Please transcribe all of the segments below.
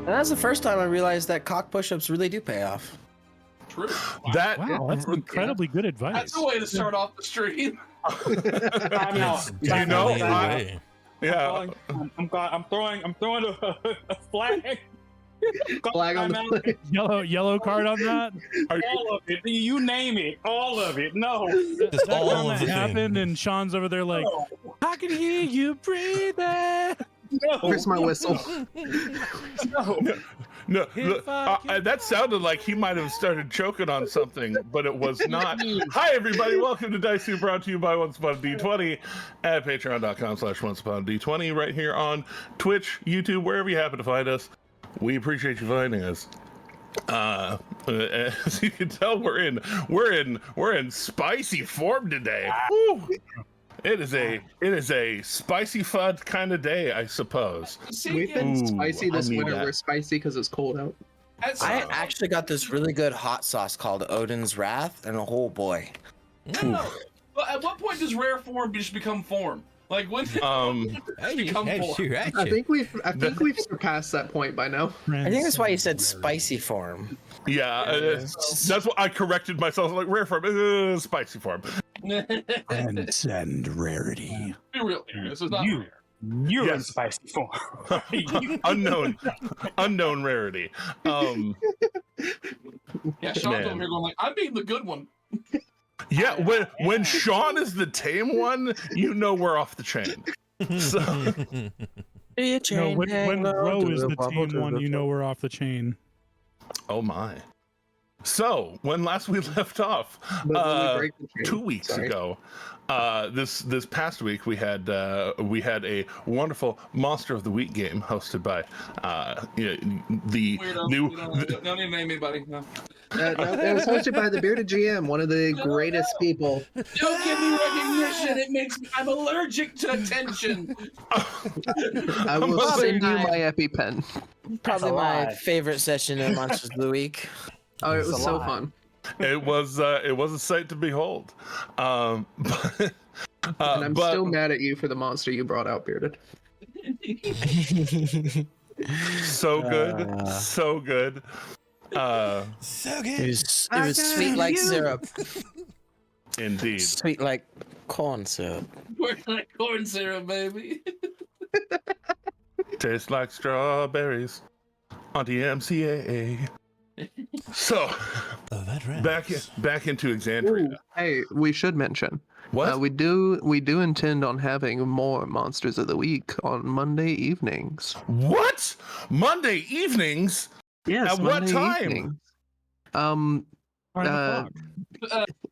And that's the first time I realized that cock push-ups really do pay off. True. Wow, that's incredibly good advice. That's a way to start off the stream. I know. You know, Yeah. I'm throwing a flag. Flag on the Yellow card on that. All of it. You name it. All of it. No. Just That all time of that the happened, thing. and Sean's over there like, I can hear you breathing. No. Where's my whistle? No. No, that sounded like he might have started choking on something, but it was not. Hi, everybody. Welcome to Dice Soup, brought to you by Once Upon a D20 at patreon.com/OnceUponA D20, right here on Twitch, YouTube, wherever you happen to find us. We appreciate you finding us. As you can tell, we're in spicy form today. Woo! It is a spicy fud kind of day, I suppose. We've been spicy this I need winter. that. We're spicy because it's cold out. I actually got this really good hot sauce called Odin's Wrath, and oh boy. No. But at what point does rare form just become form? Like when? Become form. I think we've surpassed that point by now. I think that's why you said spicy form. Yeah, that's what I corrected myself. Like rare form, spicy form. Transcend rarity. Be real here. This is not rare. You're in Yes. spicy form. unknown rarity. Yeah, Sean's Man. over here going like, I'm being the good one. Yeah, when Sean is the tame one, you know we're off the chain. So Oh when Ro is the tame one, you know we're off the chain. Oh my. So when last we left off, But when we break the chain- 2 weeks sorry. ago, this past week we had a wonderful Monster of the Week game hosted by the Weirdo. new. Don't even name anybody. No. No, it was hosted by The.Bearded GM, one of the greatest people. Don't give me recognition. It makes me. I'm allergic to attention. I will Probably send you not. my EpiPen. Probably a my lie. favorite session of Monsters of the Week. Oh, it That's was a so lie. fun. It was a sight to behold. And I'm still mad at you for the monster you brought out, Bearded. So good, so good. So It good. was sweet like syrup. Indeed. Sweet like corn syrup. We're like corn syrup, baby. Tastes like strawberries on the MCAA. So Oh, that rhymes. back into Exandria. Hey, we should mention What? we do intend on having more Monsters of the Week on Monday evenings. What? Monday evenings? Yes, At what Monday time? evenings. 5 o'clock.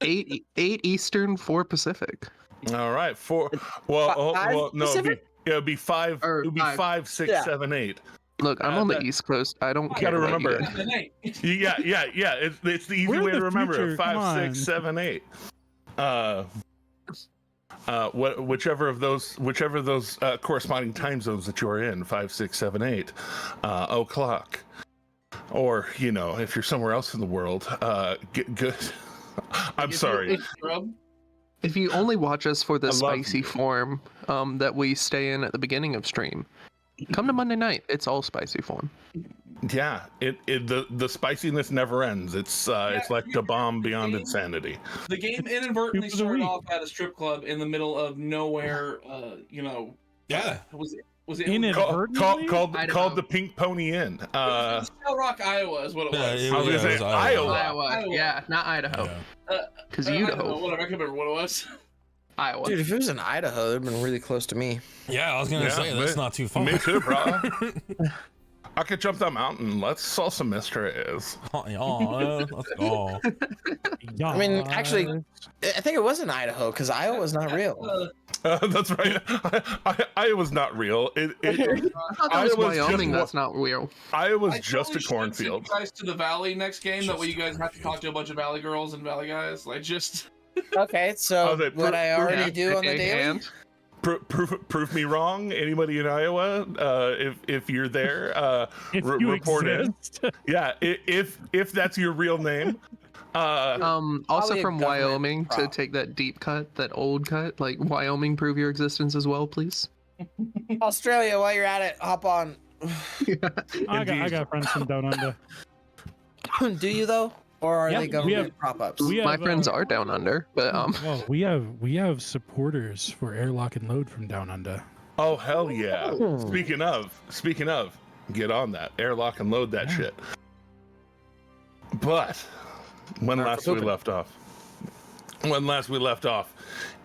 8 Eastern, 4 Pacific. All right. Well, no, it'd be five. Or It'd be five. 5, 6, Yeah. 7, 8. Look, I'm on the that- East Coast. I don't You care. gotta about you remember. guys. Yeah. It's the easy We're way to the remember future, it. Five, come 6, on. 7, 8. Whichever of those corresponding time zones that you're in, 5, 6, 7, 8 o'clock, or if you're somewhere else in the world, get good. I'm sorry. If you only watch us for the I love spicy you. form that we stay in at the beginning of stream, come to Monday night. It's all spicy form. Yeah, the spiciness never ends. It's like the bomb beyond insanity. The game inadvertently Soup of the started week. off at a strip club in the middle of nowhere. Yeah. Was it Called Idaho. the Pink Pony Inn. Shell Rock, Iowa is what it was. Yeah, I was gonna say it was Iowa. Iowa, yeah, not Idaho, Yeah. because Idaho, whatever. I can't remember what it was. Iowa. Dude, if it was in Idaho, it'd been really close to me. Yeah, I was gonna say that's not too far. Me too, bro. I could jump that mountain. Let's solve some mysteries. Let's go. I mean, actually, I think it was in Idaho because Iowa's not real. That's right. Iowa's not real. I thought that was Iowa's Wyoming. just- That's not real. Iowa's I just totally a should cornfield. send you guys to the Valley next game. That way, you guys have to talk to a bunch of Valley girls and Valley guys. Like just. Okay, so Okay, what I already Yeah, do on the okay, daily. and Prove me wrong. Anybody in Iowa, if you're there, if you report exist. Yeah, if that's your real name. also Probably a from government Wyoming to prop. take that deep cut, that old cut. Like Wyoming, prove your existence as well, please. Australia, while you're at it, hop on. I got friends from down under. Do you though, or are Yeah, they government prop-ups? My friends are down under, but Well, we have supporters for Airlock and Load from down under. Oh hell yeah! Speaking of, get on that airlock and load that shit. But when last we left off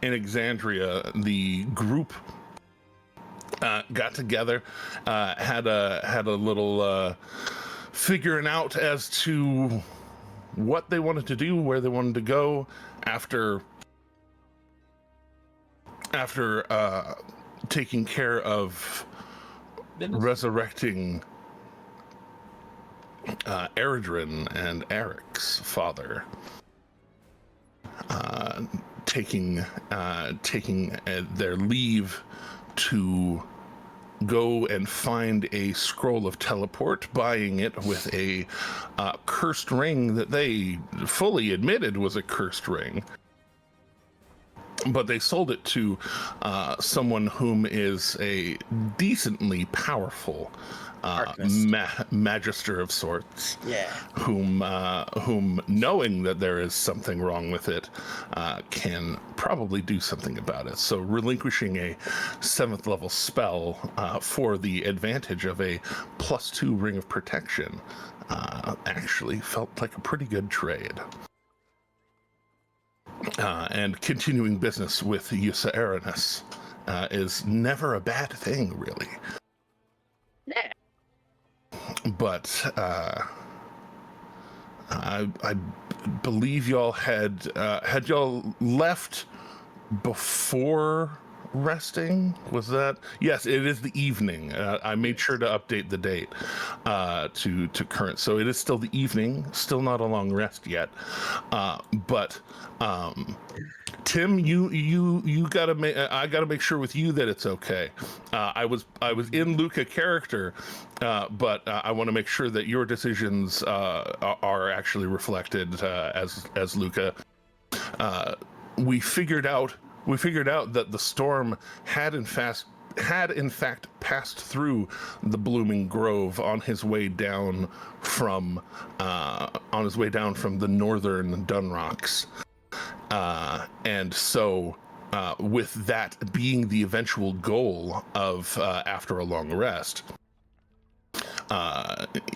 in Exandria, the group got together, had a little figuring out as to what they wanted to do, where they wanted to go after taking care of resurrecting Eredrin and Eric's father, taking their leave to go and find a scroll of teleport, buying it with a cursed ring that they fully admitted was a cursed ring. But they sold it to someone whom is a decently powerful magister of sorts. Yeah. Whom knowing that there is something wrong with it, can probably do something about it. So relinquishing a 7th level spell for the advantage of a +2 ring of protection actually felt like a pretty good trade. And continuing business with Yusa Aranis is never a bad thing, really. Yeah. But I believe y'all had y'all left before resting? Was that? Yes, it is the evening. I made sure to update the date to current, so it is still the evening. Still not a long rest yet, but Tim, you gotta make. I gotta make sure with you that it's okay. I was in Luca character, but I want to make sure that your decisions are actually reflected as Luca. We figured out that the storm had in fact passed through the blooming grove on his way down from the northern Dunrocks. And so, with that being the eventual goal of after a long rest,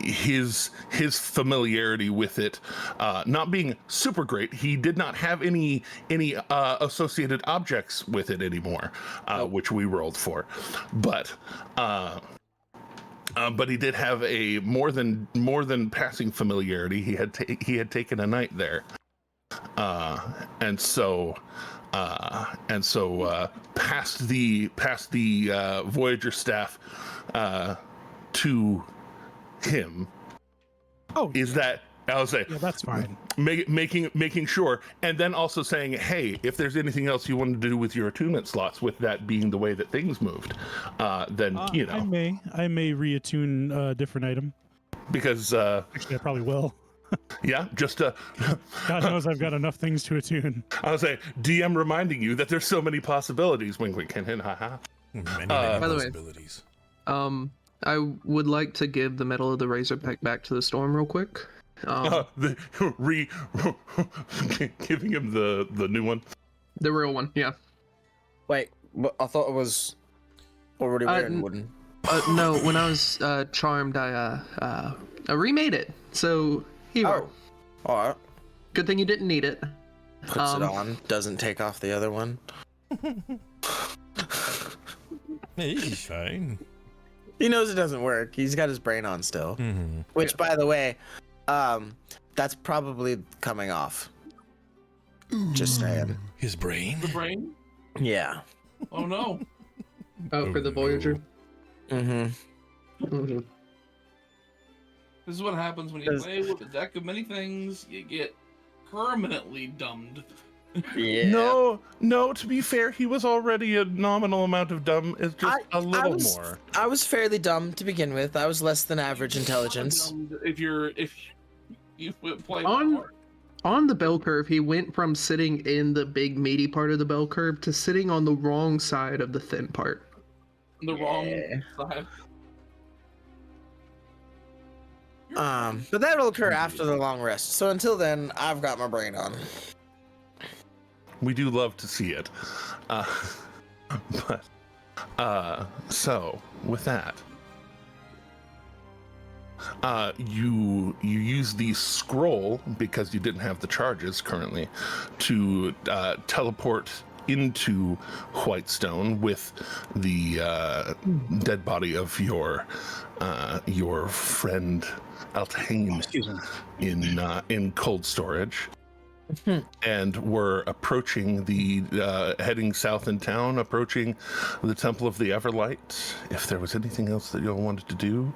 his familiarity with it not being super great, he did not have any associated objects with it anymore, which we rolled for, but he did have a more than passing familiarity. He had taken a night there. And so passed the Voyager staff to him. Oh, is that? I'll say. Yeah, that's fine. Making sure, and then also saying, hey, if there's anything else you want to do with your attunement slots, with that being the way that things moved, then you know. I may reattune a different item. Because actually, I probably will. Yeah, just God knows I've got enough things to attune. I'll say, DM reminding you that there's so many possibilities. Wink, wink, hint, hint, haha. Many by the possibilities. way, I would like to give the Metal of the Razorback back to the Storm real quick. Giving him the new one, the real one, yeah. Wait, I thought it was already wearing wooden. No, when I was charmed, I remade it. So here. Oh, all right. Good thing you didn't need it. Puts it on, doesn't take off the other one. He's fine. He knows it doesn't work. He's got his brain on still. Mm-hmm. Which, by the way, that's probably coming off. Just saying. His brain? The brain? Yeah. Oh no. Oh, for the Voyager? Mm-hmm. Mm-hmm. This is what happens when you play with a deck of many things. You get permanently dumbed. Yeah. No. To be fair, he was already a nominal amount of dumb. It's just a little more. I was fairly dumb to begin with. I was less than average intelligence. If you play on the bell curve, he went from sitting in the big meaty part of the bell curve to sitting on the wrong side of the thin part. The wrong side. But that'll occur after the long rest. So until then, I've got my brain on. We do love to see it. So with that, you use the scroll because you didn't have the charges currently to teleport into Whitestone with the dead body of your friend Altaine in cold storage. And we're approaching heading south in town, approaching the Temple of the Everlight. If there was anything else that y'all wanted to do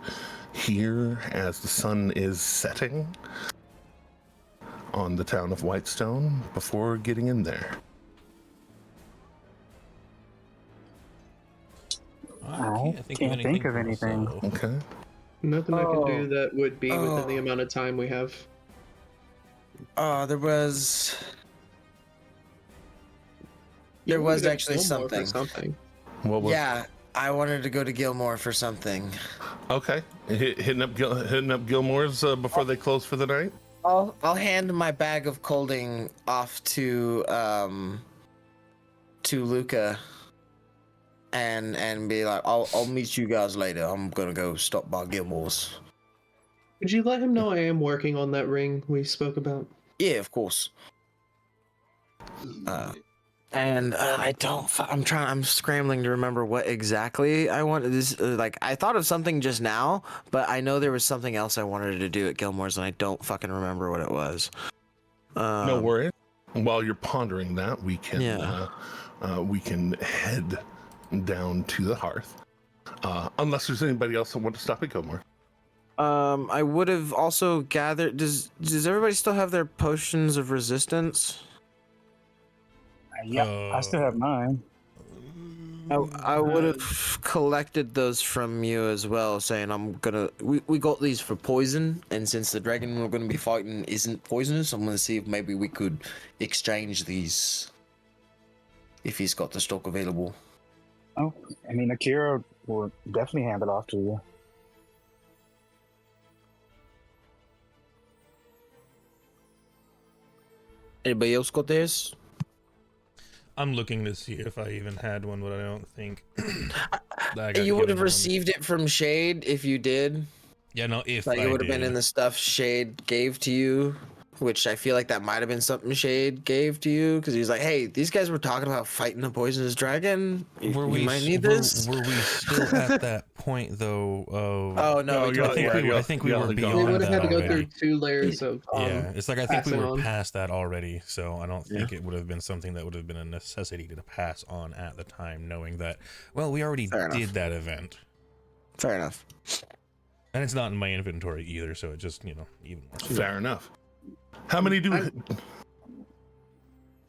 here as the sun is setting on the town of Whitestone before getting in there. I can't think of anything. Okay. Nothing I can do that would be within the amount of time we have. There was actually something. What was? Yeah, I wanted to go to Gilmore for something. Okay. Hitting up Gilmore's before they close for the night. I'll hand my bag of colding off to Luca and be like, I'll meet you guys later. I'm gonna go stop by Gilmore's. Could you let him know I am working on that ring we spoke about? Yeah, of course. I'm scrambling to remember what exactly I wanted. This I thought of something just now, but I know there was something else I wanted to do at Gilmore's, and I don't fucking remember what it was. No worries. While you're pondering that, we can head down to the hearth. Unless there's anybody else that wants to stop at Gilmore. I would have also gathered. Does everybody still have their potions of resistance? Yeah, I still have mine. I would have collected those from you as well, saying we got these for poison, and since the dragon we're gonna be fighting isn't poisonous, I'm gonna see if maybe we could exchange these if he's got the stock available. Oh, I mean, Akira will definitely hand it off to you. Anybody else got theirs? I'm looking to see if I even had one, but I don't think. You would have received it from Shade if you did. Yeah, no, if like I it would have did. been in the stuff Shade gave to you, which I feel like that might have been something Shade gave to you because he's like, "Hey, these guys were talking about fighting the poisonous dragon. You might need this." Were we still at that point though? Oh no, I think we were beyond. We would have had to go already. through 2 layers of. Yeah, it's like I think we were on. past that already, so I don't think it would have been something that would have been a necessity to pass on at the time, knowing that we already did that event. Fair enough. And it's not in my inventory either, so it just even more. Fair enough. How many do?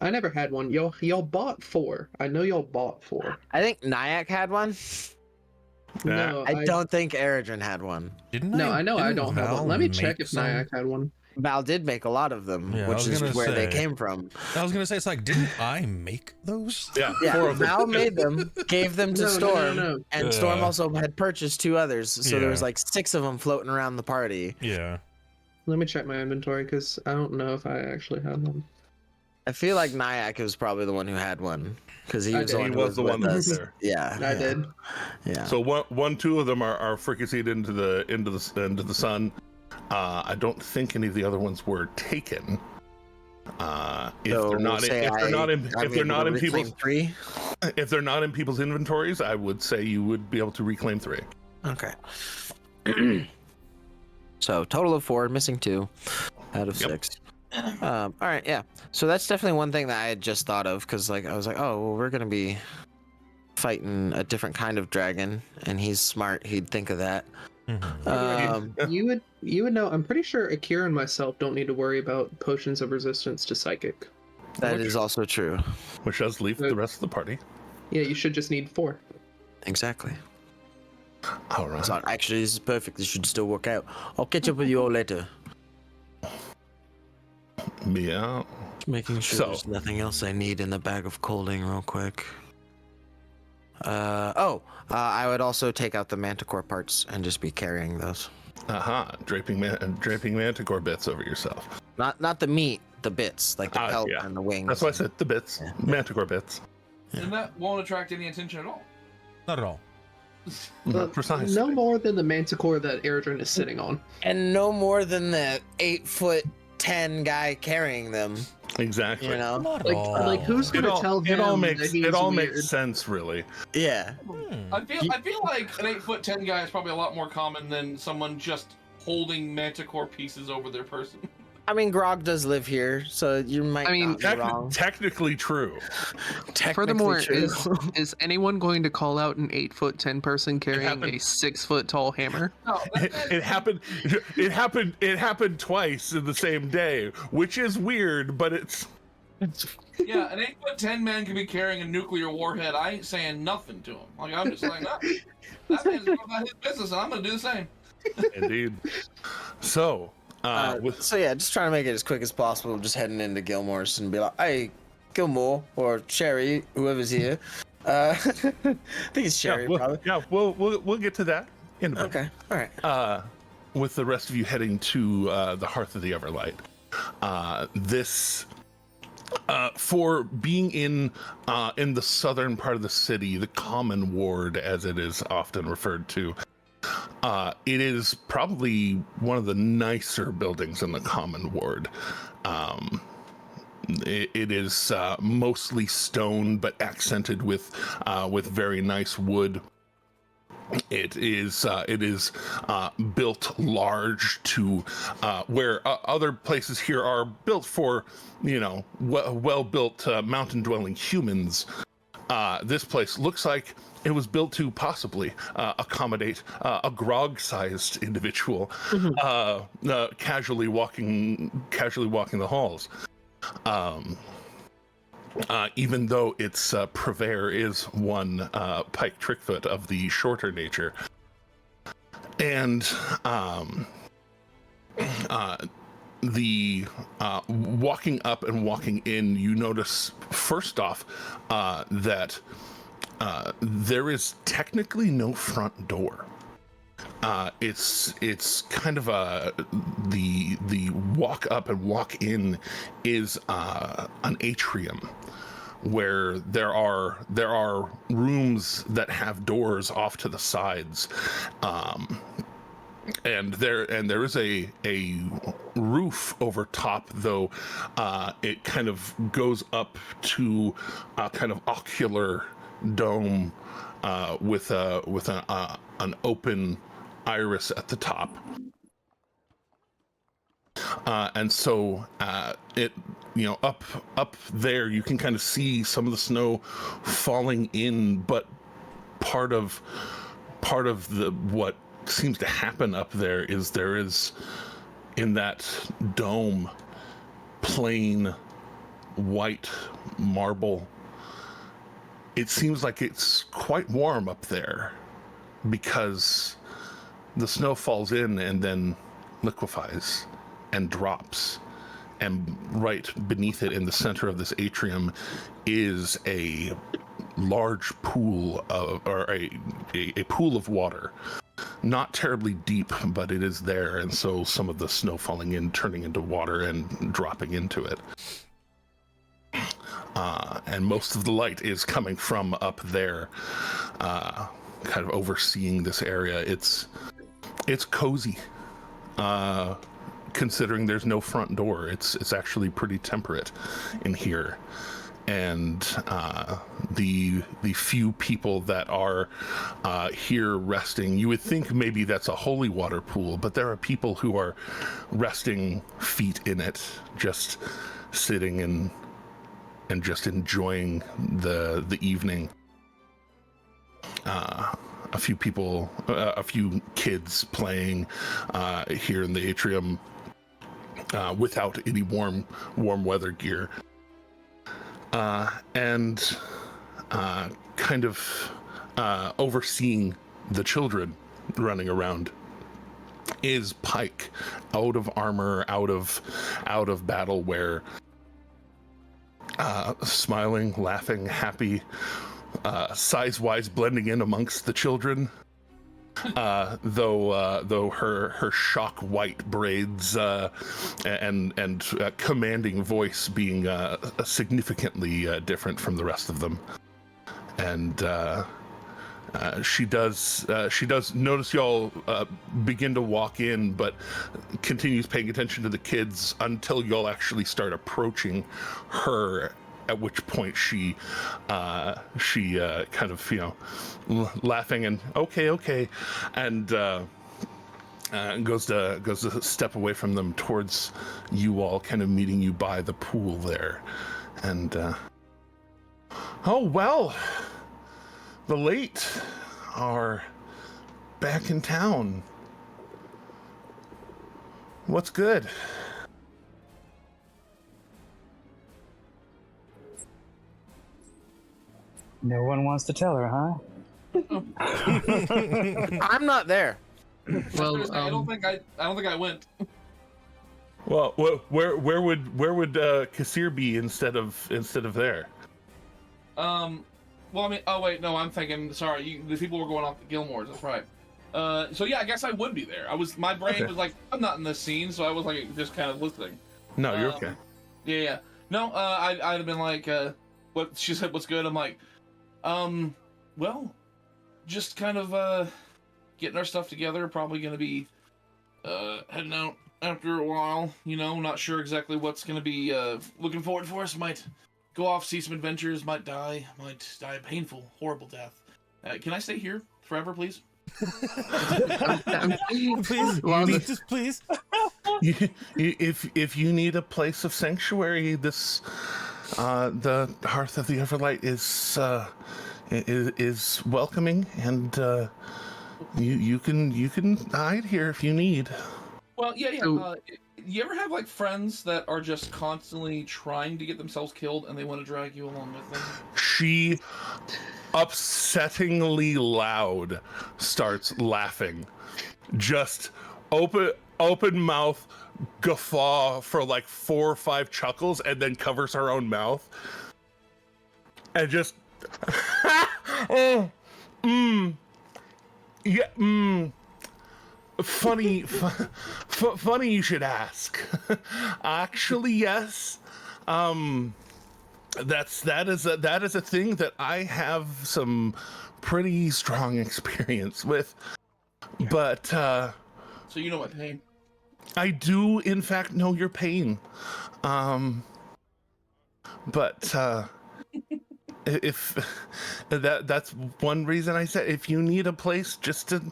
I never had one. Y'all bought 4. I know y'all bought 4. I think Nyack had one. No, I don't think Eredrin had one. Didn't No, I know I didn't don't have Val one. Let me check make if some? Nyack had one. Val did make a lot of them, Yeah, I which was is gonna where they say. came from. I was gonna say, it's like, didn't I make those? Yeah, 4 Yeah, of them. Val made them, gave them to No, Storm, no. and Storm also had purchased 2 others, so there was Yeah. like 6 of them floating around the party. Yeah. Let me check my inventory because I don't know if I actually had one. I feel like Nyack was probably the one who had one because he I was did. the one He who was the one with that was us. there. Yeah, I did. Yeah. So 2 of them are fricasseed into the sun. I don't think any of the other ones were taken. If they're not in people's inventories, I would say you would be able to reclaim 3. Okay. So total of 4, missing 2 out of 6. All right, yeah. So that's definitely one thing that I had just thought of because I was like, oh, well, we're gonna be fighting a different kind of dragon, and he's smart. He'd think of that. You would know. I'm pretty sure Akira and myself don't need to worry about potions of resistance to psychic. That is also true. Which does leave the rest of the party. Yeah, you should just need 4. Exactly. All right. So actually, this is perfect. This should still work out. I'll catch up with you all later. Yeah. Just making sure there's nothing else I need in the bag of colding real quick. I would also take out the manticore parts and just be carrying those. Draping manticore bits over yourself. Not the meat, the bits, like the pelt and the wings. That's why I said the bits, manticore bits. And that won't attract any attention at all. Not at all. Precisely. No more than the manticore that Eredrin is sitting on. And no more than the 8'10" guy carrying them. Exactly. You know, like who's gonna tell him? It all makes sense, really. Yeah. I feel like an 8'10" guy is probably a lot more common than someone just holding manticore pieces over their person. I mean, Grog does live here, so you might. Not be wrong. Technically true. Furthermore, is anyone going to call out an 8'10" person carrying a 6 tall hammer? No, it happened. It happened twice in the same day, which is weird, but it's. Yeah, an 8'10" man could be carrying a nuclear warhead. I ain't saying nothing to him. Like I'm just like, no, that man's going about his business, and I'm gonna do the same. Indeed. So. So yeah, just trying to make it as quick as possible. Just heading into Gilmore's and be like, "Hey, Gilmore or Sherry, whoever's here." I think it's Sherry, probably. Yeah, we'll get to that in a bit. Okay, all right. With the rest of you heading to the Hearth of the Everlight, this for being in the southern part of the city, the Common Ward, as it is often referred to. It is probably one of the nicer buildings in the Common Ward. It is mostly stone, but accented with very nice wood. It is built large to where other places here are built for, well-built mountain-dwelling humans. This place looks like it was built to possibly accommodate a grog-sized individual, casually walking the halls. Even though its purveyor is one Pike Trickfoot of the shorter nature, and the walking up and walking in, you notice first off that there is technically no front door. It's kind of the walk up and walk in is an atrium where there are rooms that have doors off to the sides. And there is a roof over top, though it kind of goes up to a kind of ocular dome with an open iris at the top. And so it, up there you can kind of see some of the snow falling in, but part of the what seems to happen up there is in that dome plain white marble. It seems like it's quite warm up there because the snow falls in and then liquefies and drops, and right beneath it in the center of this atrium is a large pool a pool of water. Not terribly deep, but it is there, and so some of the snow falling in turning into water and dropping into it. And most of the light is coming from up there, kind of overseeing this area. It's cozy, considering there's no front door. It's actually pretty temperate in here. And the few people that are here resting, you would think maybe that's a holy water pool, but there are people who are resting feet in it, just sitting and just enjoying the evening. A few people, a few kids playing here in the atrium without any warm weather gear. And kind of overseeing the children running around is Pike, out of armor, out of battle wear, smiling, laughing, happy, size-wise blending in amongst the children. though her shock white braids and commanding voice being significantly different from the rest of them. And she does notice y'all begin to walk in, but continues paying attention to the kids until y'all actually start approaching her, at which point she kind of, laughing and okay, and goes to step away from them towards you all, kind of meeting you by the pool there. And oh well, the late are back in town. What's good? No one wants to tell her, huh? I'm not there. Well, I don't think I went. Well, where would Kassir be instead of there? Well, I mean, oh wait, no, I'm thinking. Sorry, the people were going off to Gilmore's. That's right. So yeah, I guess I would be there. My brain was like, I'm not in this scene, so I was like just kind of listening. No, you're okay. Yeah. No, I'd have been like, what she said, what's good? I'm like, well, just kind of getting our stuff together. Probably gonna be heading out after a while. Not sure exactly what's gonna be looking forward for us. Might go off, see some adventures. Might die a painful, horrible death. Can I stay here forever, please? Please. If you need a place of sanctuary, this the Hearth of the Everlight is welcoming, and you can hide here if you need. Well, yeah. You ever have like friends that are just constantly trying to get themselves killed, and they want to drag you along with them? She upsettingly loud starts laughing, just open mouth guffaw for like 4 or 5 chuckles, and then covers her own mouth and just funny you should ask. Actually, yes. That is a thing that I have some pretty strong experience with. But so you know my pain. I do in fact know your pain. But if that's one reason I said, if you need a place just to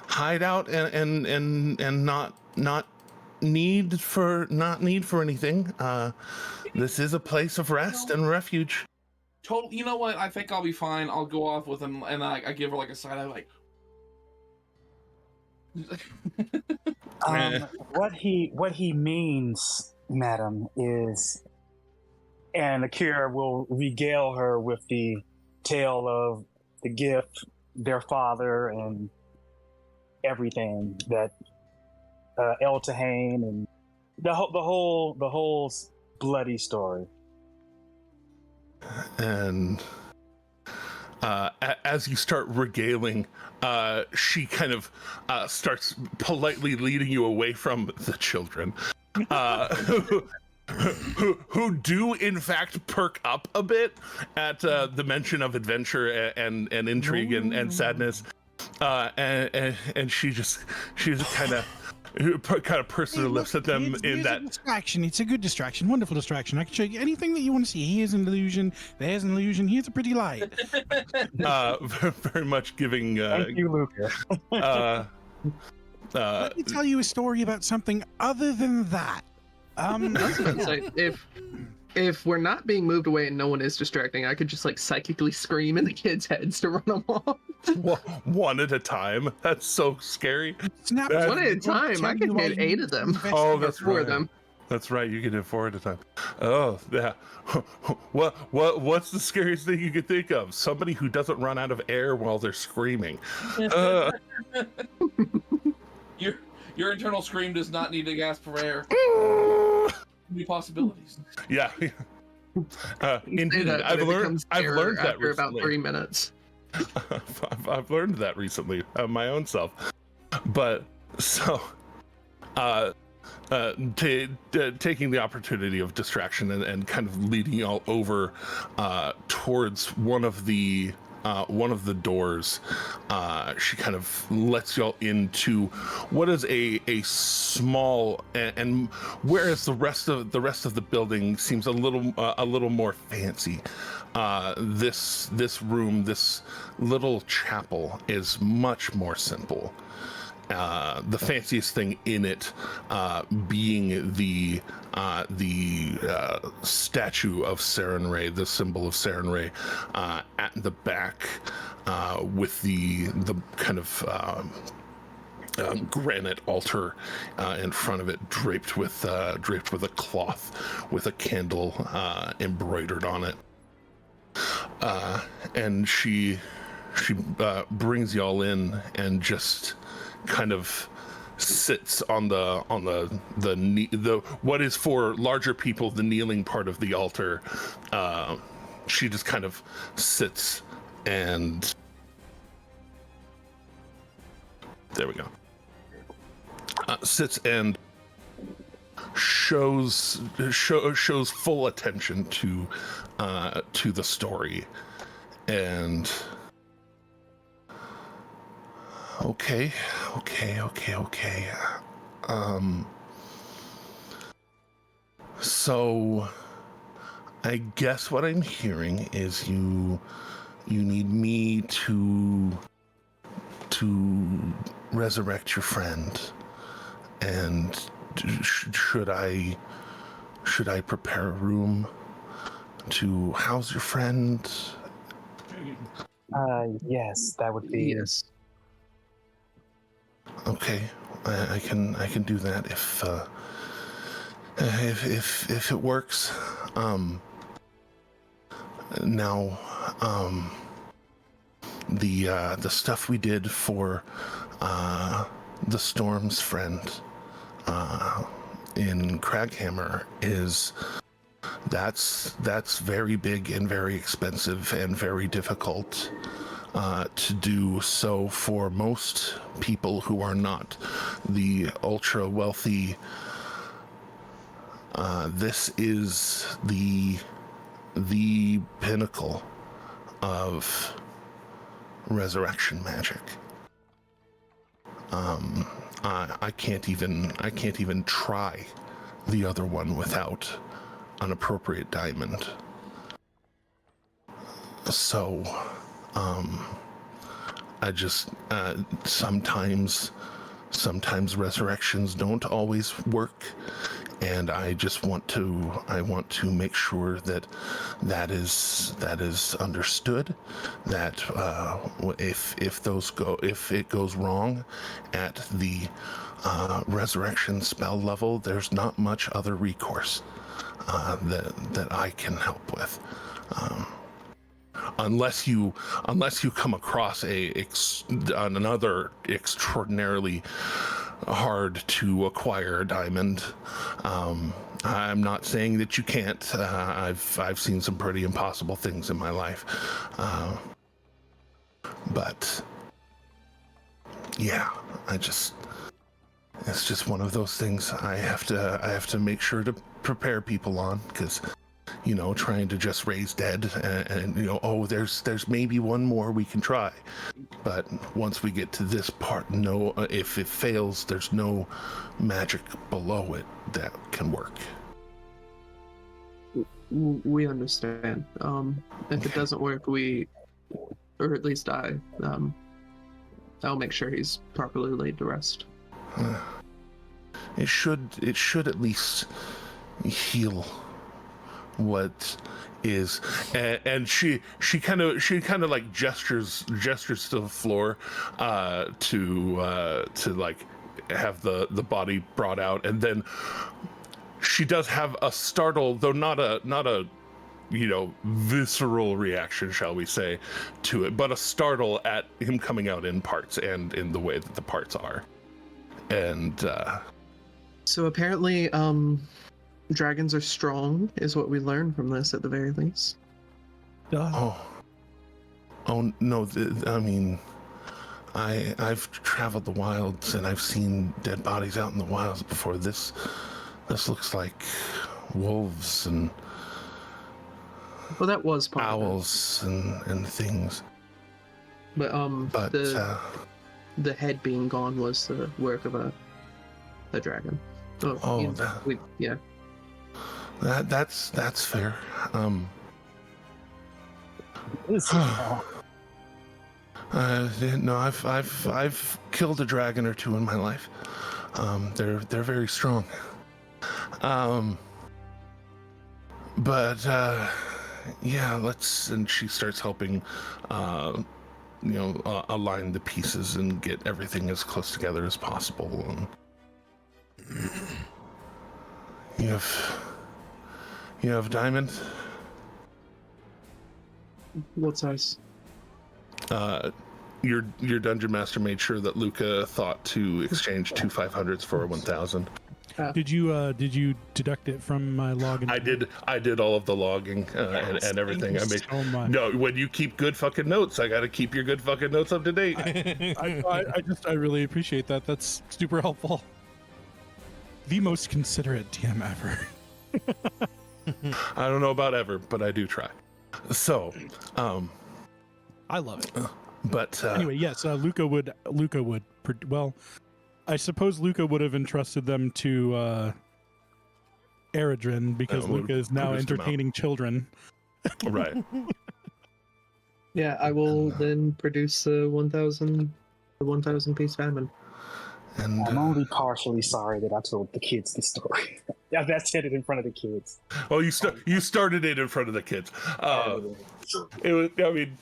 hide out and not need for anything, this is a place of rest and refuge. Total. You know what? I think I'll be fine. I'll go off with him, and I give her like a side eye, like. What he means, madam, is, and Akira will regale her with the tale of the gift, their father, and everything that El Tahane and the whole bloody story. And as you start regaling, she kind of starts politely leading you away from the children, who do in fact perk up a bit at the mention of adventure and intrigue and sadness, and she just kind of purses her lips at them in that distraction. It's a good distraction, wonderful distraction. I can show you anything that you want to see. Here's an illusion, there's an illusion, here's a pretty light. Very much giving Thank you, Luca. Let me tell you a story about something other than that. I was about to say, if we're not being moved away and no one is distracting, I could just like psychically scream in the kids' heads to run them off. One at a time. That's so scary. Snap one at a time. I could hit 8 of them. Oh, that's 4 right. of them. That's right. You can hit 4 at a time. Oh, yeah. What's the scariest thing you could think of? Somebody who doesn't run out of air while they're screaming. Your internal scream does not need to gasp for air. New possibilities. Yeah. Indeed, I've learned that after about recently. 3 minutes. I've learned that recently, my own self. But so, taking the opportunity of distraction and kind of leading y'all over towards one of the doors, she kind of lets y'all into what is a small and whereas the rest of the building seems a little more fancy, this room, this little chapel, is much more simple. The fanciest thing in it being the statue of Sarenrae, the symbol of Sarenrae, at the back, with the kind of granite altar in front of it, draped with a cloth with a candle embroidered on it. And she brings y'all in and just kind of sits on the what is for larger people the kneeling part of the altar. She just kind of sits, and there we go. Sits and shows full attention to the story. And okay. So I guess what I'm hearing is you need me to resurrect your friend, and should I prepare a room to house your friend? Yes, that would be. Yes. Okay, I can do that if it works. Now, the stuff we did for the Storm's friend in Craghammer that's very big and very expensive and very difficult to do. So for most people who are not the ultra wealthy, this is the pinnacle of resurrection magic. I can't even try the other one without an appropriate diamond. So I just sometimes resurrections don't always work, and I just want to make sure that is understood, that if it goes wrong at the resurrection spell level, there's not much other recourse that I can help with. Unless you come across another extraordinarily hard to acquire diamond. I'm not saying that you can't. I've seen some pretty impossible things in my life, but yeah, it's just one of those things I have to make sure to prepare people on, because trying to just raise dead and there's maybe one more we can try, but once we get to this part, no, if it fails, there's no magic below it that can work. We understand. If it doesn't work, or at least I'll make sure he's properly laid to rest. It should at least heal what is, and she kind of like gestures to the floor to like have the body brought out, and then she does have a startle, though not a visceral reaction, shall we say, to it, but a startle at him coming out in parts and in the way that the parts are. And so apparently dragons are strong, is what we learned from this, at the very least. Oh, Oh no! I mean, I've traveled the wilds and I've seen dead bodies out in the wilds before. This looks like wolves and Well, that was part of it. owls and things. But But the head being gone was the work of a dragon. Yeah. That's fair. No, I've killed a dragon or two in my life. They're very strong. But yeah, and she starts helping, align the pieces and get everything as close together as possible. And you have diamond. What size? Your dungeon master made sure that Luca thought to exchange 2 500s for a 1,000. Did you deduct it from my login? I did all of the logging and everything. I make no. When you keep good fucking notes, I got to keep your good fucking notes up to date. I really appreciate that. That's super helpful. The most considerate DM ever. I don't know about ever, but I do try. So, I love it. But anyway, yes, Luca would. Well, I suppose Luca would have entrusted them to Eredrin because Luca is now entertaining children. Right. Yeah, I will then produce 1,000 piece famine. And I'm only partially sorry that I told the kids the story. Yeah, that said it in front of the kids. Oh, you started it in front of the kids. It was. I mean,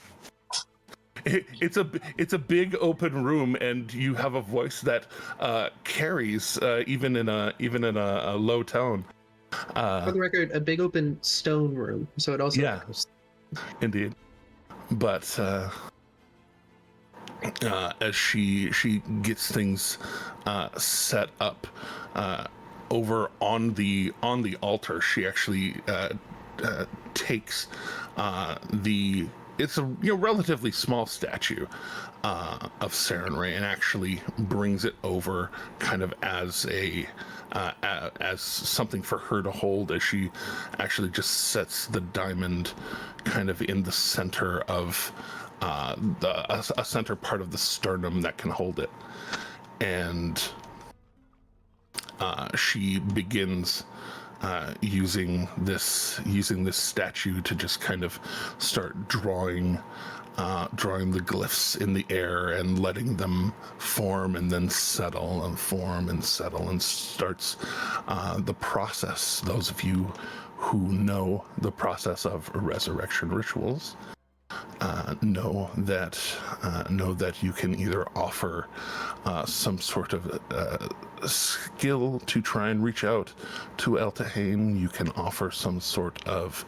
it's a big open room, and you have a voice that carries even in a low tone. For the record, a big open stone room, so it also indeed. But as she gets things set up over on the altar, she actually takes it's a relatively small statue of Sarenrae and actually brings it over kind of as as something for her to hold, as she actually just sets the diamond kind of in the center of a center part of the sternum that can hold it. And she begins using this statue to just kind of start drawing the glyphs in the air and letting them form and then settle and form and settle, and starts the process. Those of you who know the process of resurrection rituals know that you can either offer some sort of skill to try and reach out to Eltahane. You can offer some sort of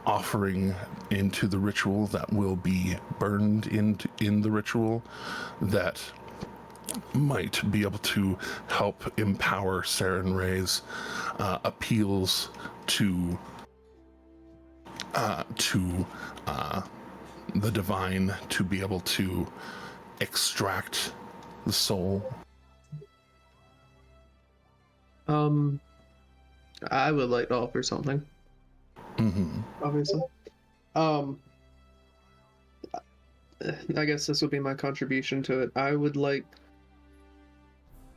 offering into the ritual that will be burned in the ritual that might be able to help empower Sarenrae's appeals to the divine, to be able to extract the soul. I would like to offer something. Obviously. I guess this would be my contribution to it. I would like.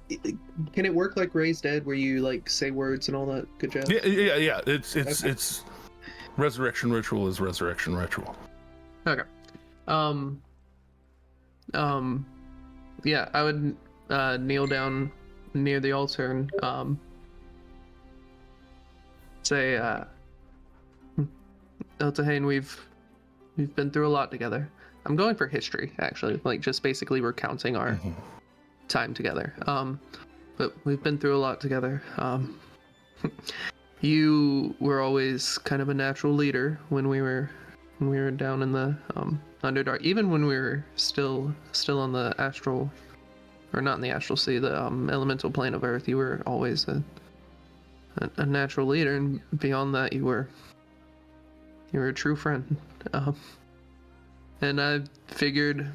Can it work like Raised Dead, where you like say words and all that good jazz? Yeah. It's resurrection ritual is resurrection ritual. Okay. Yeah, I would kneel down near the altar and say, Eltahane, we've been through a lot together. I'm going for history, actually, like just basically recounting our time together. But we've been through a lot together. You were always kind of a natural leader when we were down in the Underdark, even when we were still on the astral, or not in the astral sea, the elemental plane of Earth. You were always a natural leader, and beyond that, you were a true friend. And figured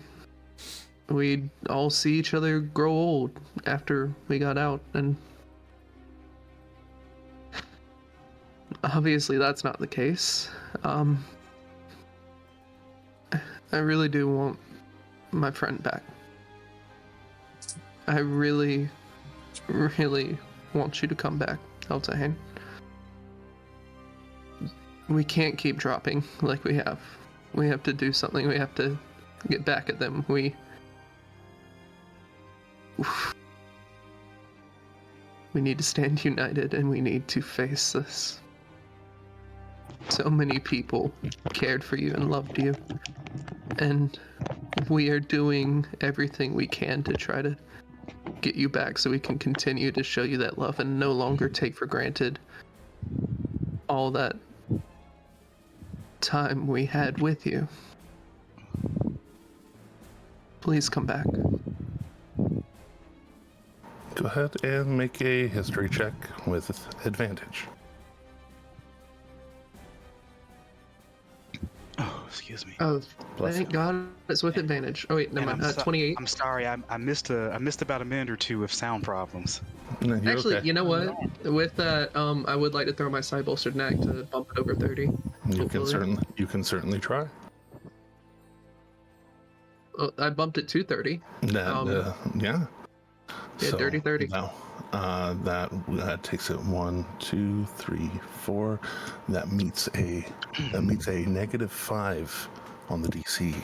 we'd all see each other grow old after we got out, and obviously that's not the case. I really do want my friend back. I really, really want you to come back, Eltane. We can't keep dropping like we have. We have to do something. We have to get back at them. We need to stand united, and we need to face this. So many people cared for you and loved you, and we are doing everything we can to try to get you back so we can continue to show you that love and no longer take for granted all that time we had with you. Please come back. Go ahead and make a history check with advantage. Oh, excuse me. Oh, Bless thank God it's with advantage. Oh wait, never mind. 28. I'm sorry, I missed about a minute or two with sound problems. No, you're Actually, okay. you know what? With that, I would like to throw my side bolstered knack to bump it over 30. You can certainly try. Oh, I bumped it to 30. Yeah. Yeah, dirty 30. Now, that takes it 1, 2, 3, 4. That meets a -5 on the DC.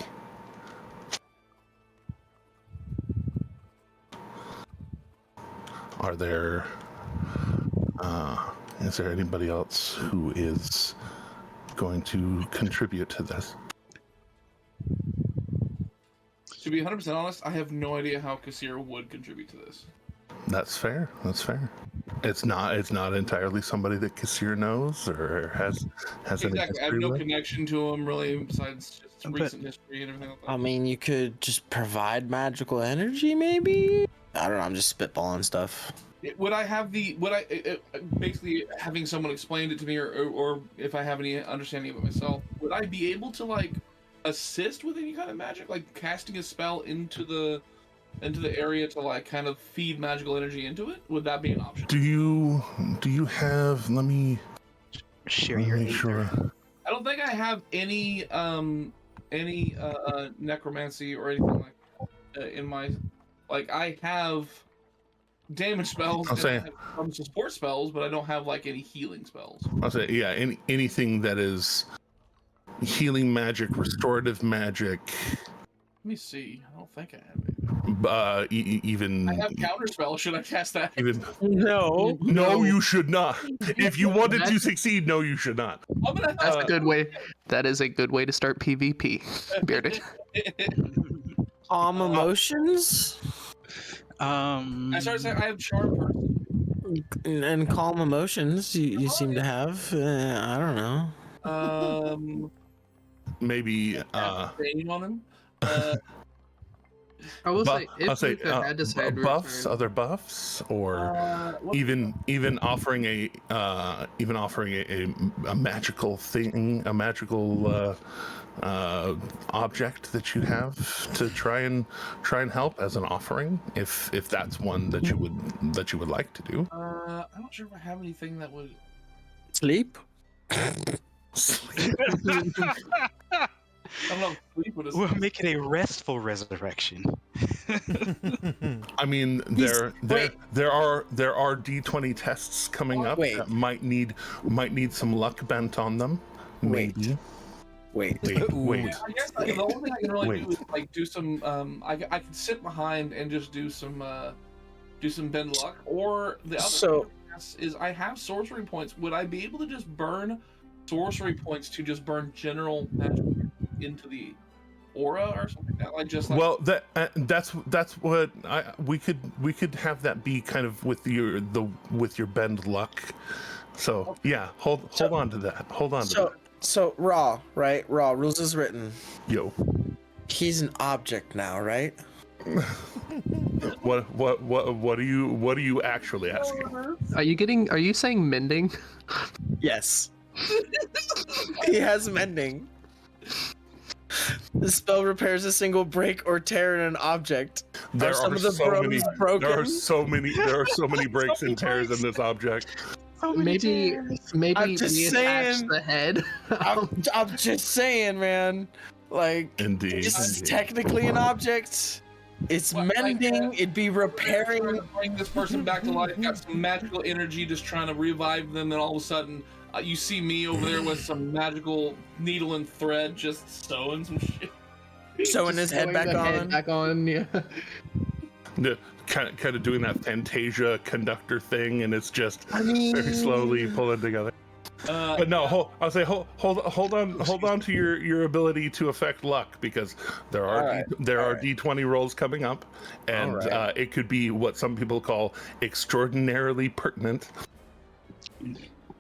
Is there anybody else who is going to contribute to this? To be 100% honest, I have no idea how Kassir would contribute to this. That's fair. It's not entirely somebody that Kassir knows or has any Exactly. I have history no with. connection to him really, besides just recent history and everything like that. I mean, you could just provide magical energy, maybe? I don't know, I'm just spitballing stuff. Would I have basically having someone explain it to me, or if I have any understanding of it myself, would I be able to like assist with any kind of magic, like casting a spell into the area to like kind of feed magical energy into it? Would that be an option? Do you have? Let me share your make sure. I don't think I have any necromancy or anything like that in my, like I have damage spells. I'll say I have some support spells, but I don't have like any healing spells. I'll say anything that is healing magic, restorative magic. Let me see. I don't think I have any. Even I have counterspell. Should I cast that? Even No, you should not. If you wanted to succeed, no, you should not. That's a good way. That is a good way to start PvP. Bearded. Calm emotions? I started saying I have charm person. And calm emotions you seem to have. I don't know. Maybe Training on him. I will say, if I'll say Luca had decided to buffs, return, other buffs, or even offering a magical thing, a magical object that you have to try and help as an offering, if that's one that you would like to do. I'm not sure if I have anything that would Sleep? I don't know. Sleep would We'll make it a restful resurrection. I mean, there are D20 tests coming up that might need some luck bent on them. Maybe. Wait. I guess the only thing I can really do is like do some. I could sit behind and just do some bend luck. Or the other thing is I have sorcery points. Would I be able to just burn sorcery points to just burn general magic into the aura or something like that? Well, that's what we could have that be kind of with your bend luck. So yeah, hold on to that. Hold on to that. So Raw, right? Raw, rules is written. Yo. He's an object now, right? What are you actually asking? are you saying mending? Yes. He has mending. The spell repairs a single break or tear in an object. There some are of the so many. broken? There are so many. There are so many breaks and tears in this object. Maybe I'm just reattach saying. the head. I'm just saying, man. Like, Indeed. this is technically an object. It's mending. It'd be repairing. Trying to bring this person back to life. Got some magical energy, just trying to revive them, and all of a sudden, you see me over there with some magical needle and thread, just sewing some shit. Sewing his head back on. Back on, yeah. Kind of doing that Fantasia conductor thing, and it's just very slowly pulling together. But no, I'll say hold on to your ability to affect luck, because there are D20 rolls coming up, and it could be what some people call extraordinarily pertinent.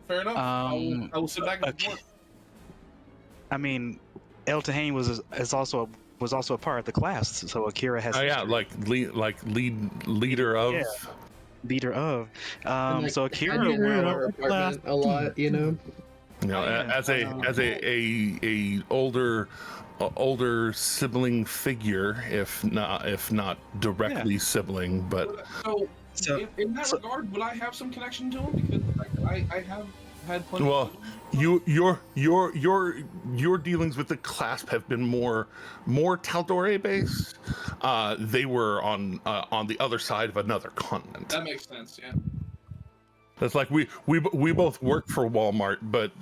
Fair enough. I will sit back and support. I mean, Eltahane was also a part of the class, so Akira has. Oh yeah, leader of. Yeah. Leader of. So Akira will a lot, you know. You know, as a older sibling figure, if not directly sibling, but. So in that regard, would I have some connection to him? Because I have had plenty. Well, your dealings with the clasp have been more Tal'Dorei based. They were on the other side of another continent. That makes sense, yeah. That's like we both work for Walmart, but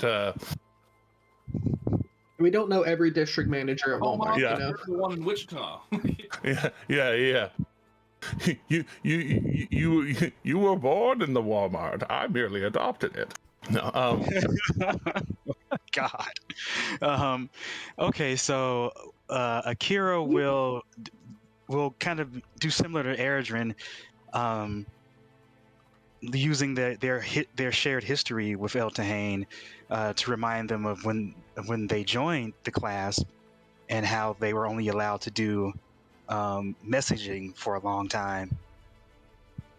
we don't know every district manager at Walmart. Yeah, you know? The one in Wichita. yeah. You were born in the Walmart. I merely adopted it. No, God. Okay, so Akira will kind of do similar to Eredrin, using their shared history with Eltahane to remind them of when they joined the class and how they were only allowed to do messaging for a long time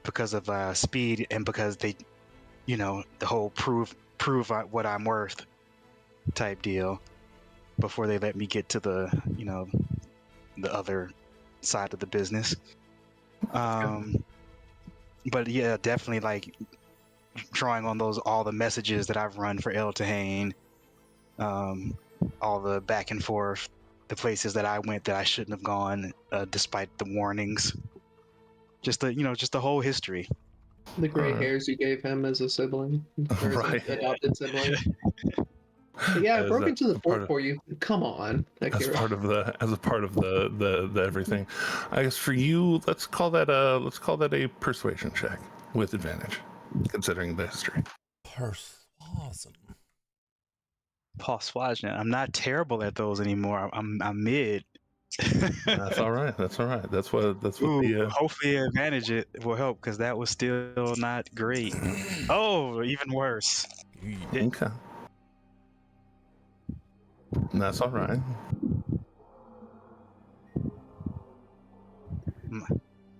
because of speed, and because they, the whole prove what I'm worth type deal before they let me get to the other side of the business. But yeah, definitely like drawing on all the messages that I've run for Eltahane, all the back and forth, the places that I went that I shouldn't have gone, despite the warnings. Just the whole history. The gray hairs you gave him as a sibling, or as an adopted sibling. Yeah, I broke into the fort for you. Come on, as a part of the everything. I guess for you, let's call that a persuasion check with advantage, considering the history. Persuasion. I'm not terrible at those anymore. I'm mid. That's all right. That's what. Ooh, hopefully advantage it will help, because that was still not great. Oh, even worse. Okay. That's all right.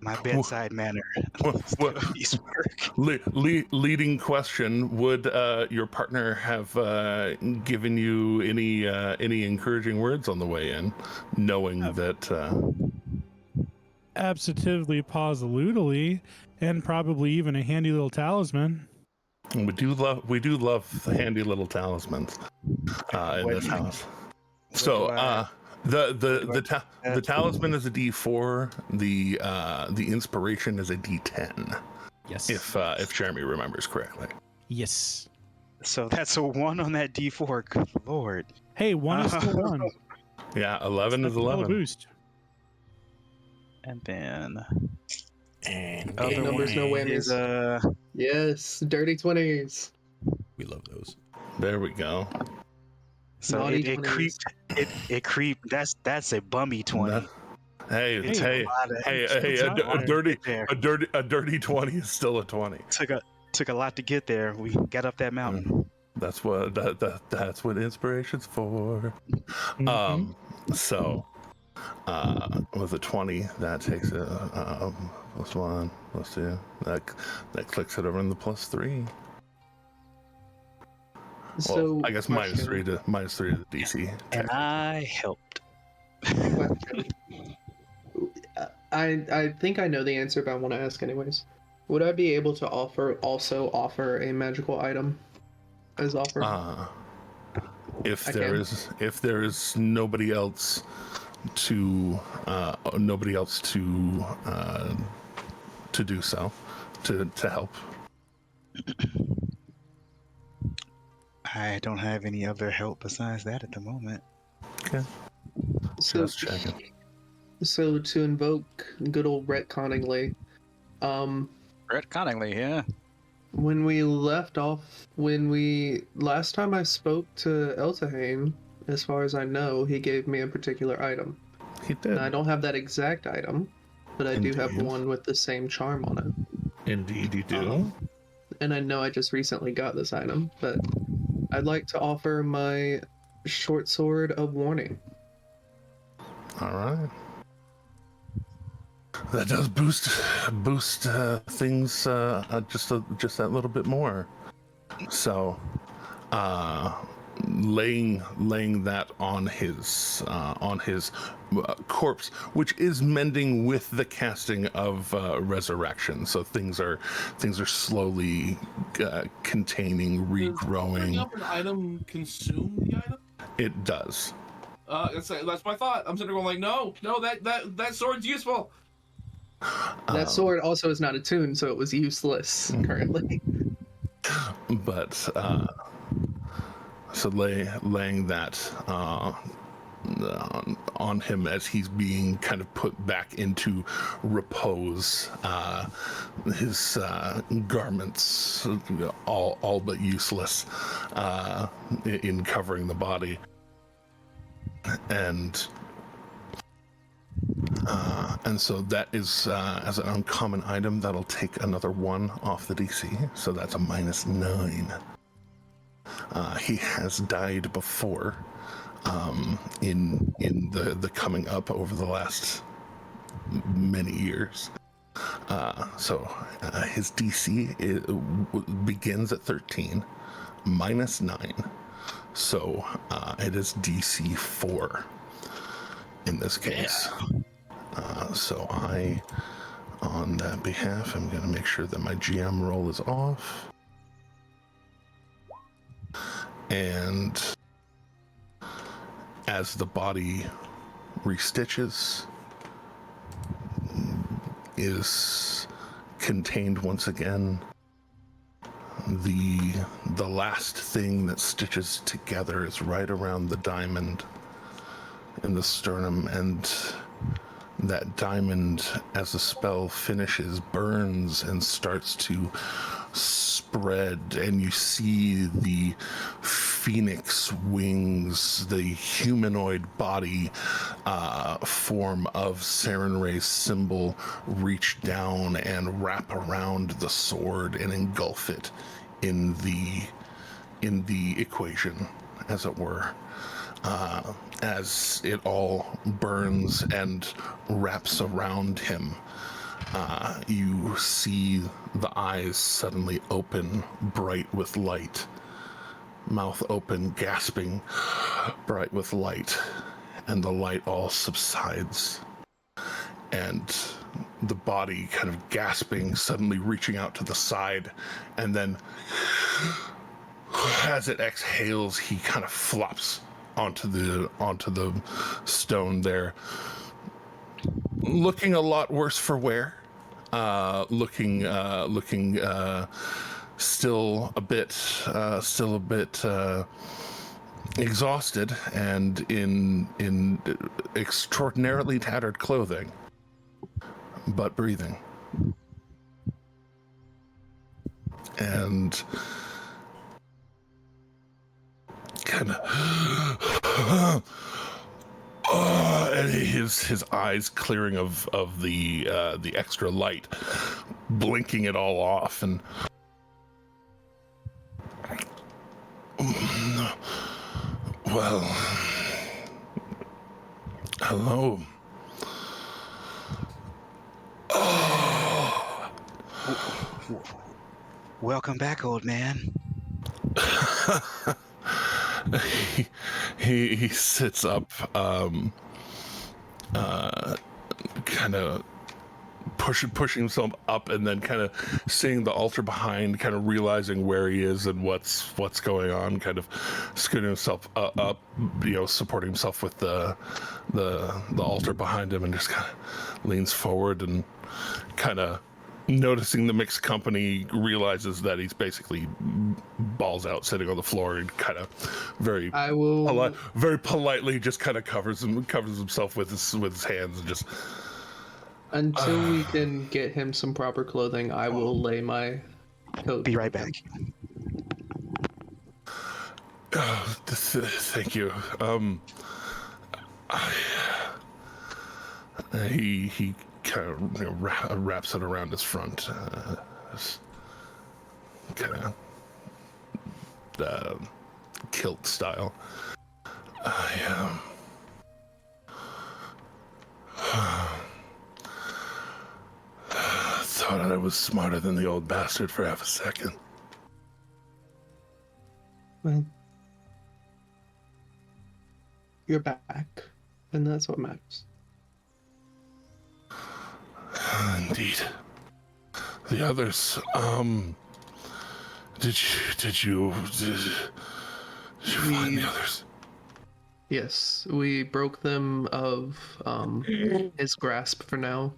My bedside manner. Leading question: would your partner have given you any encouraging words on the way in, knowing that? Absolutely, positively, and probably even a handy little talisman. We do love the handy little talismans in this house. So the talisman is a D4. The inspiration is a D10. Yes. If Jeremy remembers correctly. Yes. So that's a 1 on that D4. Good lord. Hey, 1 is still 1. Yeah, 11 is 11. Boost. And then. Other numbers, no whammies. Yes, dirty 20s. We love those. There we go. So it creeped. It creeped. That's a bummy 20. Hey, a dirty 20 is still a 20. Took a lot to get there. We got up that mountain. That's what inspiration's for. So with a 20, that takes it +1, +2. That clicks it over in the +3. So I guess -3 to the DC. And I helped. I think I know the answer, but I want to ask anyways. Would I be able to also offer a magical item as offer? If there is nobody else to do so, to help. I don't have any other help besides that at the moment. Okay. Just checking. So to invoke good old retconningly, Retconningly, yeah. when we last time I spoke to Eltahane, as far as I know, he gave me a particular item. He did. Now, I don't have that exact item, but I do have one with the same charm on it. Indeed, you do. And I know I just recently got this item, but I'd like to offer my short sword of warning. All right. That does boost things just that little bit more. So, laying that on his corpse, which is mending with the casting of resurrection. So things are slowly containing, regrowing. Does an item consume the item? It does. That's my thought. I'm sitting there going like, no, that sword's useful. That sword also is not attuned, so it was useless currently. But so laying that on him as he's being kind of put back into repose, his garments all but useless in covering the body, and so that is, as an uncommon item, that'll take another 1 off the DC, so that's a -9. He has died before, in the coming up over the last many years. So his DC begins at 13, -9, so it is DC 4 in this case. So I, on that behalf, I'm going to make sure that my GM roll is off. And as the body restitches, is contained once again, the last thing that stitches together is right around the diamond in the sternum, and that diamond, as the spell finishes, burns and starts to spread, and you see the phoenix wings, the humanoid body form of Sarenrae's symbol reach down and wrap around the sword and engulf it in the equation, as it were. As it all burns and wraps around him, you see the eyes suddenly open, bright with light, mouth open, gasping, bright with light, and the light all subsides, and the body kind of gasping, suddenly reaching out to the side, and then as it exhales, he kind of flops onto the stone there, looking a lot worse for wear, looking still a bit exhausted and in extraordinarily tattered clothing, but breathing. And kind of and his eyes clearing of the extra light, blinking it all off, and well, hello. Welcome back, old man. He sits up, kind of pushing himself up, and then kind of seeing the altar behind, kind of realizing where he is and what's going on, kind of scooting himself up, supporting himself with the altar behind him, and just kind of leans forward and kind of noticing the mixed company, realizes that he's basically balls out sitting on the floor, and kind of very politely just kind of covers himself with his hands, and just until we can get him some proper clothing, I will lay my coat. Be right back. Thank you. He kind of wraps it around his front, kind of kilt style. I thought I was smarter than the old bastard for half a second. Well, you're back, and that's what matters. Indeed. The others, did you find the others? Yes, we broke them of his grasp for now.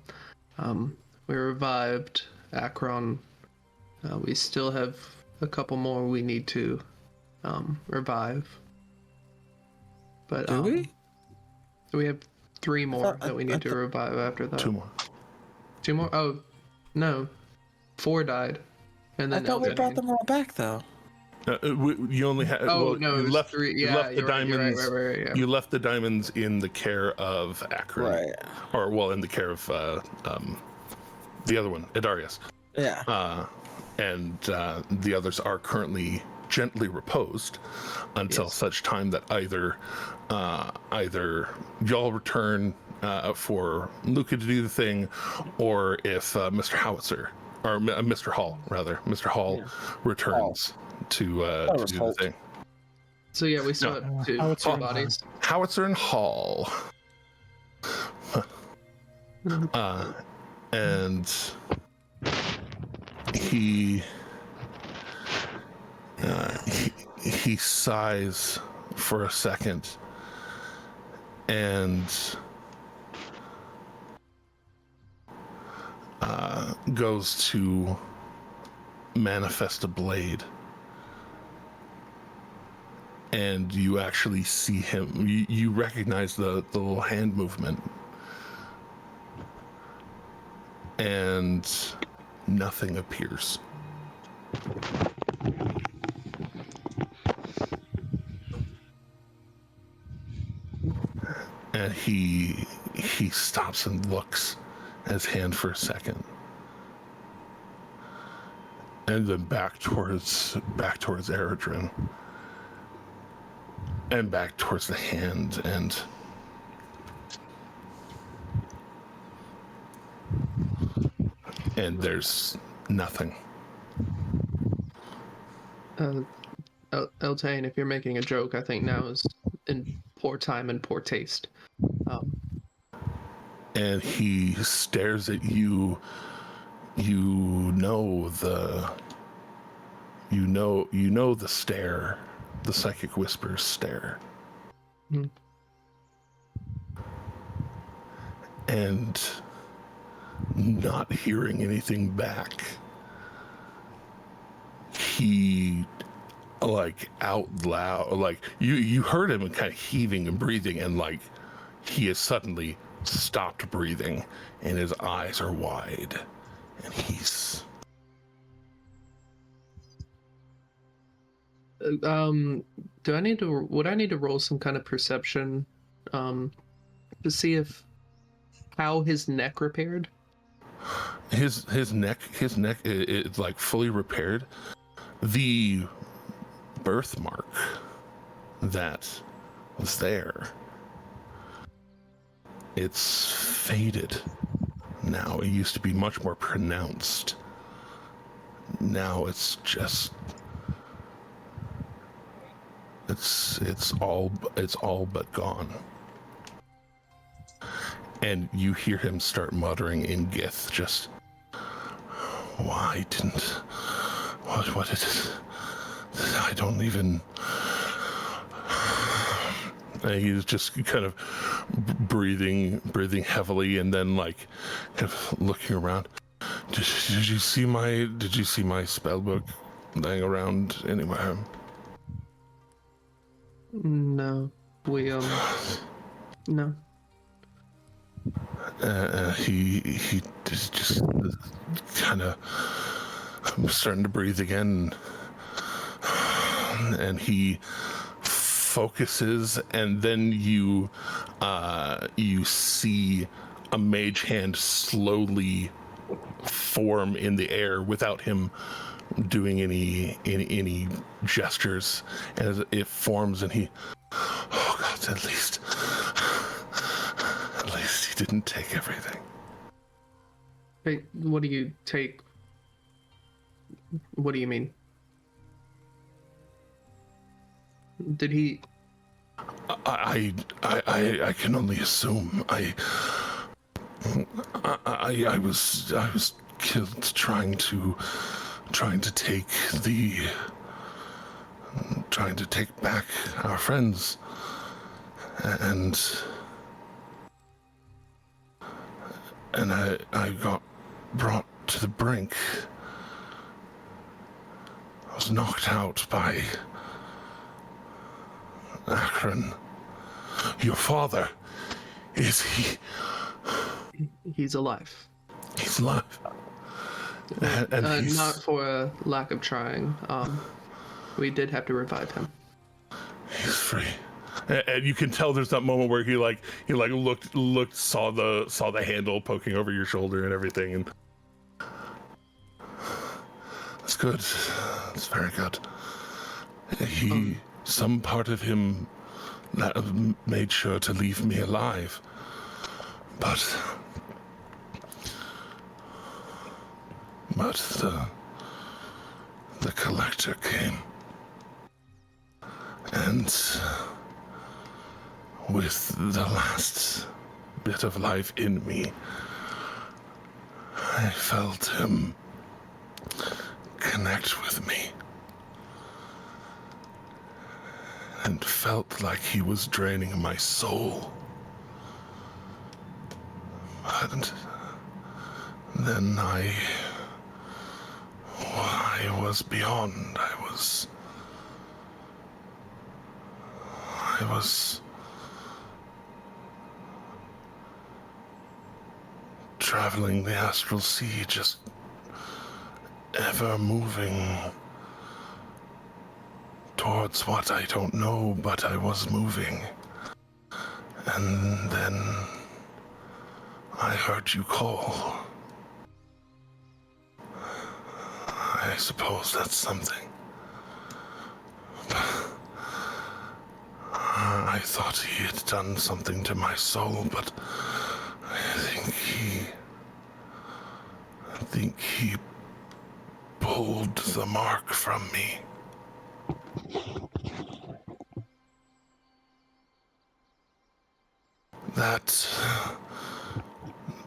We revived Akron. We still have a couple more we need to revive. But Do we? We have 3 more that we need to revive after that. 2 more. 2 more? Oh, no. 4 died. And then I thought we brought them all back, though. You only had. Oh, well, no, you left, 3. you Yeah, left the diamonds. Right, yeah. You left the diamonds in the care of Akron, Right. Or well, in the care of the other one, Idarius. Yeah. And the others are currently gently reposed until such time that either y'all return for Luca to do the thing, or if Mr. Howitzer, or Mr. Hall rather, Mr. Hall returns to do the thing. So yeah, we still have 2 bodies. Howitzer and Hall. And he sighs for a second and goes to manifest a blade, and you actually see him. You recognize the little hand movement, and nothing appears. And he stops and looks at his hand for a second, and then back towards Eredrin, and back towards the hand, and there's nothing. Eltane, if you're making a joke, I think now is in poor time and poor taste. And he stares at you. You know the stare, the psychic whispers stare. Mm. And not hearing anything back, he, like, out loud, like, you heard him kind of heaving and breathing, and like he has suddenly stopped breathing and his eyes are wide, and he's would I need to roll some kind of perception to see if how his neck repaired? His neck is like fully repaired. The birthmark that was there, it's faded now. It used to be much more pronounced. Now it's just it's all but gone. and you hear him start muttering in Gith, just, why didn't, what is it? I don't even, and he's just kind of breathing heavily, and then like kind of looking around. Did you see my spell book laying around anywhere? No, we no. He just kind of starting to breathe again, and he focuses, and then you see a mage hand slowly form in the air without him doing any gestures, and as it forms, and he, oh God, at least he didn't take everything. Hey, what do you take? What do you mean? Did he? I can only assume. I was killed trying to take back our friends, and I got brought to the brink. I was knocked out by Akron. Your father, is he? He's alive. He's alive. And he's... Not for a lack of trying. We did have to revive him. He's free. And you can tell there's that moment where he looked, saw the handle poking over your shoulder and everything, and that's good. That's very good. Some part of him that made sure to leave me alive, but the collector came, and with the last bit of life in me, I felt him connect with me, and felt like he was draining my soul. And then I was beyond. I was traveling the astral sea, just ever moving towards what I don't know, but I was moving. And then I heard you call. I suppose that's something. I thought he had done something to my soul, but I think he pulled the mark from me. That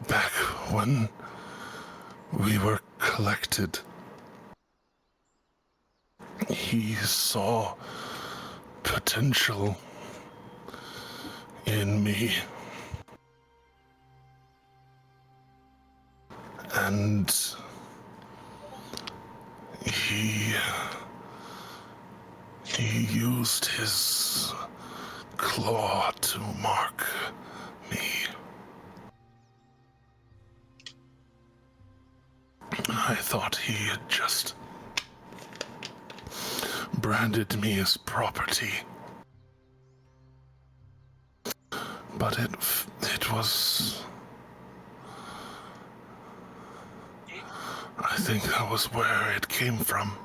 back when we were collected, he saw potential in me, and he used his claw to mark me. I thought he had just branded me as property, but it was, I think that was where it came from.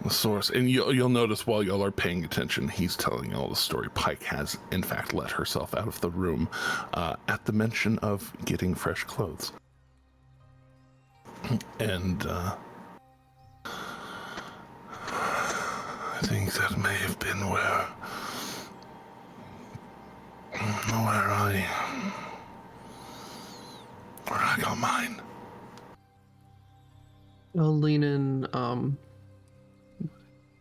The source, and you'll notice while y'all are paying attention, he's telling all the story. Pike has, in fact, let herself out of the room at the mention of getting fresh clothes. And I think that may have been where I got mine. I'll lean in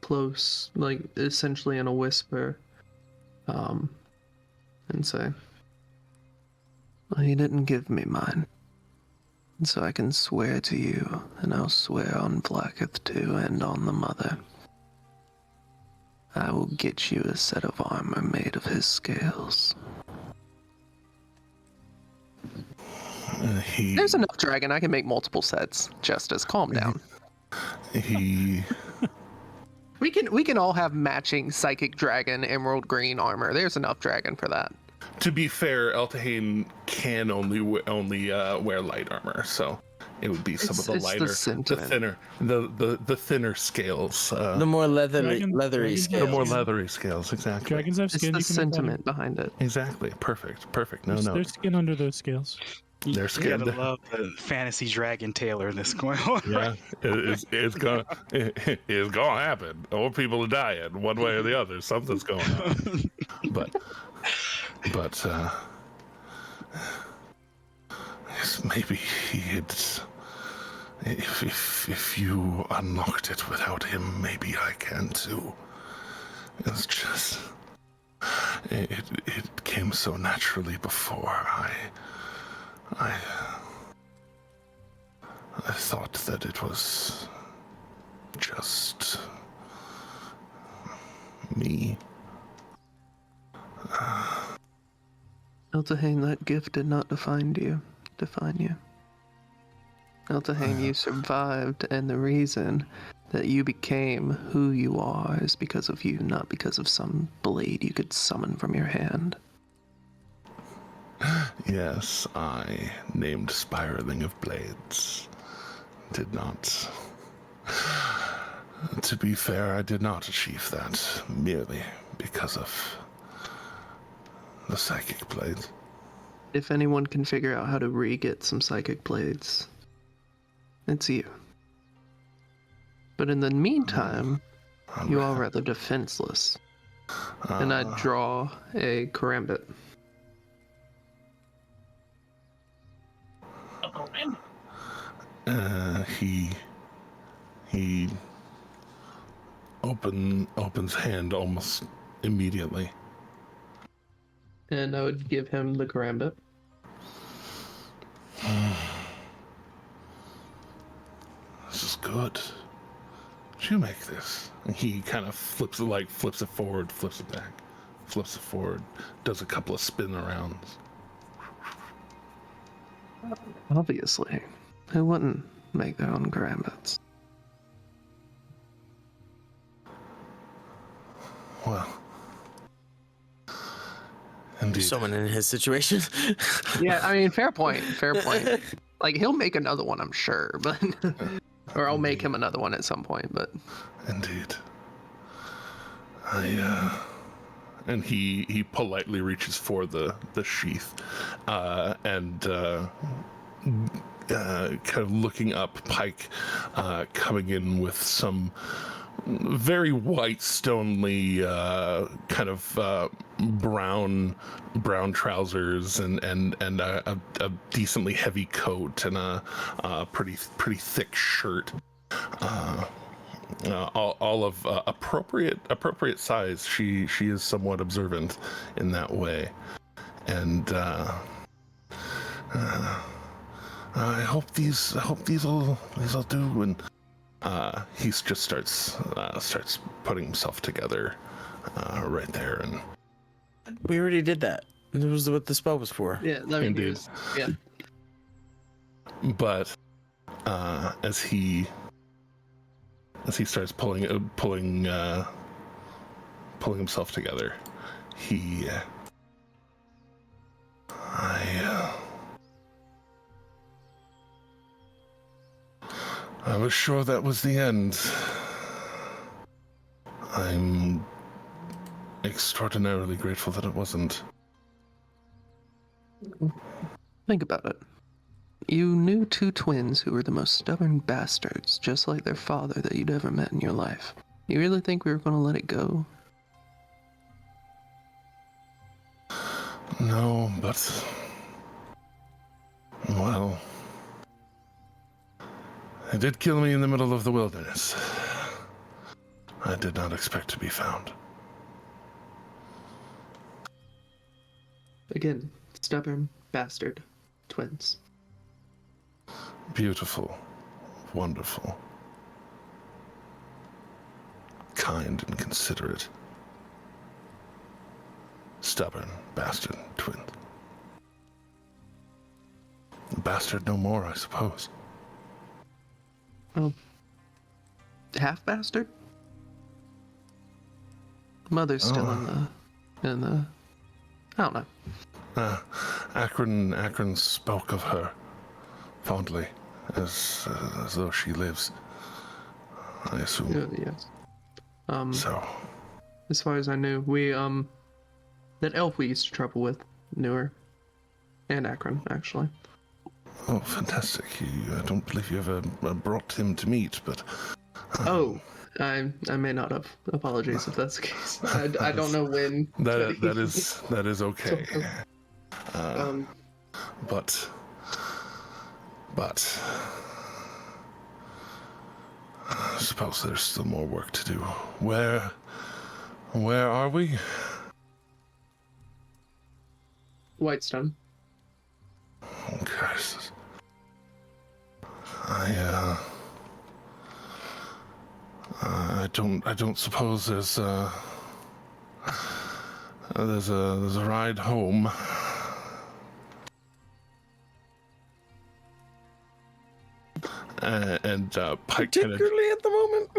close, like essentially in a whisper, and say, well, he didn't give me mine. And so I can swear to you, and I'll swear on Blacketh too, and on the mother. I will get you a set of armor made of his scales. There's enough dragon. I can make multiple sets. Justice, calm down. We can all have matching psychic dragon emerald green armor. There's enough dragon for that. To be fair, Eltahane can only wear light armor, so it would be some of the lighter, the thinner scales. The more leathery scales. The more leathery scales, exactly. Dragons have skin. It's the sentiment behind it. Exactly. Perfect. There's skin under those scales. Their skin. You gotta love the fantasy dragon tailor that's going on. Yeah, it's gonna happen. Or people are dying one way or the other. Something's going on. But yes, maybe if you unlocked it without him, maybe I can too. It's just it came so naturally before. I thought that it was just me. Eltahane, that gift did not define you. Eltahane, you survived, and the reason that you became who you are is because of you, not because of some blade you could summon from your hand. Yes, I named Spiraling of Blades. Did not. To be fair, I did not achieve that merely because of the psychic blades. If anyone can figure out how to re-get some psychic blades, it's you. But in the meantime, you are rather defenseless. And I draw a karambit. He opens hand almost immediately. And I would give him the karambit. This is good. Did you make this? And he kind of flips it forward, flips it back, flips it forward, does a couple of spin arounds. Obviously. Who wouldn't make their own karambits? Well, indeed. Someone in his situation. Yeah, I mean, fair point. Like, he'll make another one, I'm sure, but... or I'll make him another one at some point, but... Indeed. And he politely reaches for the sheath, and kind of looking up, Pike coming in with some very white, stonely, kind of brown trousers and a decently heavy coat and a pretty thick shirt. All of appropriate size. She is somewhat observant in that way, and I hope these will do. And he just starts putting himself together right there. And we already did that. It was what the spell was for. Yeah, indeed. Yeah. But as he starts pulling himself together, I was sure that was the end. I'm extraordinarily grateful that it wasn't. Think about it. You knew two twins who were the most stubborn bastards, just like their father that you'd ever met in your life. You really think we were going to let it go? No, but... Well... It did kill me in the middle of the wilderness. I did not expect to be found. Again, stubborn bastard twins. Beautiful. Wonderful. Kind and considerate. Stubborn bastard twins. Bastard no more, I suppose. Oh. Half bastard? Mother's still in the I don't know. Akron spoke of her fondly, as though she lives. I assume. Yes. So. As far as I knew, that elf we used to travel with knew her, and Akron actually. Oh, fantastic! I don't believe you ever brought him to meet, but. I may not have. Apologies if that's the case. I don't know when. That is okay. But I suppose there's still more work to do. Where are we? Whitestone. Okay. I don't suppose there's a ride home. And Pike particularly at the moment.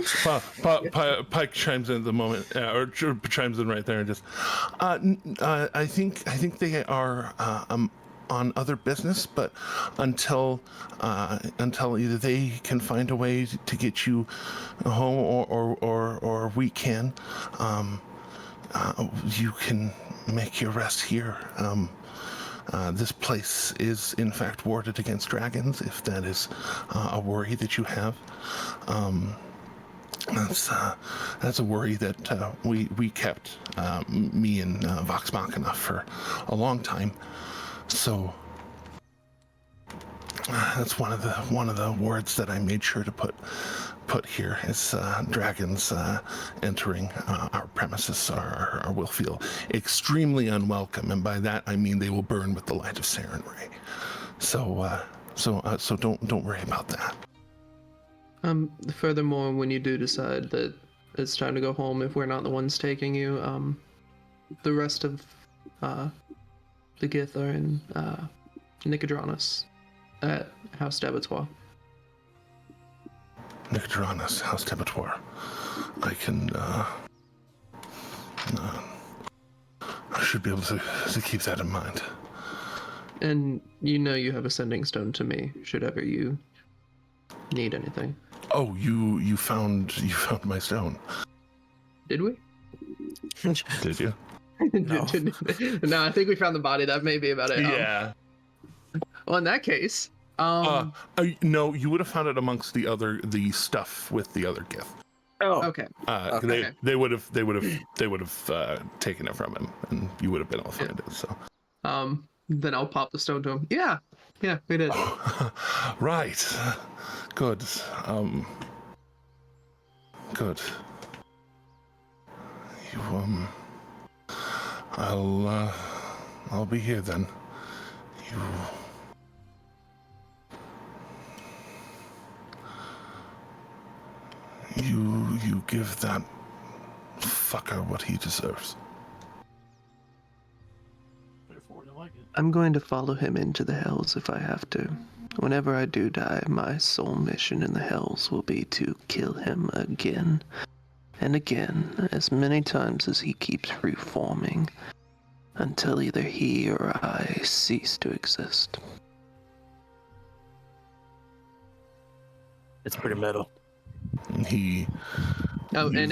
Pike chimes in at the moment, or chimes in right there, and just, I think they are on other business, but until either they can find a way to get you home, or we can, you can make your rest here. This place is, in fact, warded against dragons, if that is a worry that you have. That's a worry that we kept, me and Vox Machina, for a long time. So that's one of the words that I made sure to put here is dragons entering our premises will feel extremely unwelcome, and by that I mean they will burn with the light of Sarenrae. So don't worry about that. Furthermore, when you do decide that it's time to go home, if we're not the ones taking you, the rest of the Gith are in Nicodranus at House d'Abattoir. Nicodranus, House d'Abattoir. I can, I should be able to keep that in mind. And you know you have a sending stone to me, should ever you need anything. Oh, you found my stone. Did we? Did you? No. No, I think we found the body. That may be about it. Yeah. Well, in that case, no, you would have found it amongst the stuff with the other gift. Oh, okay. They would have taken it from him, and you would have been able to find it. So. Then I'll pop the stone to him. Yeah, we did. Right. Good. Good. You I'll be here then. You give that fucker what he deserves. I'm going to follow him into the hells if I have to. Whenever I do die, my sole mission in the hells will be to kill him again and again, as many times as he keeps reforming, until either he or I cease to exist. It's pretty metal. And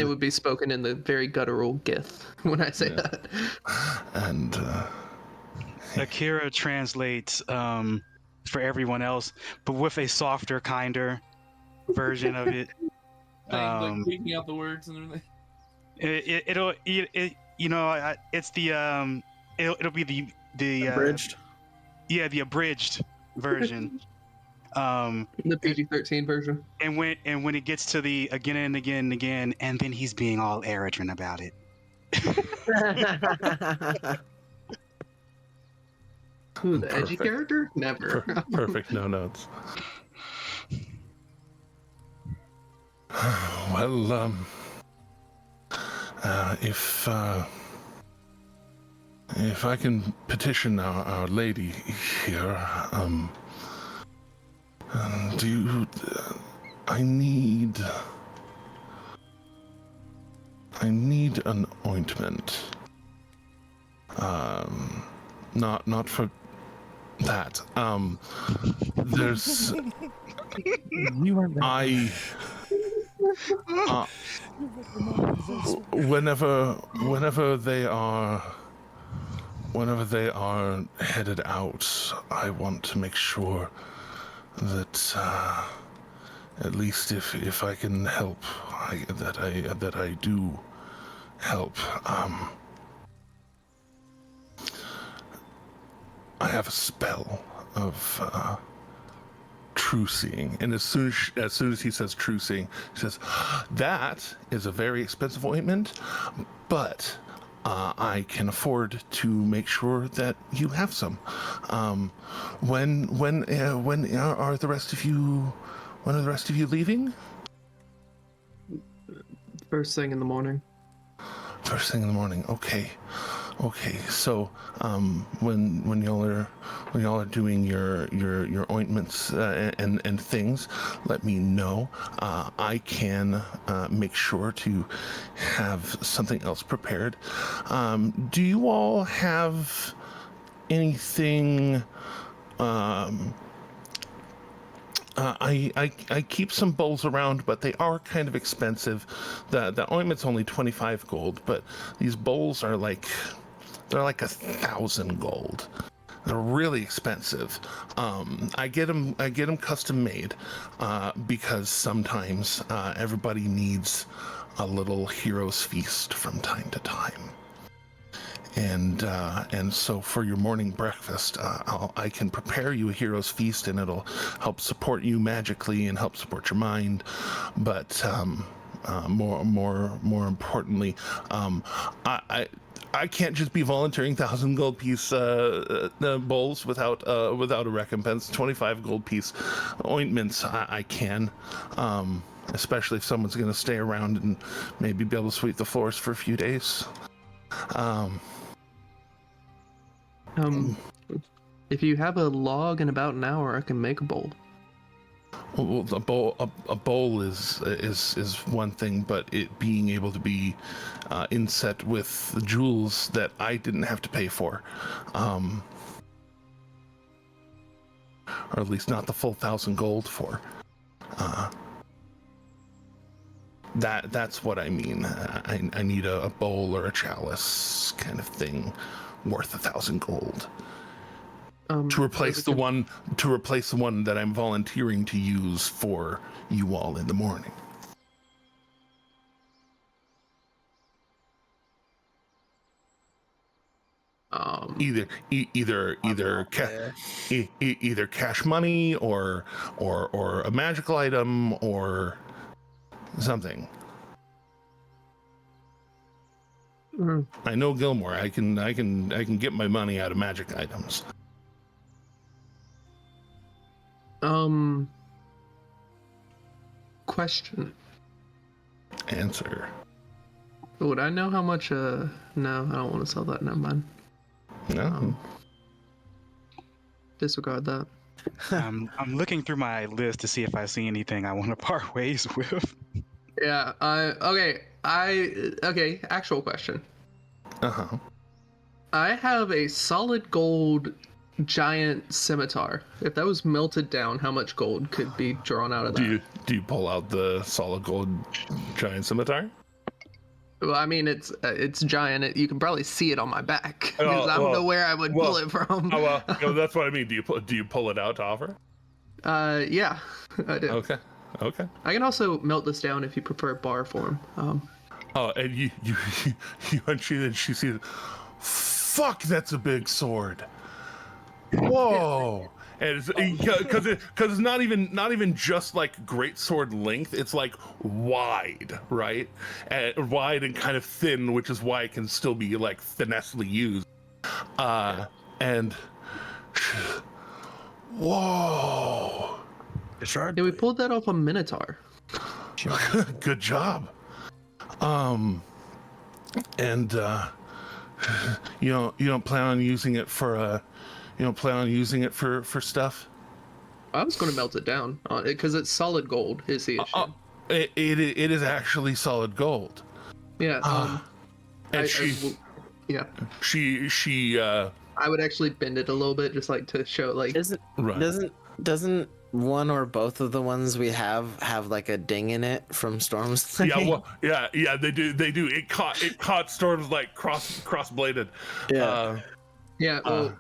it would be spoken in the very guttural Gith when I say that. And Akira translates for everyone else, but with a softer, kinder version of it. Thing, like taking out the words and everything. It's the it'll be the Abridged. Yeah, the abridged version. The PG-13 version. And when it gets to the again and again and again, and then he's being all arrogant about it. Who, the edgy character? Never. Perfect. No notes. Well, if I can petition our lady here, I need an ointment. Not for that. There's whenever they are headed out, I want to make sure that at least if I can help, that I do help. I have a spell of true seeing, and as soon as he says true seeing, he says that is a very expensive ointment, but I can afford to make sure that you have some. When are the rest of you? When are the rest of you leaving? First thing in the morning. First thing in the morning. Okay. So when y'all are doing your ointments and things, let me know. I can make sure to have something else prepared. Do you all have anything? I keep some bowls around, but they are kind of expensive. The ointment's only 25 gold, but these bowls are like 1,000 gold. They're really expensive. I get them custom made because sometimes everybody needs a little hero's feast from time to time. And so for your morning breakfast, I can prepare you a hero's feast, and it'll help support you magically and help support your mind. But more importantly, I can't just be volunteering 1,000 gold piece bowls without a recompense. 25 gold piece ointments I can, especially if someone's going to stay around and maybe be able to sweep the floors for a few days. If you have a log in about an hour, I can make a bowl. Well, a bowl is one thing, but it being able to be inset with the jewels that I didn't have to pay for, or at least not the full 1,000 gold for. That's what I mean. I need a bowl or a chalice kind of thing, worth 1,000 gold. To replace the one that I'm volunteering to use for you all in the morning. Either cash money or a magical item or something. I know Gilmore. I can get my money out of magic items. Question. Answer. Would I know how much? No, I don't want to sell that. Never mind. No. Disregard that. I'm looking through my list to see if I see anything I want to part ways with. Yeah. Okay. Actual question. Uh-huh. I have a solid gold giant scimitar. If that was melted down, how much gold could be drawn out of that? Do you pull out the solid gold giant scimitar? Well, I mean, it's giant. You can probably see it on my back because I don't know where I would pull it from. That's what I mean. Do you pull it out to offer? Yeah, I do. Okay. Okay. I can also melt this down if you prefer bar form. Oh, and you unsheath it, and she sees, fuck, that's a big sword. Whoa. And it's because it's not even just like great sword length, it's like wide, right? And wide and kind of thin, which is why it can still be like finessely used. And whoa. Yeah, we pulled that off a Minotaur. Good job. And you don't plan on using it for for stuff? I was going to melt it down because it's solid gold is the issue. It is actually solid gold. Yeah. And I would actually bend it a little bit just like to show like doesn't one or both of the ones we have like a ding in it from Storm's thing? Yeah, they do. It caught Storm's like cross bladed.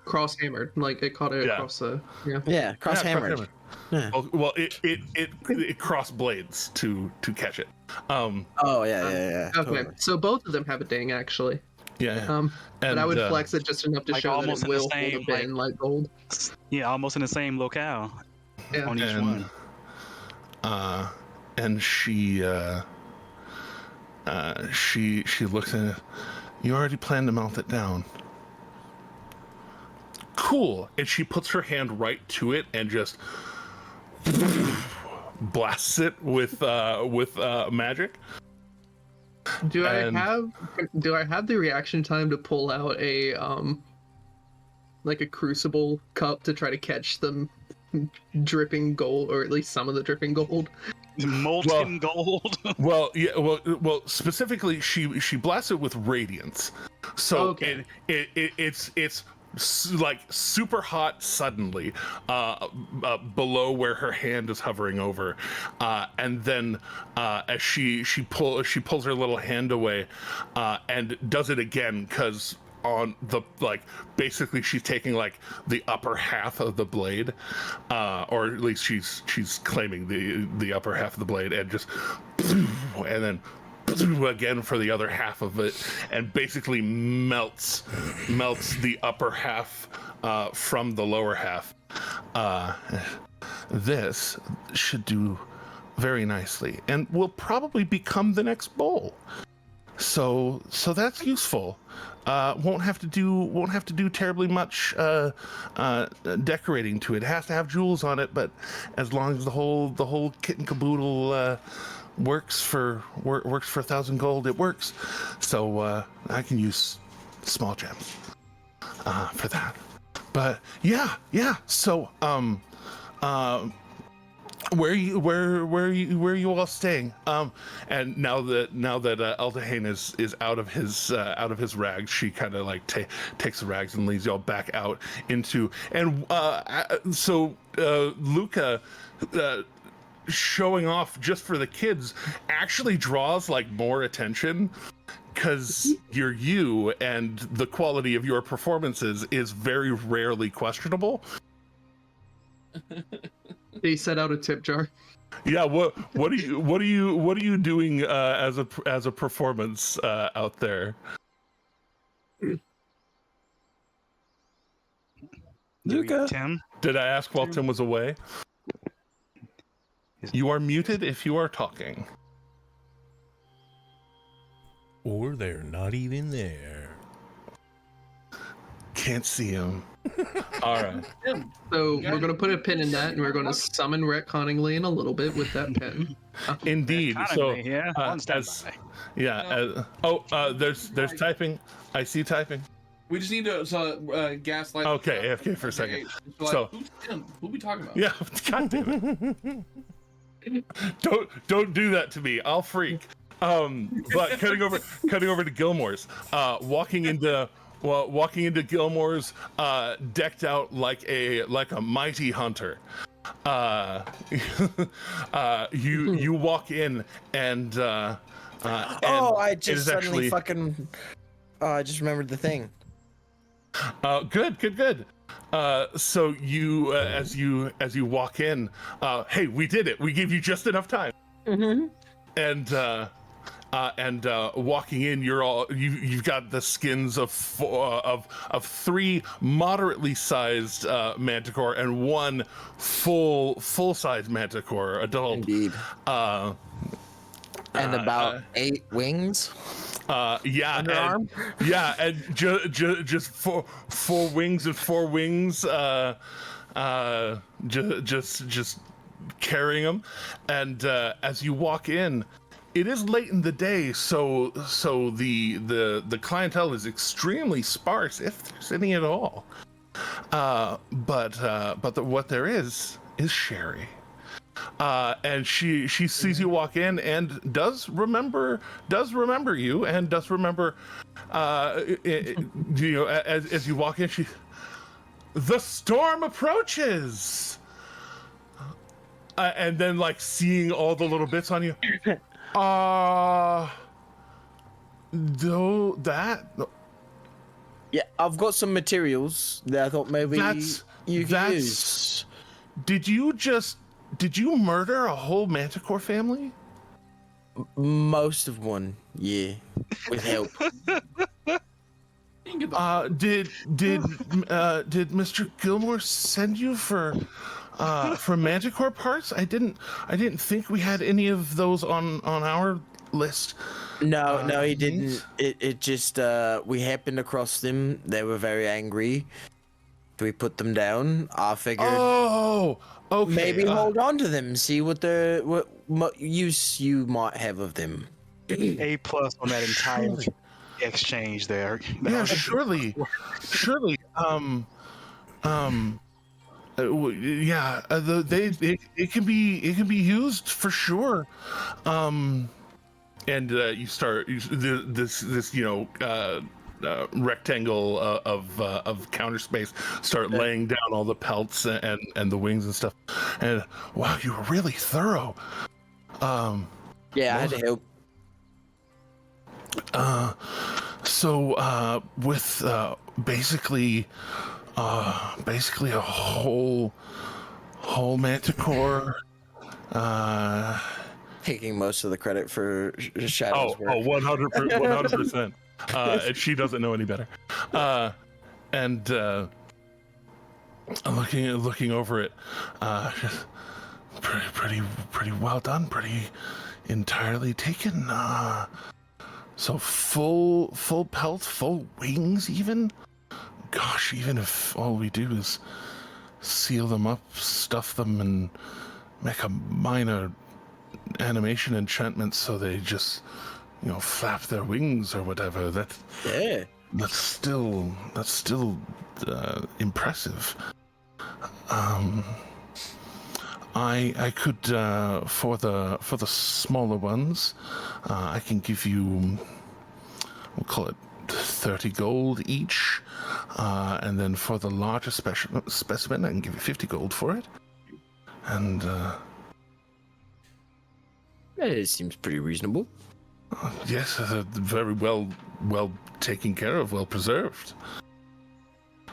cross hammered, like it caught it across the cross hammered. Yeah. Well, it cross blades to catch it. Okay, totally. So both of them have a ding actually. But I would flex it just enough to like show that almost it will in the same, hold a bend like gold. Yeah, almost in the same locale. Yeah. On each one. And she looks at it. You already planned to melt it down. Cool. And she puts her hand right to it and just blasts it with magic. Do I have the reaction time to pull out a like a crucible cup to try to catch the dripping gold, or at least some of the dripping gold? Molten gold. Well, specifically, she blasts it with radiance, so it's like super hot suddenly below where her hand is hovering over, and then as she pulls her little hand away and does it again, because on the basically she's taking like the upper half of the blade, or at least she's claiming the upper half of the blade, and just and then again for the other half of it, and basically melts the upper half from the lower half. This should do very nicely and will probably become the next bowl. So that's useful. Won't have to do terribly much decorating to it. It has to have jewels on it, but as long as the whole kit and caboodle works for 1,000 gold, it works. So I can use small gems for that. But yeah. So where are you all staying? And now that Eldahane is out of his rags, she kind of like takes the rags and leads y'all back out into, and so Luca, showing off just for the kids actually draws like more attention, because you're you, and the quality of your performances is very rarely questionable. They set out a tip jar. Yeah, what are you doing as a performance out there? Luca. Tim? Did I ask while Tim was away? You are muted if you are talking. Or they're not even there. Can't see him. All right. So we're going to put a pin in that, and we're going to summon retconningly in a little bit with that pin. Indeed. So there's typing. I see typing. We just need to gaslight. Okay, AFK for a second. So who are we talking about? Yeah, God damn it. Don't do that to me. I'll freak. But cutting over to Gilmore's, walking into Gilmore's, decked out like a mighty hunter. You walk in and I just suddenly fucking I just remembered the thing. Good. So you, as you walk in, hey, we did it. We gave you just enough time. Mm-hmm. And walking in, you've got the skins of three moderately sized manticore and one full size manticore, adult. Indeed. And about 8 wings. Underarm? And just four wings and 4 wings. Just carrying them, and as you walk in, it is late in the day, so the clientele is extremely sparse, if there's any at all. But what there is Sherry. And she sees you walk in and does remember you, and does remember as you walk in, the storm approaches, and then like seeing all the little bits on you. Though that. Yeah, I've got some materials that I thought maybe you could use. Did you murder a whole manticore family? Most of one, yeah, with help. Did Mr. Gilmore send you for manticore parts? I didn't think we had any of those on our list. No, he didn't. It just we happened across them. They were very angry. We put them down. I figured. Oh, okay. Maybe hold on to them. See what use you might have of them. A+ on that entire exchange there. Yeah, surely. Yeah, it can be used for sure. And you start this rectangle of counter space, start laying down all the pelts and the wings and stuff. And wow, you were really thorough. Yeah, I had to help. So with basically a whole manticore, taking most of the credit for Shadow's work. 100%. And she doesn't know any better. And looking over it, pretty well done, pretty entirely taken. So full pelt, full wings even. Gosh, even if all we do is seal them up, stuff them, and make a minor animation enchantment so they just, flap their wings or whatever, that's still impressive. I could for the smaller ones, I can give you, we'll call it 30 gold each, and then for the larger specimen, I can give you 50 gold for it. And it seems pretty reasonable. Yes, very well taken care of, well preserved.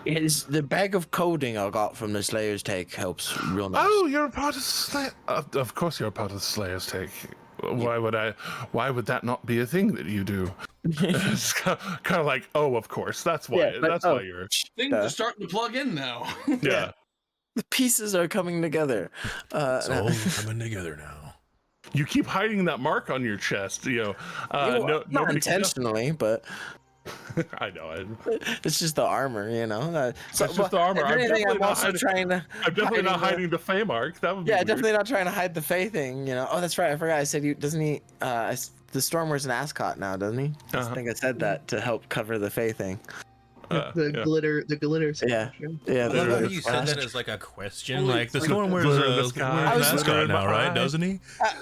Is the bag of coding I got from the Slayer's Take helps real nice? Oh, you're a part of Slayer. Of course, you're a part of the Slayer's Take. Why would that not be a thing that you do? It's kind of like, of course. That's why. Yeah, that's why you're. Things are starting to plug in now. Yeah. The pieces are coming together. It's all coming together now. You keep hiding that mark on your chest, not intentionally, but I know it's just the armor, So, it's just the armor. I'm definitely not hiding the Fey mark. That would be weird. Definitely not trying to hide the Fey thing. Oh, that's right. I forgot. I said doesn't he? The Storm wears an ascot now, doesn't he? I think I said that to help cover the Fey thing. The glitter. Yeah. I love how you said that as like a question. Like the Storm wears an ascot now, right? Doesn't he?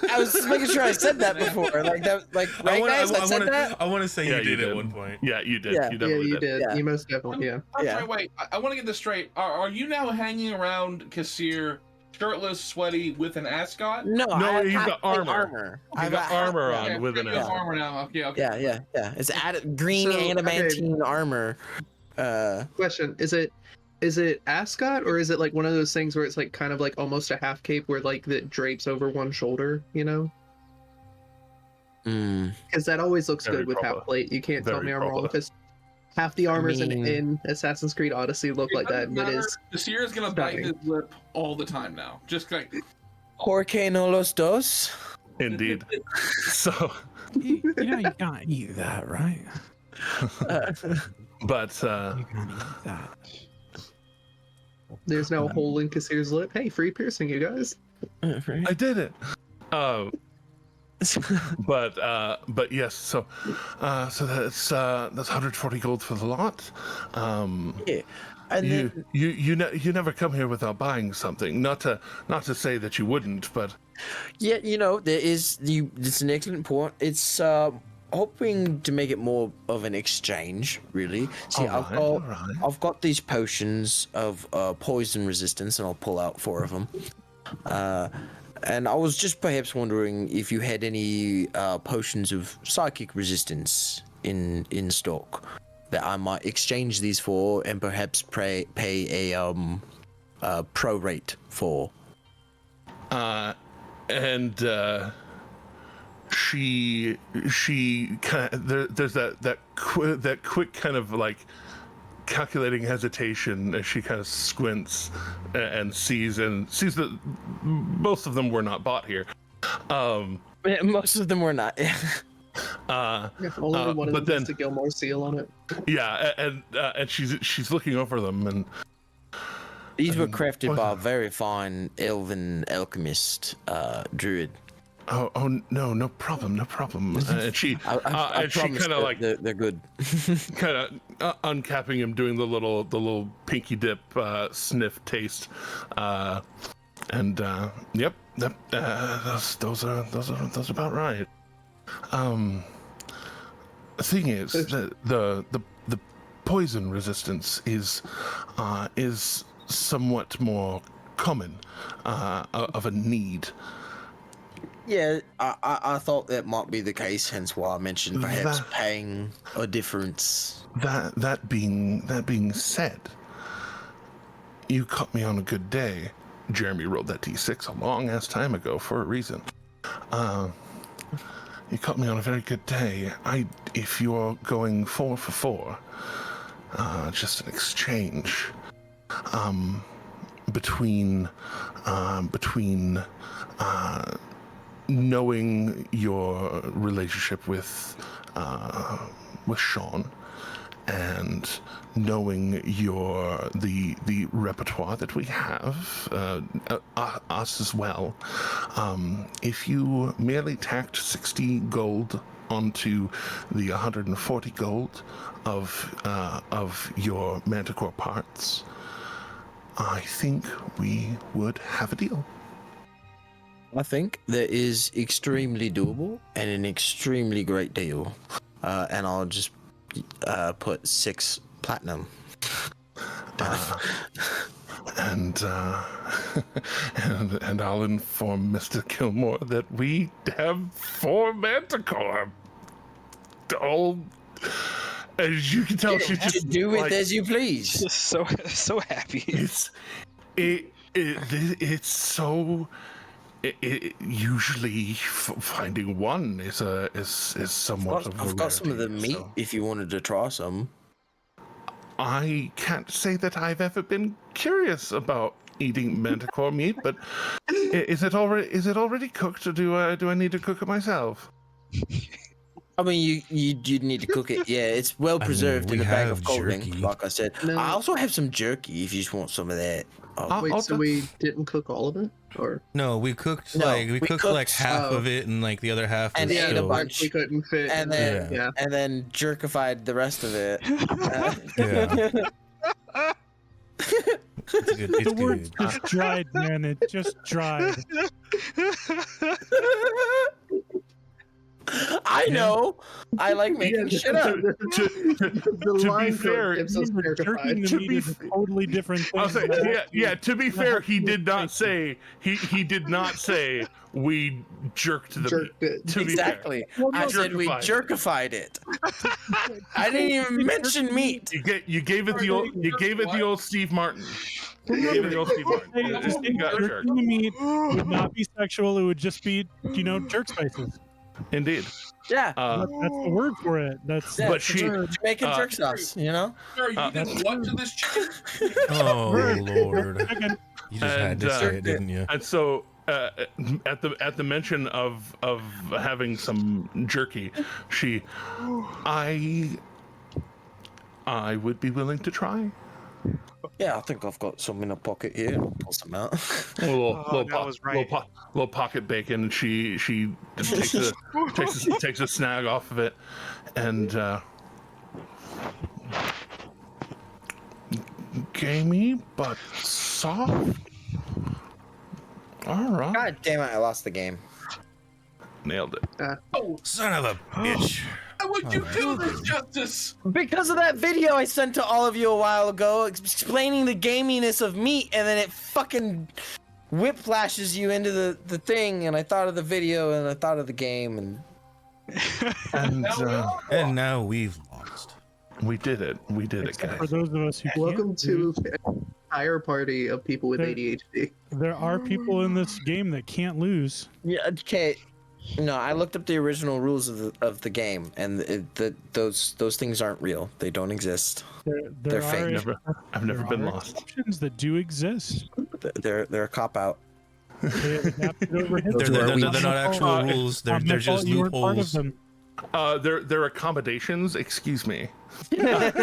I was just making sure I said that before. Like that. Like right, guys. I said that. I want to say you did at one point. Yeah, you did. Yeah. You definitely did. Yeah. You most definitely. Yeah. Sorry, wait. I want to get this straight. Are you now hanging around Kassir, shirtless, sweaty, with an ascot? No, he's got armor. He's got armor on with an ascot. Armor now. Okay. Yeah. It's green adamantine armor. Question: Is it ascot, or is it like one of those things where it's like kind of like almost a half cape where like that drapes over one shoulder? You know? Because that always looks Very good with proper. half plate. You can't tell Very me I'm wrong. proper. Because half the armors mean- in Assassin's Creed Odyssey look like that, and it is. The Seer's gonna bite his lip all the time now. Just like Jorge no los dos. Indeed. So, You know you can't eat that, right? but You can't eat that. There's now a hole in Kassir's lip. Hey, free piercing, you guys. I did it. But yes. So that's 140 gold for the lot. Yeah. And then, You never come here without buying something. Not to say that you wouldn't, but yeah, it's an excellent point. It's hoping to make it more of an exchange, really. See, I've got these potions of poison resistance, and I'll pull out 4 of them. And I was just perhaps wondering if you had any potions of psychic resistance in stock that I might exchange these for, and perhaps pay a pro rate for. She kind of, there's that quick kind of like calculating hesitation as she kind of squints and sees that most of them were not bought here. Yeah, most of them were not. Only one of them has the Gilmore seal on it. Yeah, and she's looking over them, and these were crafted by a very fine elven alchemist, druid. Oh no problem. And she kind of like they're good. kind of uncapping him, doing the little pinky dip sniff taste, and yep, those are about right. The thing is that the poison resistance is somewhat more common of a need. Yeah, I thought that might be the case, hence why I mentioned perhaps paying a difference. That being said, you caught me on a good day. Jeremy rolled that d6 a long ass time ago for a reason. You caught me on a very good day. If you're going 4 for 4, just an exchange, between knowing your relationship with Sean and knowing the repertoire that we have, us as well. If you merely tacked 60 gold onto the 140 gold of your Manticore parts, I think we would have a deal. I think that is extremely doable and an extremely great deal. And I'll just put 6 platinum. And I'll inform Mr. Gilmore that we have 4 Manticore. All, as you can tell, she's just do with as you please. Just so happy. It's so. Usually finding one is somewhat of a I've got some of the rarity, meat so. if you wanted to try some. I can't say that I've ever been curious about eating manticore meat, but is it already cooked, or do I need to cook it myself? I mean, you'd need to cook it. Yeah, it's well preserved in a bag of clothing, like I said. No. I also have some jerky if you just want some of that. Wait, so we didn't cook all of it, or No, we cooked we cooked like half of it, and like the other half and was ate a still... bunch. we couldn't fit? And then yeah. and then jerkified the rest of it. Yeah. It's good. It's The word's good. just dried, man. It just dried. I I know. I like making shit up. To be fair, Jerking the meat is a totally different thing. I'll say, yeah. To be fair, he did not say he did not say we jerked the Jerked meat. it. To be Exactly. fair, I said we jerkified it. I didn't even mention meat. You gave it the old Steve Martin. You gave it the old Steve Martin. It got jerked. Jerking the meat would not be sexual. It would just be, jerk spices. Indeed. Yeah. That's the word for it. That's But she making jerk sauce, Sir, you did what to this chicken? Oh Lord! You just had to say it, didn't you? And so, at the mention of having some jerky, I would be willing to try. Yeah, I think I've got some in a pocket here. I'll pull some out. Little pocket bacon. And she takes a snag off of it, and gamey but soft. All right. God damn it! I lost the game. Nailed it. Oh, son of a bitch! Why would you do this, Justice? Because of that video I sent to all of you a while ago explaining the gaminess of meat, and then it fucking whiplashes you into the thing, and I thought of the video, and I thought of the game, and now we've lost. We did it. We did Except it, guys. for those of us who Welcome to an entire party of people with ADHD. There are people in this game that can't lose. Yeah, okay. No, I looked up the original rules of the game, and those things aren't real. They don't exist. They're fake. I've never been lost. Options that do exist. They're a cop out. They're not actual rules. They're just loopholes. They're accommodations. Excuse me. But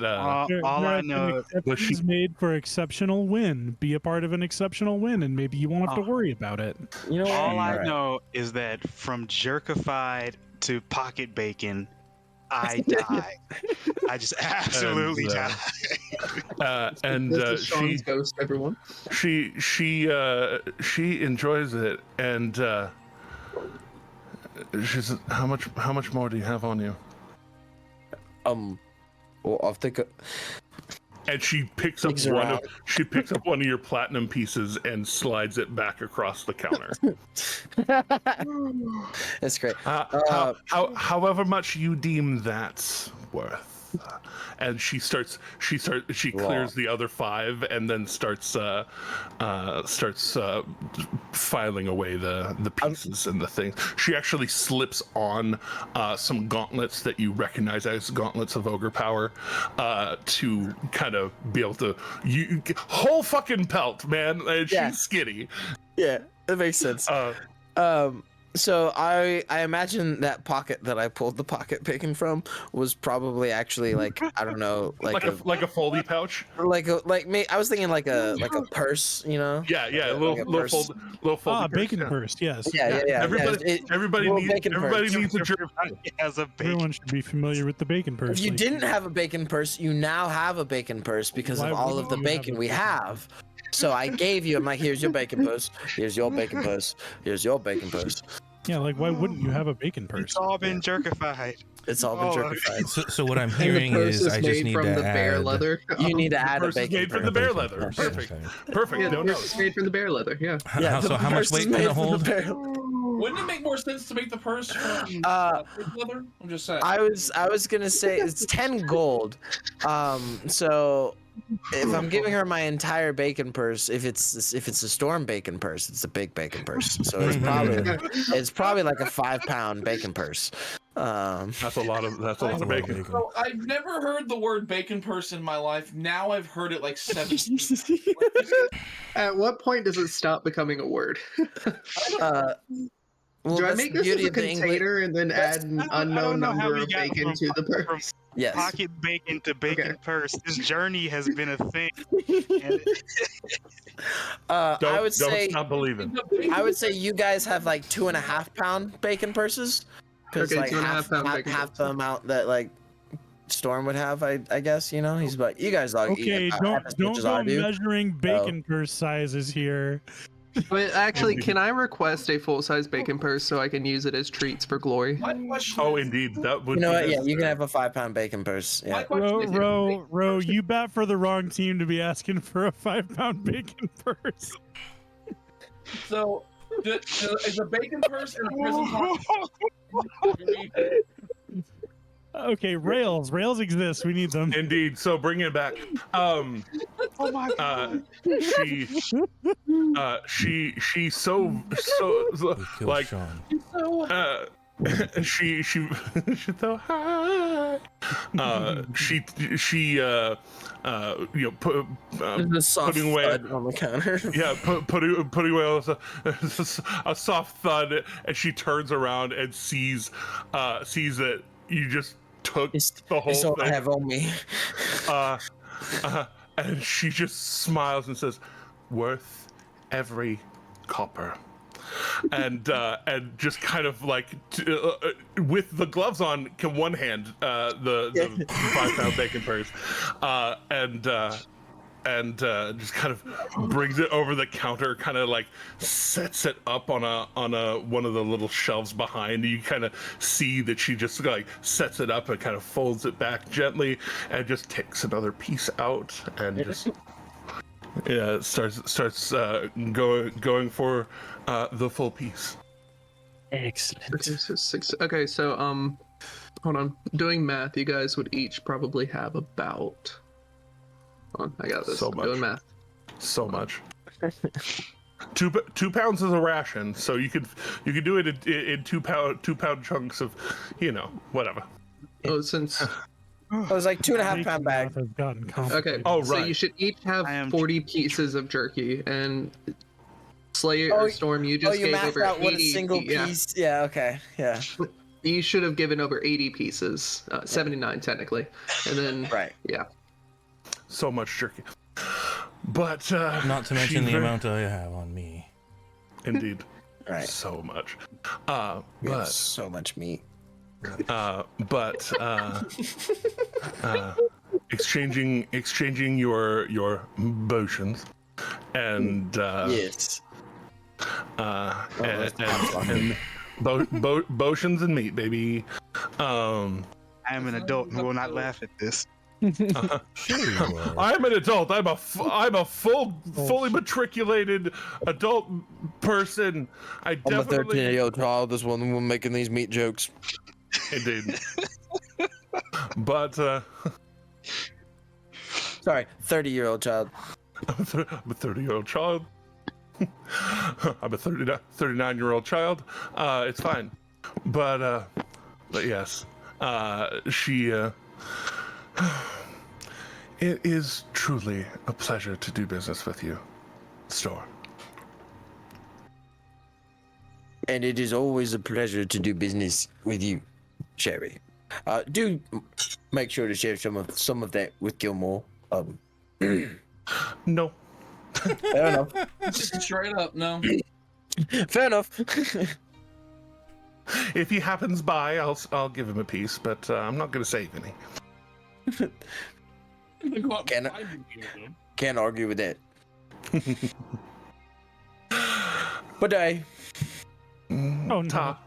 all I know was she's made for exceptional win. Be a part of an exceptional win, and maybe you won't have to worry about it. You know, all I know is that from jerkified to pocket bacon, I die. I just absolutely die. Sean's ghost, everyone. She enjoys it, and she says, "How much more do you have on you?" Well, I'll think. And she picks up one of your platinum pieces and slides it back across the counter. That's great. However much you deem that's worth. And she clears the other 5 and then starts filing away the pieces and the things. She actually slips on some gauntlets that you recognize as gauntlets of ogre power to kind of be able to whole fucking pelt, man. And she's skinny. Yeah, that makes sense. So I imagine that pocket that I pulled the pocket bacon from was probably actually like, I don't know, like a foldy pouch. I was thinking like a purse, you know? Yeah, a little foldy bacon purse. Yes. Yeah. Everybody needs a jerk. Everyone should be familiar with the bacon purse. If you didn't have a bacon purse, you now have a bacon purse because of all of the bacon we have. So I gave you, I'm like, here's your bacon purse. Here's your bacon purse. Here's your bacon purse. Yeah, like why wouldn't you have a bacon purse? It's all been jerkified. It's all been jerkified. So what I'm hearing is I just need from to the bear leather. You need to add a bacon made from the bear leather. Perfect. Yeah, it's made from the bear leather. Yeah. So how much weight can it hold? Wouldn't it make more sense to make the purse from leather? I'm just saying. I was gonna say it's 10 gold. So if I'm giving her my entire bacon purse, if it's a storm bacon purse, it's a big bacon purse. So it's probably like a 5-pound bacon purse. That's a lot of bacon. So I've never heard the word bacon purse in my life. Now I've heard it like 7 times. At what point does it stop becoming a word? Well, do I make this as a container and then add an unknown number of bacon to the purse? Yes. Pocket bacon to bacon purse. This journey has been a thing. I would say not believing. I would say you guys have like 2.5-pound bacon purses, because like half the amount that like Storm would have, I guess, you know. He's like, you guys like okay, don't go measuring bacon purse sizes here. But actually, can I request a full-size bacon purse so I can use it as treats for Glory? My question Oh, is, indeed, that would. You know be what? Yeah, you can necessary. have a 5-pound bacon purse. my Yeah. question is, Ro, you bat for the wrong team to be asking for a 5-pound bacon purse. so is a bacon purse and a prison talk? Okay, rails exist. We need them. Indeed. So bring it back. Oh my god. She so We killed like Sean. she so high. She you know There's a soft putting away thud on the counter. yeah putting away a soft thud, and she turns around and sees that you just took the whole It's all I thing. have on me. And she just smiles and says, "Worth every copper." And just kind of like with the gloves on, can one hand the 5-pound bacon purse, and just kind of brings it over the counter, kind of like sets it up on a one of the little shelves behind. You kind of see that she just like sets it up and kind of folds it back gently, and just takes another piece out and just starts going for the full piece. Excellent. Okay, so 6. Okay, so hold on. Doing math, you guys would each probably have about. Hold on, I got this. So I'm much. doing math. So much. 2 pounds is a ration, so you could do it in 2 pound chunks of, whatever. Oh, since. It was like 2.5-pound bag. Has gotten Okay. Oh, So right. you should each have I am- 40 pieces of jerky, and Slayer or Storm, you just you gave mapped over out 80. what a single piece. Yeah. Okay. Yeah. You should have given over 80 pieces, 79 technically, and then Right. yeah. So much jerky. But Not to mention the amount I have on me. Indeed. Right. So much. We have But so much meat. exchanging your motions and Yes. and potions and meat, baby. I am an adult and will not laugh at this. Sure you are. I'm an adult. I'm a fully matriculated adult person. I'm a 13-year-old child. This one we're making these meat jokes. Indeed. But Sorry, 30-year-old child. I'm a 30-year-old child. I'm a 39-year-old child. It's fine. But yes. She it is truly a pleasure to do business with you, Storm. And it is always a pleasure to do business with you, Sherry. Do make sure to share some of that with Gilmore. No. Fair enough. Straight up, no. Fair enough. If he happens by, I'll give him a piece, but I'm not going to save any. Can't argue with that. But Oh, no. Ta.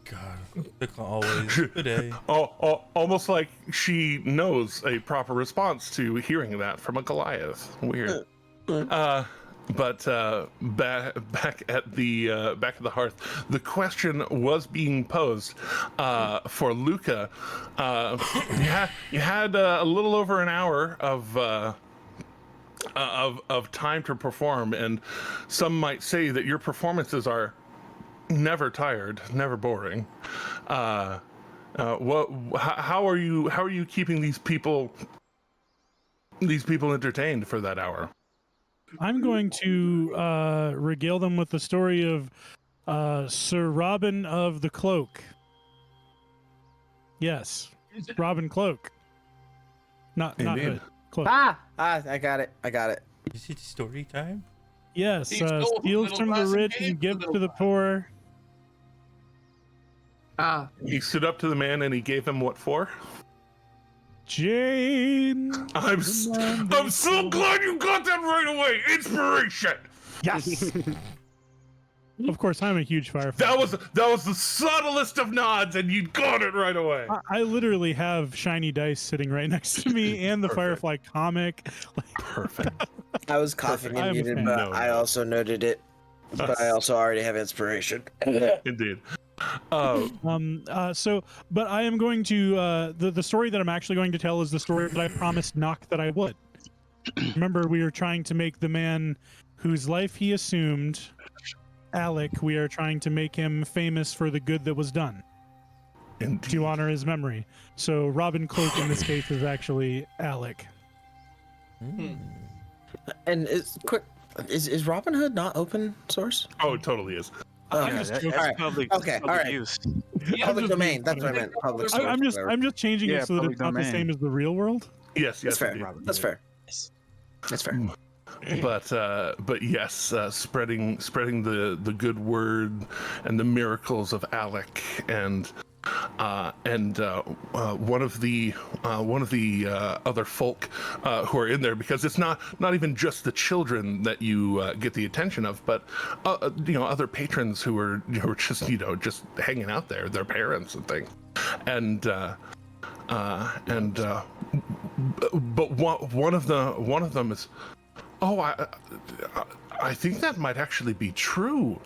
God, Pickle always. Good day. Almost like she knows a proper response to hearing that from a Goliath. Weird. But back at the hearth, the question was being posed for Luca. You had a little over an hour of time to perform, and some might say that your performances are never tired, never boring. How are you keeping these people entertained for that hour? I'm going to regale them with the story of Sir Robin of the Cloak. Yes, Robin Cloak. Not Hood. Cloak. I got it. Is it story time? Yes, He stole steals the from the middle class rich and and gave gives to to the the poor. Ah, He stood up to the man and he gave him what for? Jane. I'm so glad you got that right away. Inspiration. Yes. Of course, I'm a huge Firefly. That was the subtlest of nods, and you got it right away. I literally have shiny dice sitting right next to me, and the Firefly comic. Perfect. I was coughing and muted, but I also noted it. But I also already have inspiration. Indeed. But I am going to the story that I'm actually going to tell is the story that I promised Nock that I would. Remember, we were trying to make the man whose life he assumed, Alec, we are trying to make him famous for the good that was done. Indeed. To honor his memory. So Robin Cloak in this case is actually Alec. And is Robin Hood not open source? Oh, it totally is. That's public. Okay, all right. Use. Public domain. That's what I meant. Public source. I'm just changing it so that it's not the same as the real world. Yes, That's fair. indeed. That's fair. That's fair. But yes, spreading the good word and the miracles of Alec and one of the other folk who are in there, because it's not even just the children that you get the attention of, but other patrons who are just just hanging out there, their parents and things, but one of them is, I think that might actually be true.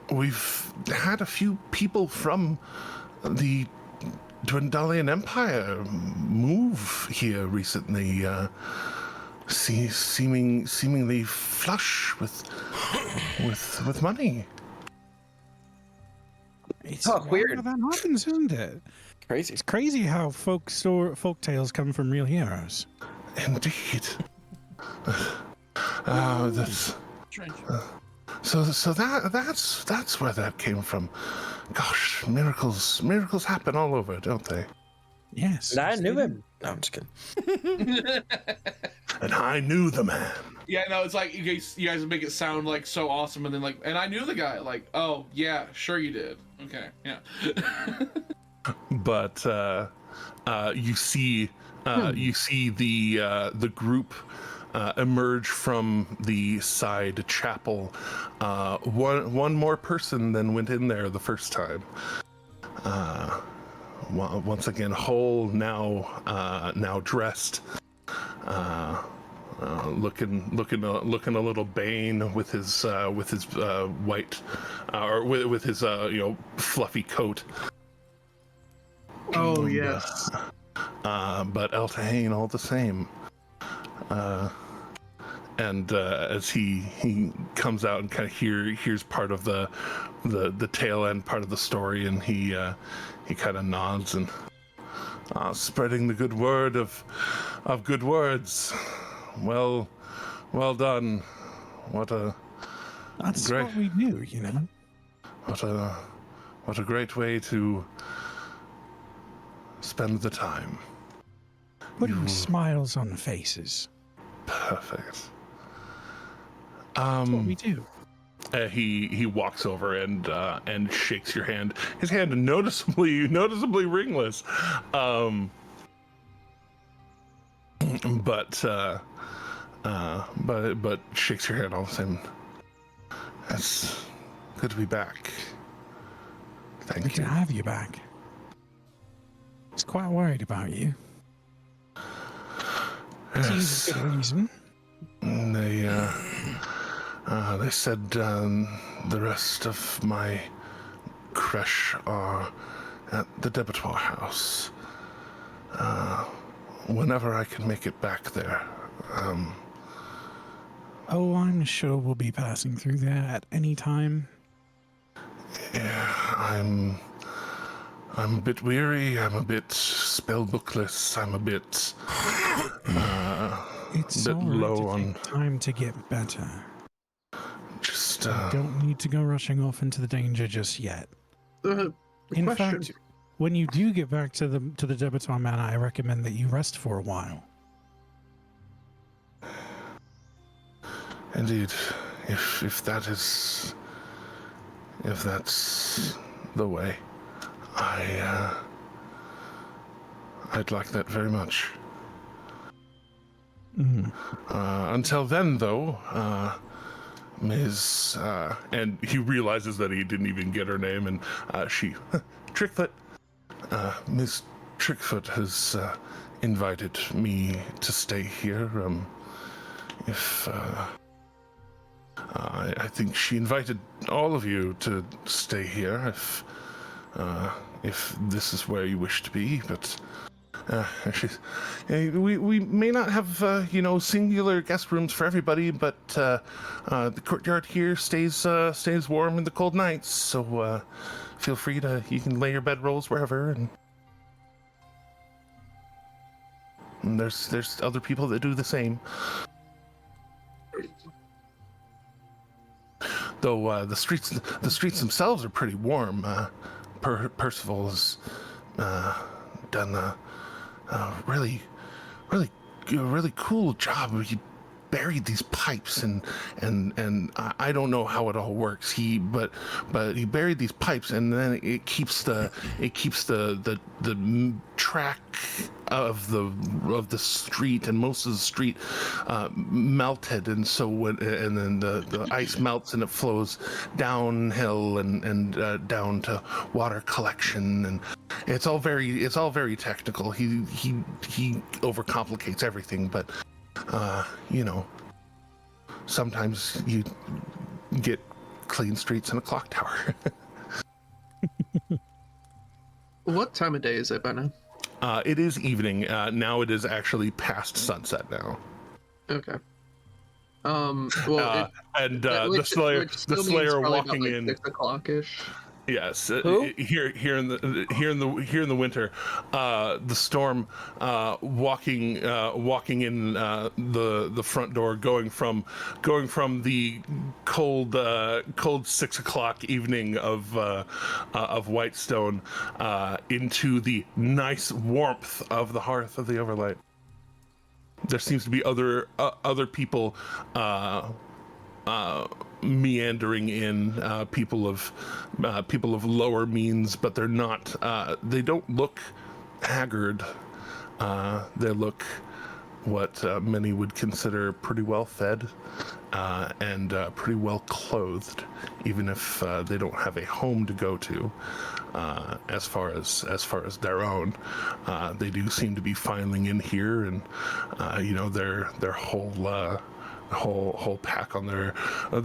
We've had a few people from the Dwendalian Empire move here recently, seemingly flush with money. It's weird. That happens, isn't it? Crazy. It's crazy how folk tales come from real heroes. Indeed. That's so that's where that came from. Gosh, miracles happen all over, don't they? Yes. And I knew him. No, I'm just kidding. And I knew the man. Yeah, no, it's like you guys make it sound like so awesome, and then like, and I knew the guy. Like, oh yeah, sure you did. Okay, yeah. But you see the group emerge from the side chapel. One more person than went in there the first time. Once again, whole, now dressed, looking a little Bane with his white, or with his fluffy coat. Oh yes. But Eltahane all the same. And as he comes out and kind of hears part of the tail end part of the story, and he kind of nods and spreading the good word of good words. Well done. That's what we do, you know. What a great way to spend the time. Putting smiles on faces. Perfect. That's what we do. He walks over and shakes your hand. His hand noticeably ringless. But shakes your hand all the same. It's good to be back. Thank you. Good to have you back. I was quite worried about you. Seems a good reason. They said the rest of my creche are at the Debitor House. Whenever I can make it back there. Oh, I'm sure we'll be passing through there at any time. Yeah, I'm a bit weary. I'm a bit spellbookless. I'm a bit It's bit all right low to on take time to get better. just. You don't need to go rushing off into the danger just yet. In fact, when you do get back to the Debitor Manor, I recommend that you rest for a while. Indeed, if that's the way, I'd like that very much. Mm. Until then, though, Ms. And he realizes that he didn't even get her name, and she, Trickfoot. Ms. Trickfoot has invited me to stay here. If I think she invited all of you to stay here, if this is where you wish to be, but. We may not have singular guest rooms for everybody, but the courtyard here stays warm in the cold nights. So feel free you can lay your bedrolls wherever, and there's other people that do the same. Though the streets themselves are pretty warm. Percival has done a really cool job. He buried these pipes, and I don't know how it all works. But he buried these pipes, and then it keeps the track of the street and most of the street melted, and so and then the ice melts and it flows downhill and down to water collection, and it's all very technical. He overcomplicates everything, but sometimes you get clean streets and a clock tower. What time of day is it by now? It is evening. Now it is actually past sunset now. Okay. The Slayer walking like in 6 o'clock-ish. Yes, here in the winter, the storm walking in the front door, going from the cold 6 o'clock evening of Whitestone into the nice warmth of the hearth of the Overlight. There seems to be other people meandering in, people of lower means, but they're not. They don't look haggard. They look what many would consider pretty well fed and pretty well clothed, even if they don't have a home to go to. As far as their own, they do seem to be filing in here, and their whole pack on their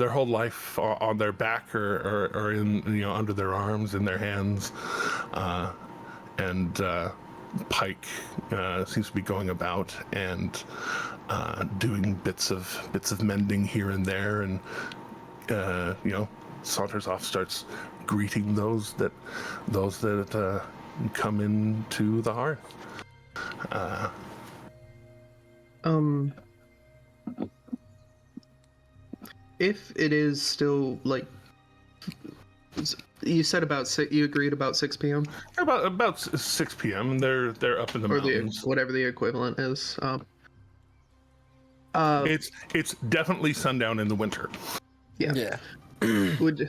whole life on their back or in under their arms, in their hands, and Pike seems to be going about and doing bits of mending here and there, and saunters off, starts greeting those that come into the hearth. If it is still like you said you agreed about 6 p.m. About 6 p.m. and they're up in the mountains. Whatever the equivalent is. It's definitely sundown in the winter. Yeah. Would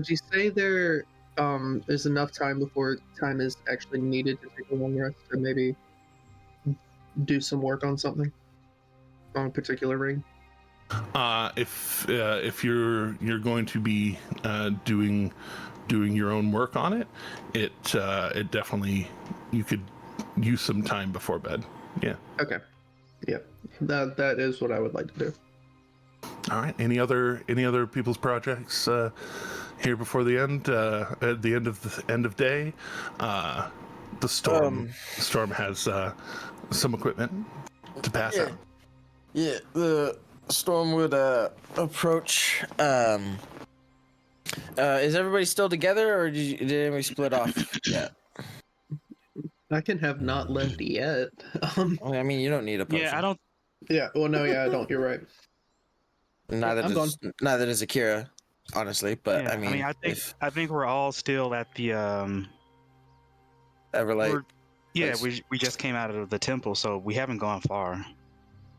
you say there is enough time before time is actually needed to take a long rest, or maybe do some work on something on a particular ring? If you're going to be doing your own work on it, it definitely, you could use some time before bed. Yeah. Okay. Yeah. That is what I would like to do. All right. Any other people's projects here before the end? At the end of day, the storm has some equipment to pass out. Yeah. The storm would approach. Is everybody still together, or did anybody split off yet? I can have not left yet. I mean, you don't need a potion. Yeah, I don't. Yeah. Well, no. Yeah, I don't. You're right. Neither does Akira, honestly. But yeah, I think we're all still at the Everlight. Yeah, we just came out of the temple, so we haven't gone far.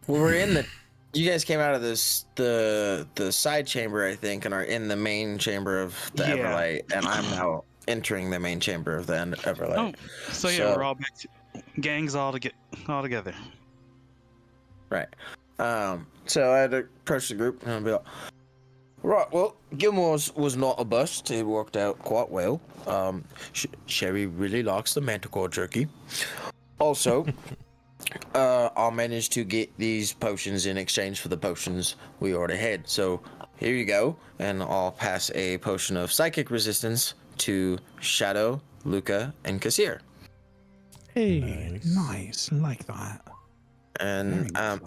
Well, we're in the. You guys came out of the side chamber, I think, and are in the main chamber of the Everlight, and I'm now entering the main chamber of the Everlight. Oh, so we're all Gangs all together. Right. So I had to approach the group and I'd be like, right, well, Gilmore's was not a bust. It worked out quite well. Sherry really likes the manticore jerky. Also, I managed to get these potions in exchange for the potions we already had. So here you go, and I'll pass a potion of psychic resistance to Shadow, Luca, and Kassir. Hey, nice. Like that. And All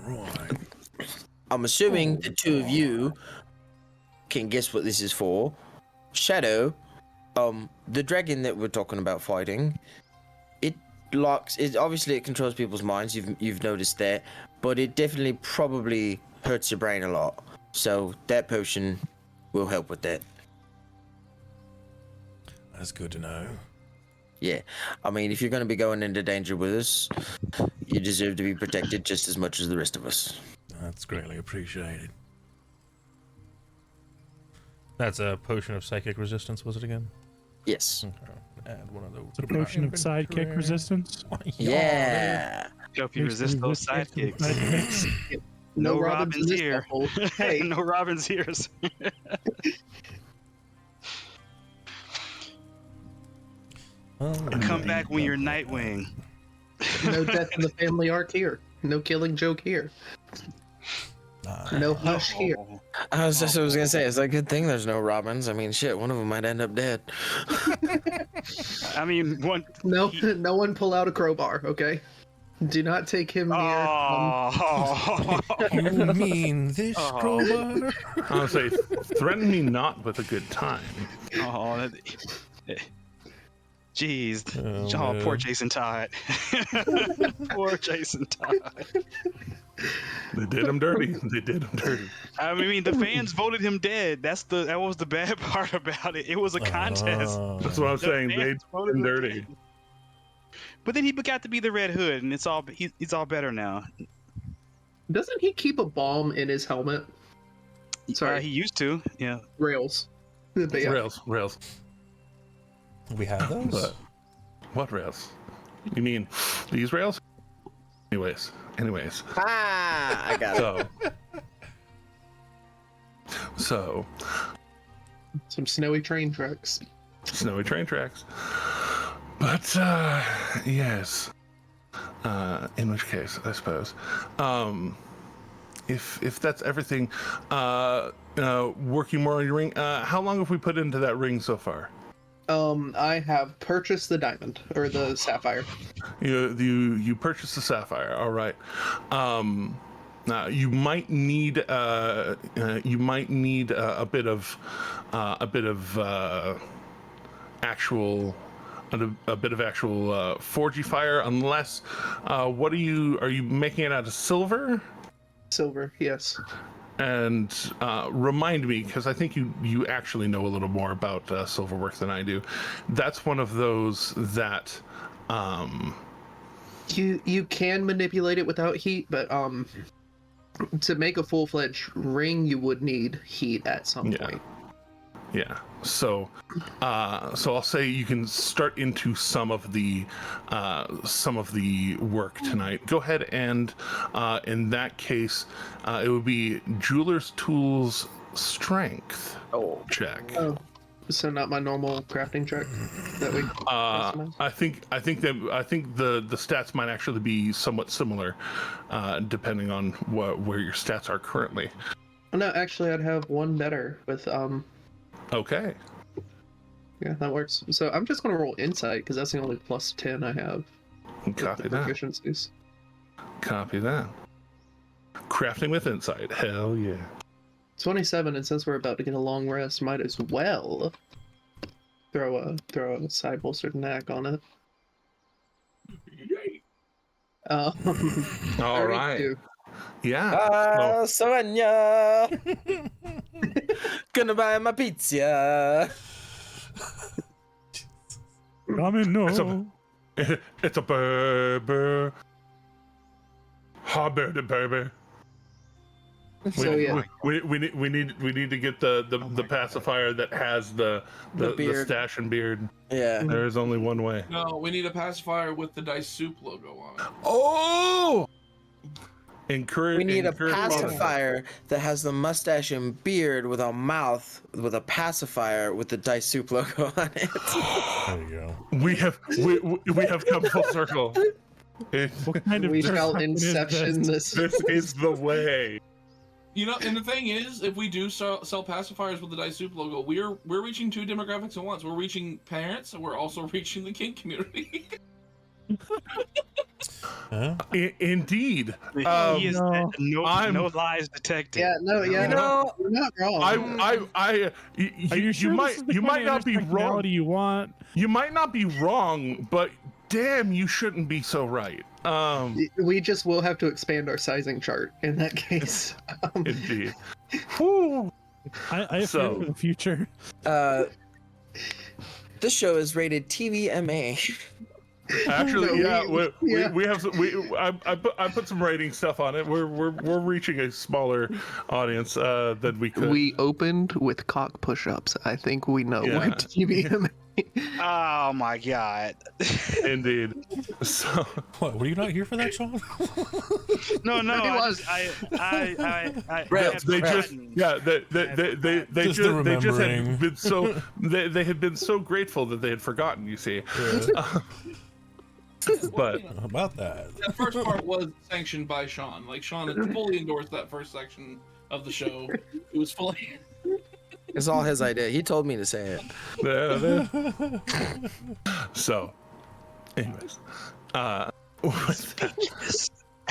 right. I'm assuming the two of you can guess what this is for. Shadow, the dragon that we're talking about fighting, it obviously it controls people's minds. You've noticed that, but it definitely probably hurts your brain a lot. So that potion will help with that. That's good to know. Yeah, I mean, if you're going to be going into danger with us, you deserve to be protected just as much as the rest of us. That's greatly appreciated. That's a potion of psychic resistance, was it again? Yes. Okay. Add one of those. It's a potion of sidekick resistance. Yeah. Help you resist those sidekicks. No Robin's in here. this Hey, No Robin's here. Come back when you're Nightwing. no death in the family arc here. No killing joke here. No hush here. I was gonna say, it's a good thing there's no Robins. I mean, shit, one of them might end up dead. I mean, one. No one pull out a crowbar, okay? Do not take him near. Oh. You mean this crowbar? I would say, threaten me not with a good time. Oh, jeez. Oh, Oh, poor Jason Todd. Poor Jason Todd. They did him dirty. They did him dirty. I mean, the fans voted him dead. That was the bad part about it. It was a contest. That's what I'm saying. They fans did voted him him dirty. dead. But then he got to be the Red Hood, and he's all better now. Doesn't he keep a bomb in his helmet? Sorry, He used to. Yeah. rails. But yeah. Rails. We have those? What rails? You mean these rails? Anyways. Ah, I got it. So. Some snowy train tracks. But, yes. In which case, I suppose. If that's everything, working more on your ring, how long have we put into that ring so far? I have purchased the diamond or the sapphire. You purchased the sapphire. All right. You might need a bit of actual forgifier, unless what are you making it out of silver? Silver, yes. And remind me, because I think you actually know a little more about silver work than I do. That's one of those that you can manipulate it without heat, but to make a full-fledged ring, you would need heat at some point. Yeah. So I'll say you can start into some of the work tonight. Go ahead and in that case, it would be Jeweler's Tools Strength check. Oh, so not my normal crafting check that we. I think the stats might actually be somewhat similar, depending on where your stats are currently. No, actually, I'd have one better with Okay. Yeah, that works. So I'm just going to roll insight because that's the only plus 10 I have. Copy that. Proficiencies. Copy that. Crafting with insight. Hell yeah. 27, and since we're about to get a long rest, might as well throw a side bolstered knack on it. Yay. All right. Yeah. Sonia. Gonna buy my pizza. No. It's a burger. Hot-bearded baby. So yeah, we need to get the pacifier that has the stash and beard. Yeah. There is only one way. No, we need a pacifier with the Dice Soup logo on it. Oh! We need a pacifier that has the mustache and beard with a mouth with a pacifier with the Dice Soup logo on it. There you go. We have come full circle. What kind of we shall perception is inception this. This is the way. You know, and the thing is, if we do sell pacifiers with the Dice Soup logo, we're reaching two demographics at once. We're reaching parents, and we're also reaching the kink community. Indeed. He is no lies detected. Yeah, no, yeah, No, you're not wrong. Are you sure you might not be wrong. You want? You might not be wrong, but damn, you shouldn't be so right. We just will have to expand our sizing chart in that case. Indeed. Whew. I have fear for the future. This show is rated TVMA. Actually, No, we have I put some rating stuff on it. We're reaching a smaller audience than we could. We opened with cock push-ups. I think we know what TVM. Oh my god. Indeed. So What? Were you not here for that, Sean? No, He was. They had been so grateful that they had forgotten, you see. But How about that? That first part was sanctioned by Sean. Like, Sean had fully endorsed that first section of the show. It was fully... It's all his idea. He told me to say it. So, anyways, speechless.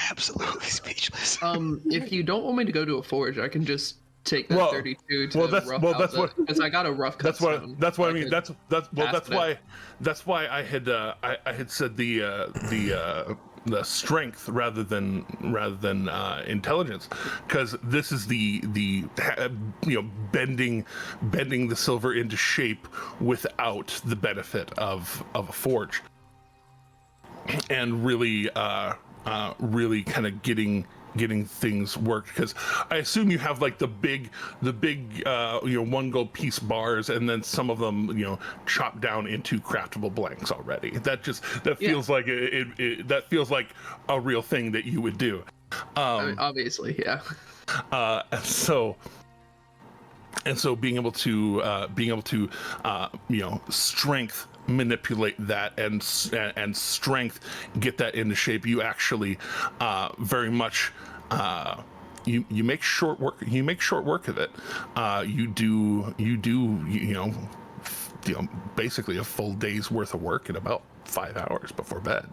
Absolutely speechless. If you don't want me to go to a forge, I can just take that 32 to because I got a rough cut. That's what I mean. That's why I had said the strength rather than intelligence, because this is the bending the silver into shape without the benefit of a forge, and really kind of getting things worked, because I assume you have like the big 1 gold piece bars, and then some of them chopped down into craftable blanks already. That feels like that feels like a real thing that you would do. Obviously, yeah. And so being able to strength manipulate that and strength get that into shape, you actually very much you make short work of it. You do basically a full day's worth of work in about 5 hours before bed.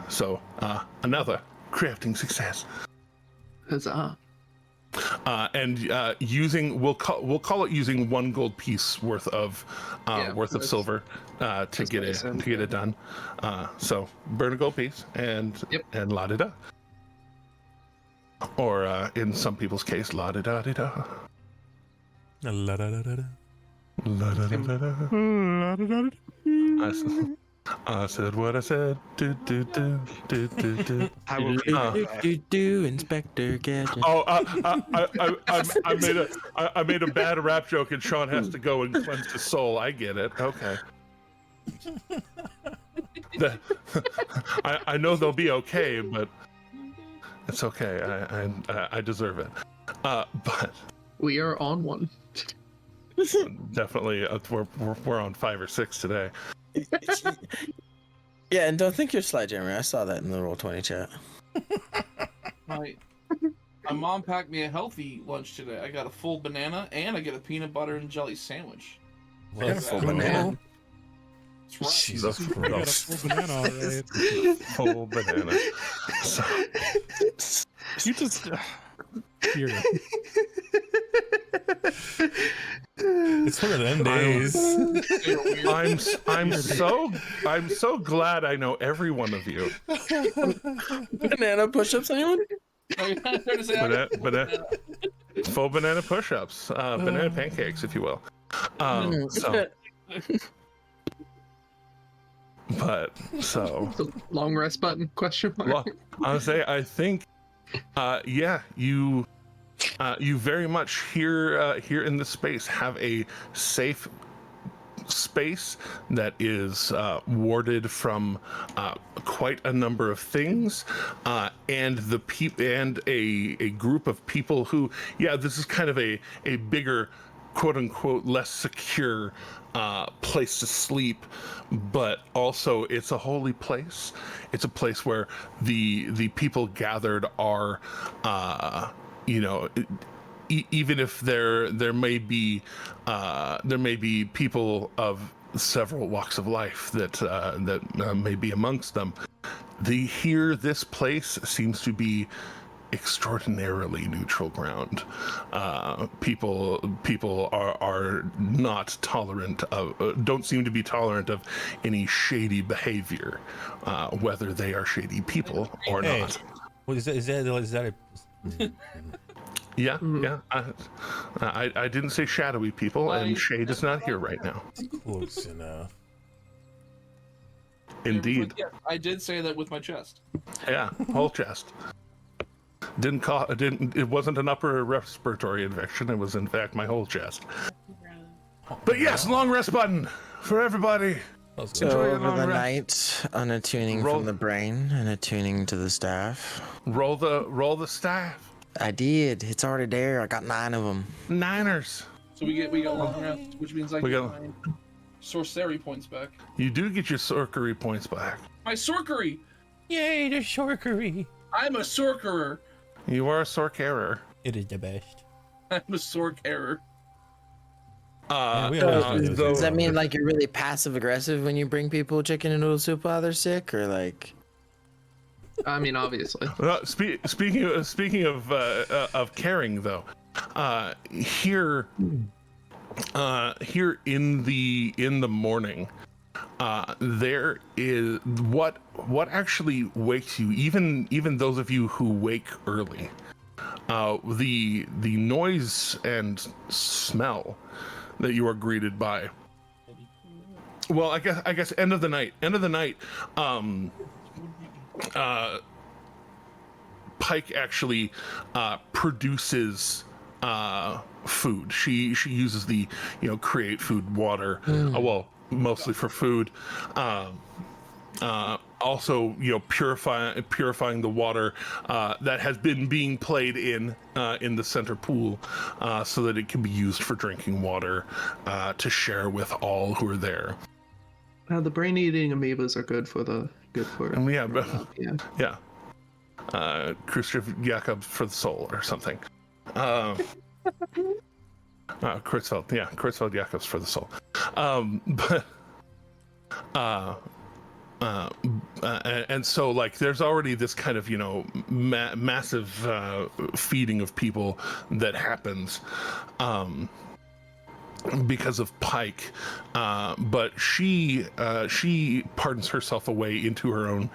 So another crafting success. Huzzah. And we'll call it using 1 gold piece worth of silver to get it done. So burn a gold piece and la di da, or in some people's case, la di da di da. La da da da da. La da da da da. I said what I said. Do do do do do do. I will do Inspector Gadget. Oh, I made a bad rap joke, and Sean has to go and cleanse his soul. I get it. Okay. I know they'll be okay, but it's okay. I deserve it. But we are on one. Definitely, we're on 5 or 6 today. Yeah, and don't think you're Sledgehammer. I saw that in the Roll20 chat. My mom packed me a healthy lunch today. I got a full banana, and I get a peanut butter and jelly sandwich. Full banana. That's right. Jesus I got a Christ. full banana, all right. Full banana. So, You just. Here. It's one of them days. I'm so glad I know every one of you. Banana push-ups, anyone? Full banana push-ups, banana pancakes, if you will. But so long rest button? Question mark. I think, you very much here in this space have a safe space that is warded from quite a number of things, and a group of people who, this is kind of a bigger, quote unquote, less secure place to sleep, but also it's a holy place. It's a place where the people gathered are, even if there may be people of several walks of life that may be amongst them, this place seems to be extraordinarily neutral ground. People are not tolerant of, don't seem to be tolerant of any shady behavior, whether they are shady people or not. Well, is that a Yeah. I didn't say shadowy people, and Shade is not here right now. Close enough. Indeed. Yeah, I did say that with my chest. Yeah, whole chest. It wasn't an upper respiratory infection. It was in fact my whole chest. But yes, long rest button for everybody. So over the night, unattuning from the brain and attuning to the staff. Roll the staff. I did. It's already there. I got 9 of them. Niners. So we got long rest, which means I get my sorcery points back. You do get your sorcery points back. My sorcery! Yay, the sorcery! I'm a sorcerer. You are a sorcerer. It is the best. I'm a sorcerer. Does that mean like you're really passive aggressive when you bring people chicken and noodle soup while they're sick, or like? I mean, obviously. Speaking of caring, though, here in the morning, there is what actually wakes you, even those of you who wake early. The noise and smell that you are greeted by. Well, I guess end of the night. Pike actually produces food. She uses the create food water. Well, mostly for food. Also, purifying the water that has been being played in the center pool, so that it can be used for drinking water to share with all who are there. The brain-eating amoebas are good for Yeah. Khrushchev Jakobs for the soul or something. Creutzfeldt Jakobs for the soul. And so like there's already this kind of massive feeding of people that happens because of Pike, but she pardons herself away into her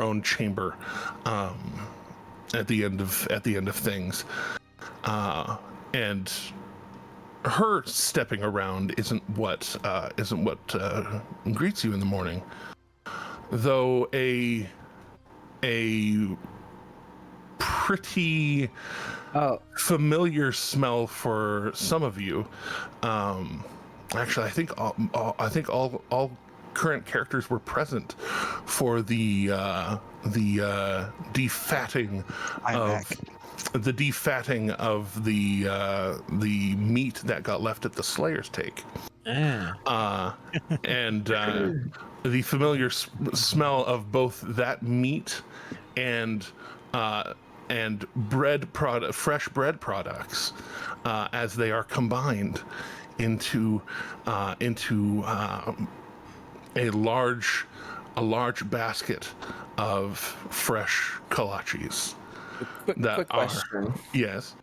own chamber at the end of things, and her stepping around isn't what greets you in the morning, though a pretty familiar smell for some of you. Actually, I think all current characters were present for the defatting of the meat that got left at the Slayer's Take. And the familiar smell of both that meat and fresh bread products, as they are combined into a large basket of fresh kolaches. Quick question. Yes.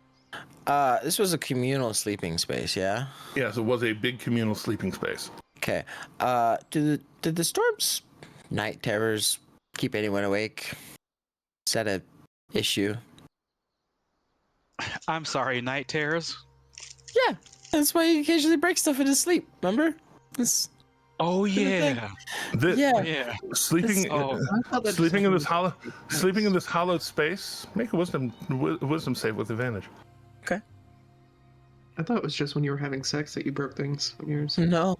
This was a communal sleeping space, yeah? Yes, it was a big communal sleeping space. Okay. Did the storm's night terrors keep anyone awake? Is that a issue? I'm sorry, night terrors? Yeah, that's why you occasionally break stuff in his sleep, remember? Oh yeah. Yeah. Sleeping, sleeping in this hollowed space. Make a wisdom save with advantage. Okay. I thought it was just when you were having sex that you broke things. When you were... No.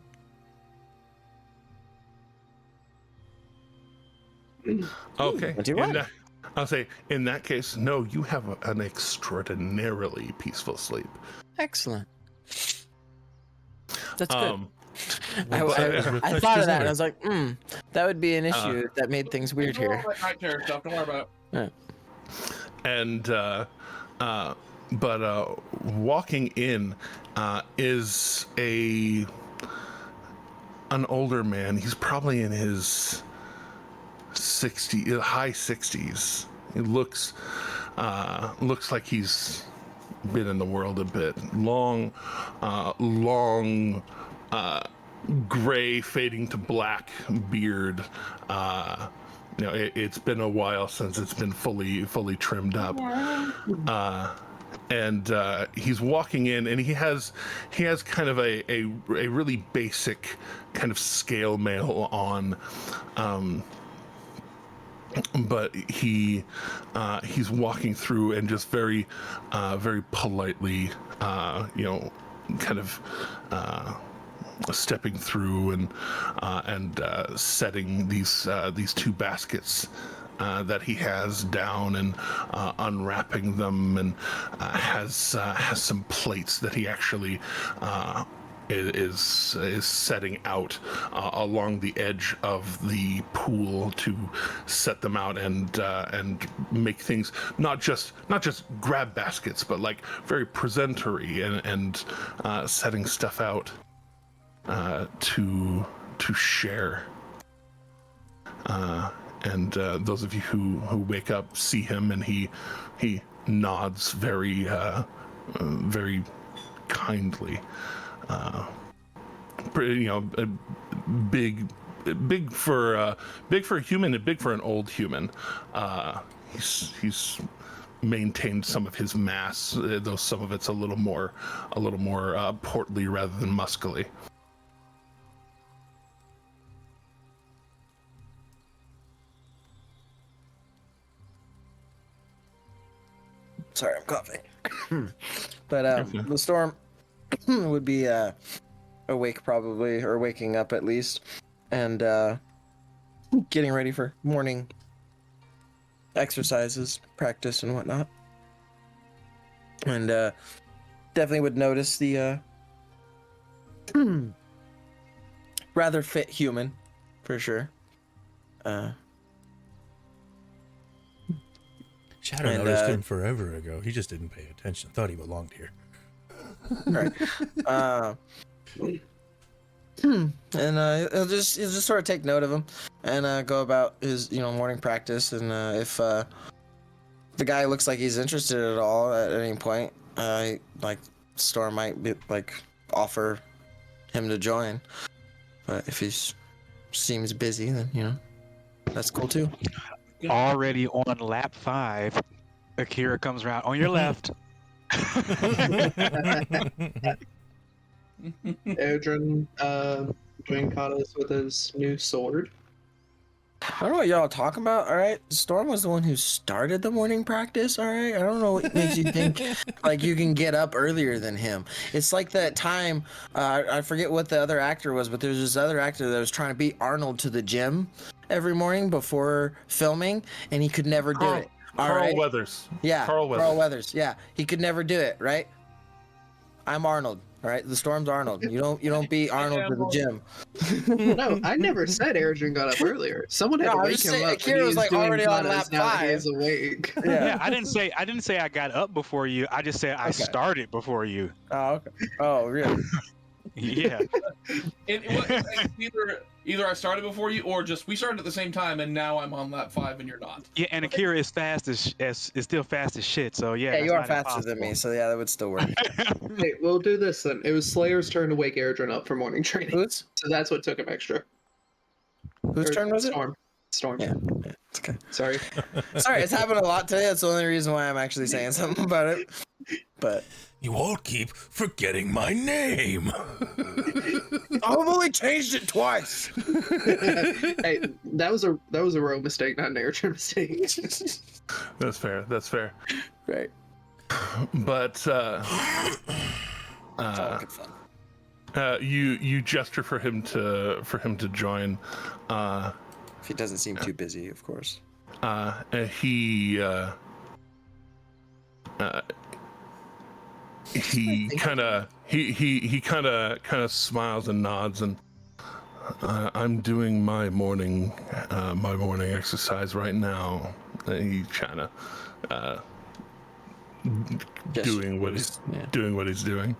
Okay. What? I'll say in that case, no. You have an extraordinarily peaceful sleep. Excellent. That's good. I refreshed thought his of that and memory. I was like, that would be an issue that made things weird here. Night terror stuff. Don't worry about it. And walking in is an older man. He's probably in his high 60s. He looks like he's been in the world a bit. Long gray fading to black beard. It's been a while since it's been fully trimmed up. And he's walking in, and he has kind of a really basic kind of scale mail on, but he's walking through and just very politely, kind of stepping through and setting these two baskets that he has down and unwrapping them, and has some plates that he actually is setting out along the edge of the pool to set them out and make things not just grab baskets, but like very presentary and setting stuff out to share. And those of you who wake up see him, and he nods very kindly. Big for a human and big for an old human. He's maintained some of his mass, though some of it's a little more portly rather than muscly. Sorry, I'm coughing. But the storm would be awake probably, or waking up at least, and getting ready for morning exercises, practice, and whatnot. And definitely would notice the rather fit human, for sure. Shadow noticed him forever ago. He just didn't pay attention. Thought he belonged here. Right. And he'll just sort of take note of him and go about his morning practice. And if the guy looks like he's interested at all at any point, Storm might be offer him to join. But if he seems busy, then that's cool too. Already on lap 5, Akira comes around on your left. Erdrin doing katas with his new sword. I don't know what y'all are talking about, alright? Storm was the one who started the morning practice, alright? I don't know what makes you think you can get up earlier than him. It's like that time, I forget what the other actor was, but there's this other actor that was trying to beat Arnold to the gym every morning before filming, and he could never do it. Carl Weathers. Yeah, Carl Weathers. Yeah, he could never do it, right? I'm Arnold. All right, the Storm's Arnold. You don't beat Arnold to the gym. No, I never said Erdrin got up earlier. Someone had to wake him up. Akira was already on lap 5. He's awake. Yeah, I didn't say I got up before you. I just said I started before you. Oh, okay. Oh, really? Yeah. Either I started before you, or just we started at the same time, and now I'm on lap 5 and you're not. Yeah, and Akira is still fast as shit. So yeah. Yeah, you are faster than me, so yeah, that would still work. Hey, we'll do this then. It was Slayer's turn to wake Erdrin up for morning training. Whose? So that's what took him extra. Whose turn was it? Storm. Storm. Yeah, it's okay. Sorry. Sorry, it's happened a lot today. That's the only reason why I'm actually saying something about it. But you all keep forgetting my name. I've only changed it twice. Hey, that was a row mistake, not an air mistake. That's fair. That's fair. Right. But It's all good fun. you gesture for him to join. If he doesn't seem too busy, of course. He kind of smiles and nods, and I'm doing my morning exercise right now. He kind of doing what he's doing.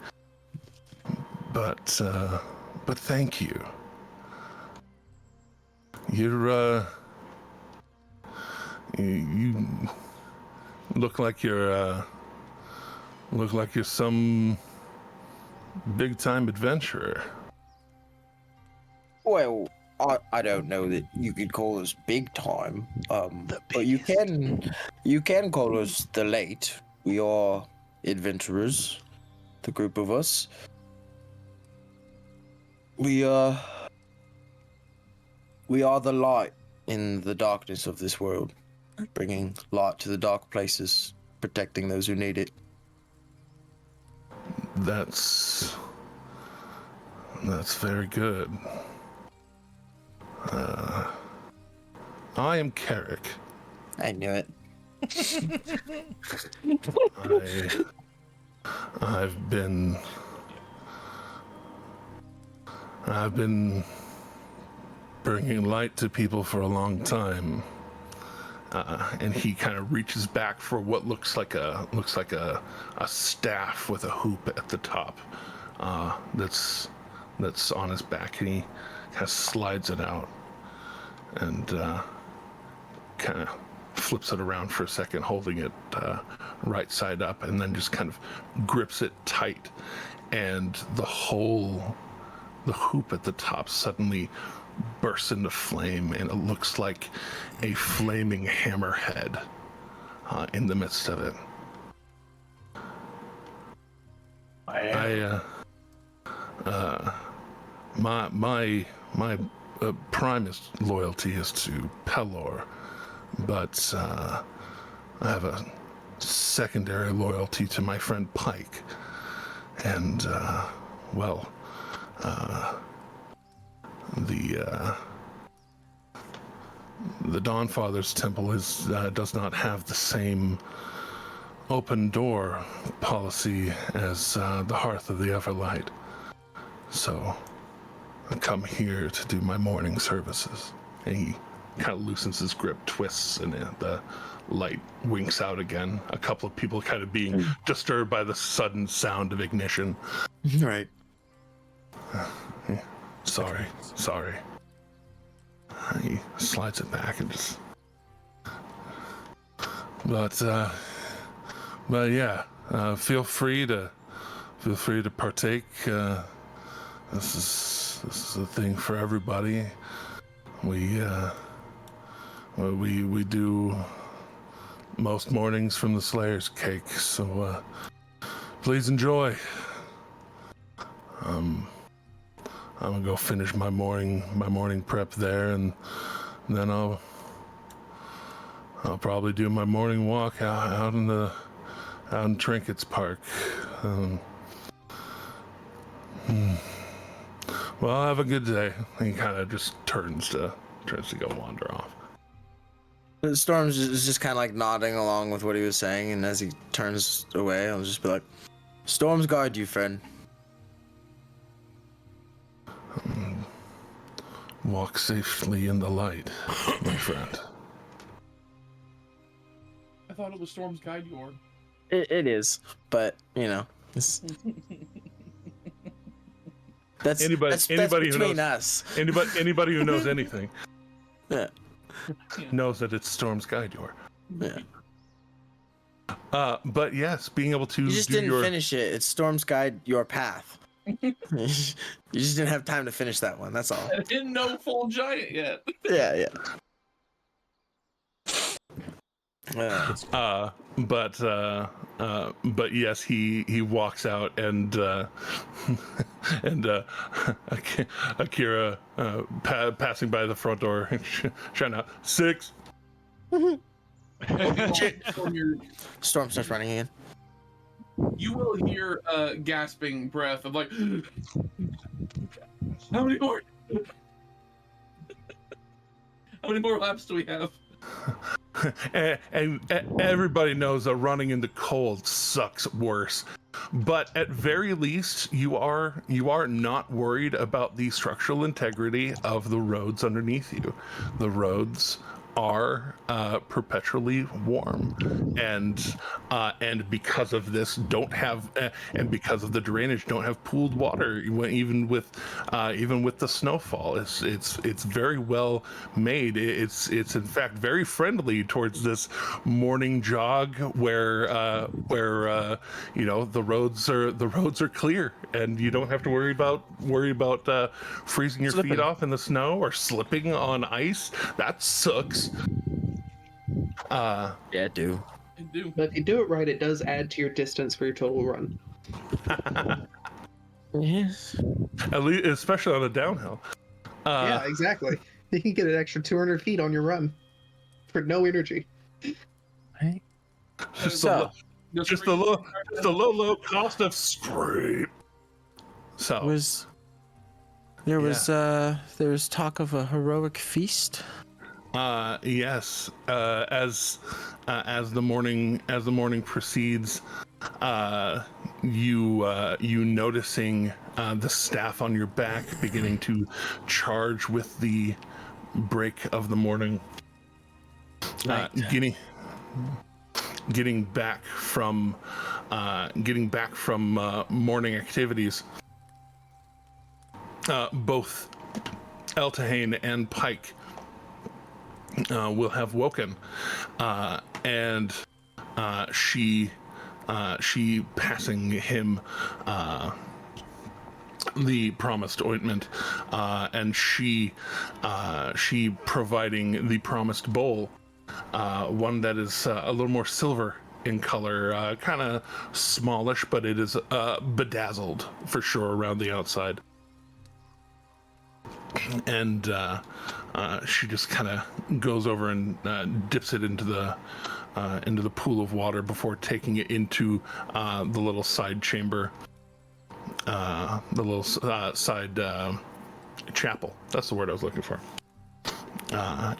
But thank you. You look like you're some big time adventurer. Well, I don't know that you could call us big time. But you can call us the late. We are adventurers, the group of us. We are the light in the darkness of this world, bringing light to the dark places, protecting those who need it. That's very good. I am Carrick. I knew it. I've been bringing light to people for a long time, and he kind of reaches back for what looks like a staff with a hoop at the top. That's on his back, and he kind of slides it out and kind of flips it around for a second, holding it right side up, and then just kind of grips it tight, and the hoop at the top suddenly bursts into flame, and it looks like a flaming hammerhead in the midst of it. My primest loyalty is to Pelor, but I have a secondary loyalty to my friend Pike, and the Dawnfather's temple does not have the same open door policy as the Hearth of the Everlight, so I come here to do my morning services. And he kind of loosens his grip, twists, and the light winks out again. A couple of people kind of being disturbed by the sudden sound of ignition. Right. Sorry. He slides it back and just. But yeah, feel free to partake. This is a thing for everybody. We do most mornings from the Slayer's Cake, so please enjoy. I'm gonna go finish my morning prep there, and then I'll probably do my morning walk out in Trinkets Park. Well, have a good day. He kind of just turns to go wander off. Storm's just kind of like nodding along with what he was saying, and as he turns away, I'll just be like, "Storms guide you, friend." Walk safely in the light, my friend. I thought it was Storm's guide you, Org. It is, but you know, that's anybody between who knows us. Anybody who knows anything, Yeah. knows that it's Storm's guide door. Yeah. But yes, being able to You just didn't finish it. It's Storm's guide your path. You just didn't have time to finish that one. That's all. I didn't know Full Giant yet. Yeah. But yes, he walks out and and Akira passing by the front door, trying out 6. Storm starts running again. You will hear gasping breath of like, how many more? How many more laps do we have? and everybody knows that running in the cold sucks worse. But at very least, you are not worried about the structural integrity of the roads underneath you. The roads are perpetually warm, and because of this, don't have and because of the drainage, don't have pooled water. Even with the snowfall, it's very well made. It's in fact very friendly towards this morning jog where the roads are clear, and you don't have to worry about freezing your feet off in the snow or slipping on ice. That sucks. Yeah, I do. But if you do it right, it does add to your distance for your total run. Yes. At least, especially on a downhill. Yeah, exactly. You can get an extra 200 feet on your run for no energy. Right. Just the low cost of scrape. So there was talk of a heroic feast. Yes. As the morning proceeds, you noticing the staff on your back beginning to charge with the break of the morning. Getting back from morning activities. Both Eltahane and Pike will have woken, and she passing him the promised ointment, and she providing the promised bowl, one that is a little more silver in color, kind of smallish, but it is bedazzled for sure around the outside. And she just kind of goes over and dips it into the pool of water before taking it into the little side chamber, the little side chapel. That's the word I was looking for.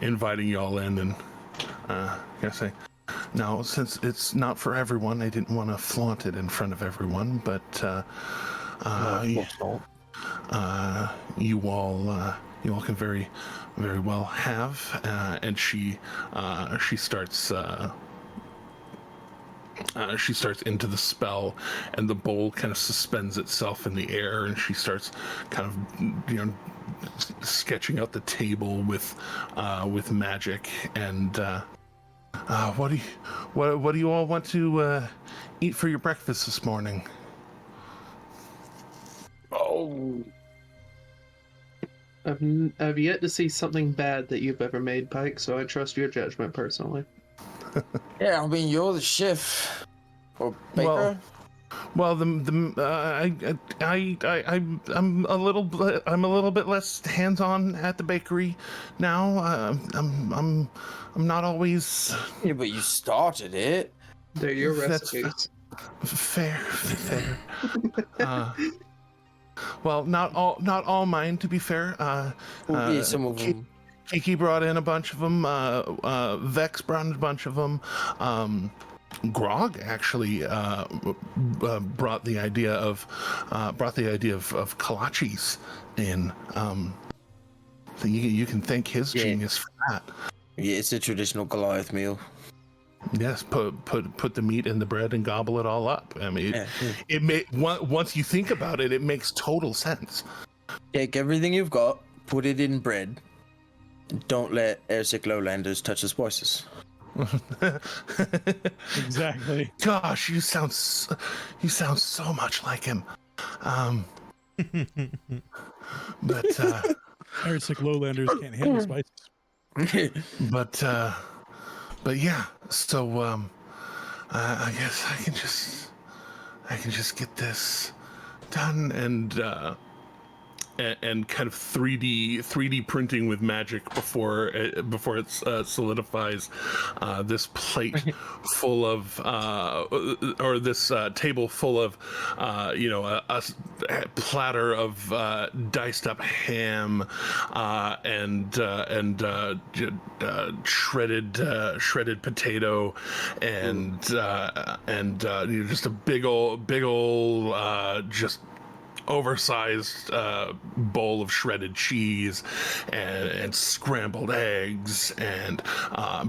Inviting y'all in, and say, now, since it's not for everyone, I didn't want to flaunt it in front of everyone, but you all can very, very well have. And she starts into the spell, and the bowl kind of suspends itself in the air, and she starts kind of sketching out the table with magic. And what do you all want to eat for your breakfast this morning? Oh, I've yet to see something bad that you've ever made, Pike, so I trust your judgment personally. Yeah, I mean, you're the chef or baker. Well, I'm a little bit less hands-on at the bakery now. I'm not always. Yeah, but you started it. They're your recipes. Fair. Well, not all mine, to be fair. Some of them. Kiki brought in a bunch of them. Vex brought in a bunch of them. Grog actually brought the idea of kolaches in. So you can thank his genius for that. Yeah, it's a traditional Goliath meal. Yes, put the meat in the bread and gobble it all up. I mean, once you think about it, it makes total sense. Take everything you've got, put it in bread, and don't let airsick lowlanders touch the spices. Exactly. Gosh, you sound so much like him. But airsick lowlanders can't handle spices. but yeah. So I guess I can just get this done and kind of 3D printing with magic before it solidifies this plate full of or this table full of a platter of diced up ham and shredded potato and just a big ol just oversized bowl of shredded cheese and scrambled eggs and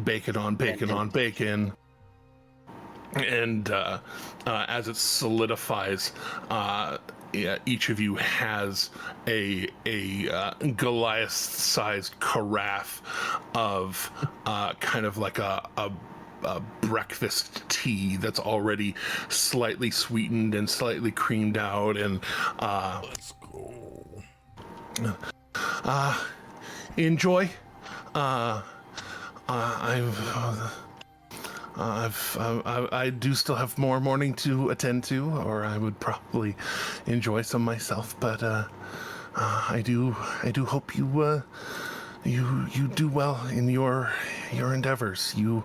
bacon on bacon. And as it solidifies, each of you has a Goliath-sized carafe of kind of like a breakfast tea that's already slightly sweetened and slightly creamed out, and let's go. Enjoy. I do still have more morning to attend to, or I would probably enjoy some myself. But I do hope you do well in your endeavors. You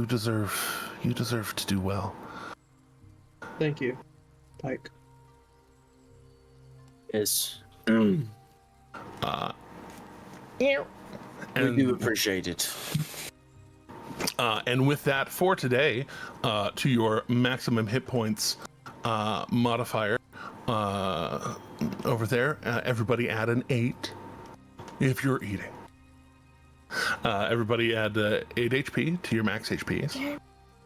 deserve to do well. Thank you, Pike. Yes. And We do appreciate it. And with that, for today, to your maximum hit points modifier over there, everybody add an 8 if you're eating. Everybody add 8 HP to your max HPs.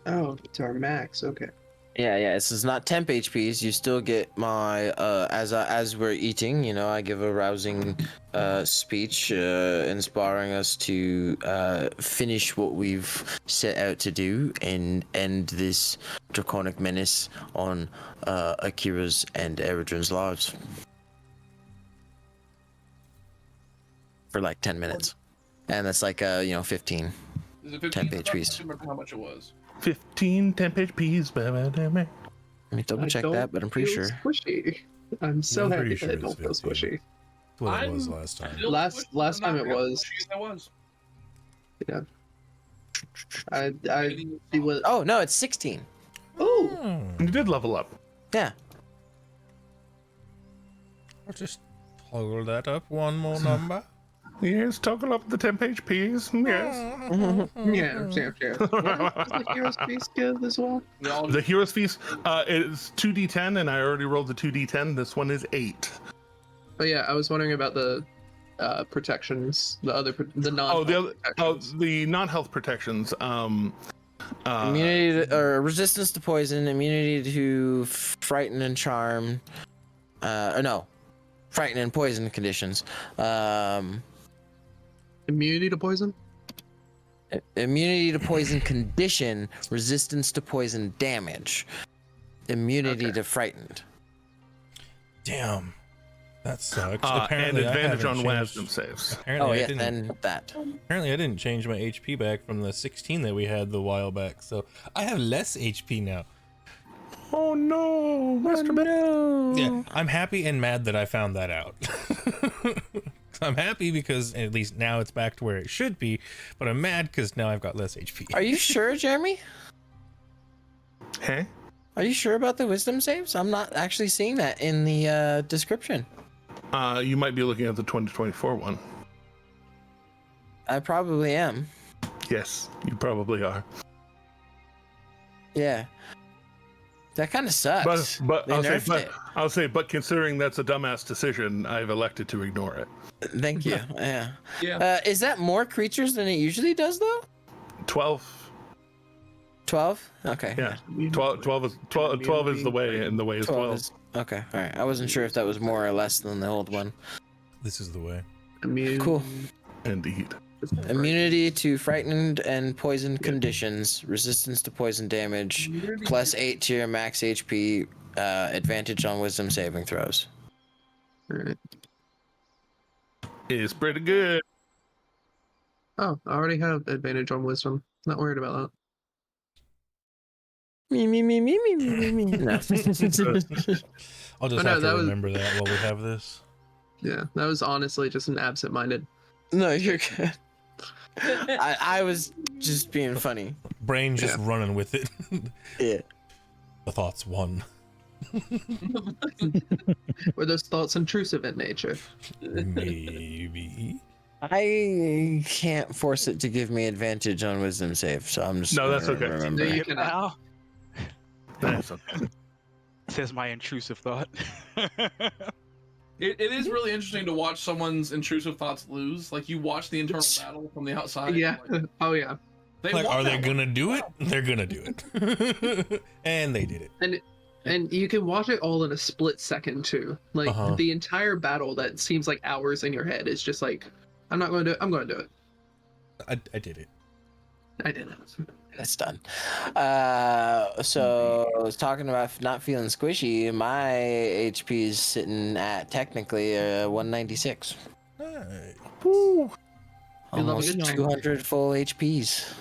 Oh, to our max. Okay. Yeah. This is not temp HPs. You still get my as we're eating. I give a rousing speech, inspiring us to finish what we've set out to do and end this draconic menace on Akira's and Eridrin's lives for like 10 minutes, and that's like 15 Is it 15? temp I don't HPs. remember how much it was. 15 temp HPs. Let me double check that, but I'm pretty sure. Squishy. I'm so I'm happy pretty sure that I don't it's feel 15. squishy. That's what it was last time. Last time it was. That was. Yeah. I see what. Oh no, it's 16. Oh. You did level up. Yeah. I'll just toggle that up one more number. Yes, toggle up the temp HPs. Yes. Yeah. What does the hero's piece give as well? The Hero's Feast is 2d10, and I already rolled the 2d10. This one is 8. Oh yeah, I was wondering about the protections, the non. The non-health protections. Immunity or resistance to poison, immunity to frighten and charm. Frighten and poison conditions. Immunity to poison. Immunity to poison condition, resistance to poison damage, immunity to frightened. Damn, that sucks. And advantage on changed... wisdom saves. Apparently then that. Apparently, I didn't change my HP back from the 16 that we had the while back, so I have less HP now. Oh no, Mr. No. Yeah, I'm happy and mad that I found that out. I'm happy because at least now it's back to where it should be, but I'm mad because now I've got less HP. Are you sure, Jeremy? Hey? Are you sure about the wisdom saves? I'm not actually seeing that in the description. You might be looking at the 2024 one. I probably am. Yes, you probably are. Yeah. That kind of sucks. But They I'll say, considering that's a dumbass decision, I've elected to ignore it. Thank you. Yeah. Yeah. Is that more creatures than it usually does, though? 12. 12? Okay. Yeah. 12 is the way, and the way is 12. Okay. All right. I wasn't sure if that was more or less than the old one. This is the way. Cool. Indeed. Immunity to frightened and poison conditions, resistance to poison damage, plus 8 to your max HP, advantage on wisdom saving throws. Alright. It's pretty good. Oh, I already have advantage on wisdom. Not worried about Me. No. I'll just have to remember that while we have this. that. Yeah, that was honestly just an absent-minded. No, you're good. I was just being funny. Brain just running with it. Yeah. The thoughts won. Were those thoughts intrusive in nature? Maybe. I can't force it to give me advantage on wisdom save, so I'm just No, that's gonna okay. remember. You can. Wow. That's okay. Says my intrusive thought. It is really interesting to watch someone's intrusive thoughts lose. Like you watch the internal battle from the outside. Yeah. Like, Oh yeah. Like, are they gonna one. do it? They're gonna do it. And they did it. And you can watch it all in a split second too. Like the entire battle that seems like hours in your head is just like, I'm not going to do it. I'm going to do it. I did it. I did it. That's done. So I was talking about not feeling squishy. My HP is sitting at technically 196. Nice. Woo. Almost 200 full HPs.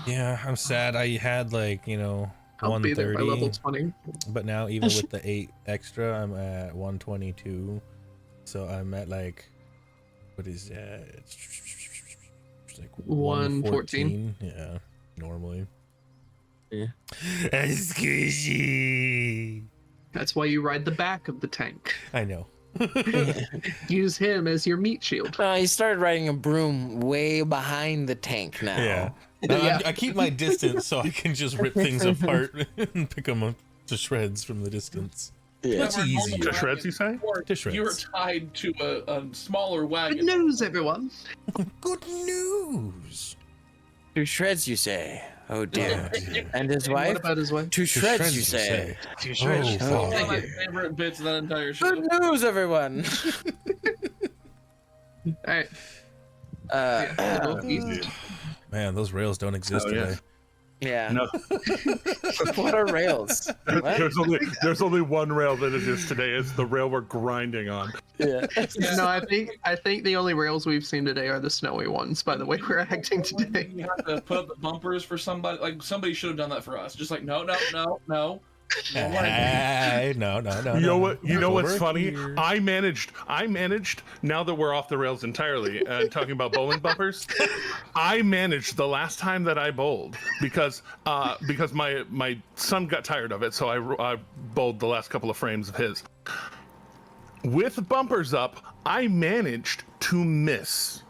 Yeah, I'm sad. I had like, you know, I'll be there by 130, level 20. but now even with the 8 extra, I'm at 122. So I'm at like, what is that? It's like 114. Yeah, normally. Yeah. Squishy. That's why you ride the back of the tank. I know. Use him as your meat shield. He started riding a broom way behind the tank now. Yeah. I keep my distance so I can just rip things apart and pick them up to shreds from the distance. Yeah. That's easy. To shreds, you say? To shreds. You were tied to a smaller wagon. Good news, everyone. Good news. To shreds, you say? Oh dear. Oh, dear. And his What wife? about his wife? To shreds, you say? To shreds. Oh, One of fuck. my favorite bits of that entire show. Good news, everyone. All right. Uh, Man, those rails don't exist Oh, yeah. today. yeah. No, What are rails? What? there's only one rail that it is today. It's the rail we're grinding on. Yeah. No, I think the only rails we've seen today are the snowy ones. By the way we're acting today. You have to put up the bumpers for somebody. Like somebody should have done that for us. Just like no. Hey, no. You know what? You know what's Over funny? here. I managed. Now that we're off the rails entirely, talking about bowling bumpers, I managed the last time that I bowled because my son got tired of it, so I bowled the last couple of frames of his. With bumpers up, I managed to miss.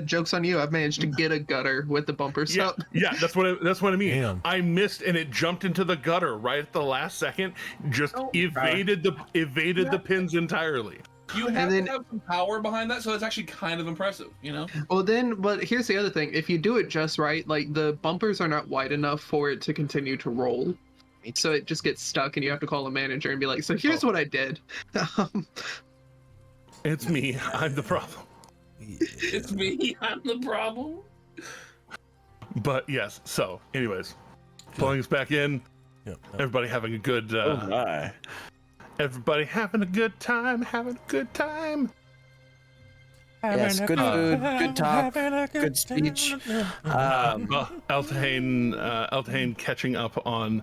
Joke's on you. I've managed to get a gutter with the bumpers up. Yeah, that's what I mean. Damn. I missed and it jumped into the gutter right at the last second. Just evaded the pins entirely. You have to have some power behind that, so it's actually kind of impressive, you know? Well, but here's the other thing. If you do it just right, like the bumpers are not wide enough for it to continue to roll. So it just gets stuck and you have to call a manager and be like, so here's what I did. It's me. I'm the problem. It's me. I'm the problem. But yes. So, anyways, pulling us back in. Yep. Everybody having a good. my. Everybody having a good time. Yes, good food, good talk, good speech. Eltahane catching up on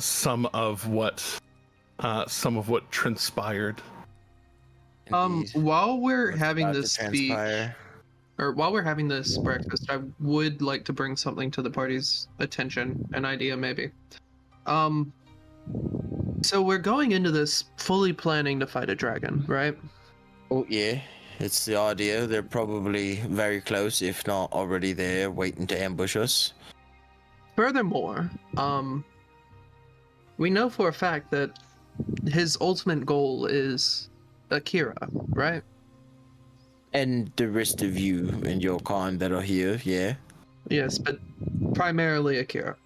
some of what transpired. While we're having about to this speech, transpire. or while we're having this breakfast, I would like to bring something to the party's attention, an idea maybe. So we're going into this fully planning to fight a dragon, right? Oh yeah, it's the idea. They're probably very close, if not already there, waiting to ambush us. Furthermore, we know for a fact that his ultimate goal is Akira, right? And the rest of you and your kind that are here, yeah. Yes, but primarily Akira.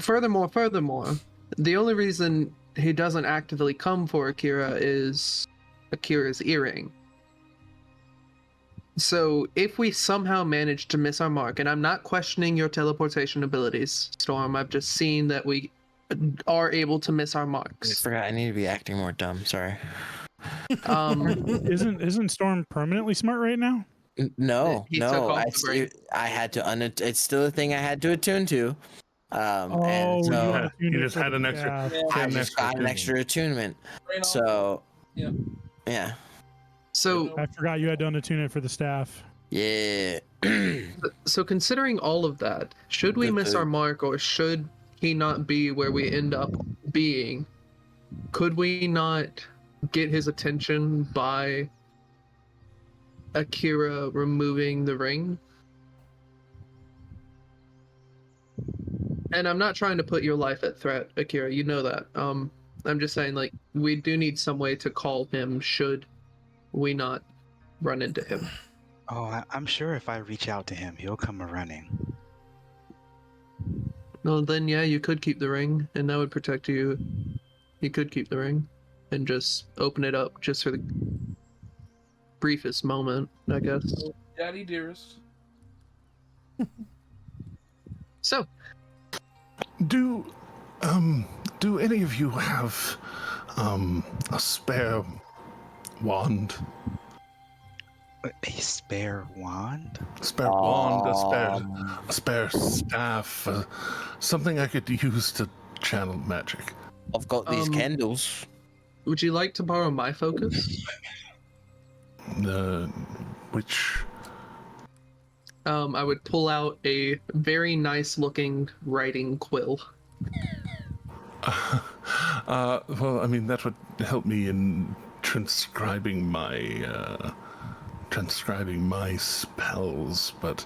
Furthermore, the only reason he doesn't actively come for Akira is Akira's earring. So if we somehow manage to miss our mark, and I'm not questioning your teleportation abilities, Storm, I've just seen that we are able to miss our I marks. forgot, I need to be acting more dumb, sorry. Isn't Storm permanently smart right now? No, He took no. off the brain. I had to it's still a thing I had to attune to. And Oh, so you Yeah, attuned you it just for had the an extra. staff. Yeah. I an just extra got an attunement. extra attunement. Brain off. So Yeah. yeah. So I forgot you had to unattune it for the staff. Yeah. So considering all of that, should we Good miss food. our mark or should he not be where we end up being? Could we not get his attention by Akira removing the ring? And I'm not trying to put your life at threat, Akira, you know that. I'm just saying, like, we do need some way to call him should we not run into him. Oh, I'm sure if I reach out to him, he'll come running. No, then yeah, you could keep the ring, and that would protect you. You could keep the ring, and just open it up just for the briefest moment, I guess. Daddy dearest. So, Do any of you have a spare wand? A spare wand? A spare wand, a spare staff, something I could use to channel magic. I've got these candles. would you like to borrow my focus? Which I would pull out a very nice looking writing quill. well, I mean that would help me in transcribing my spells, but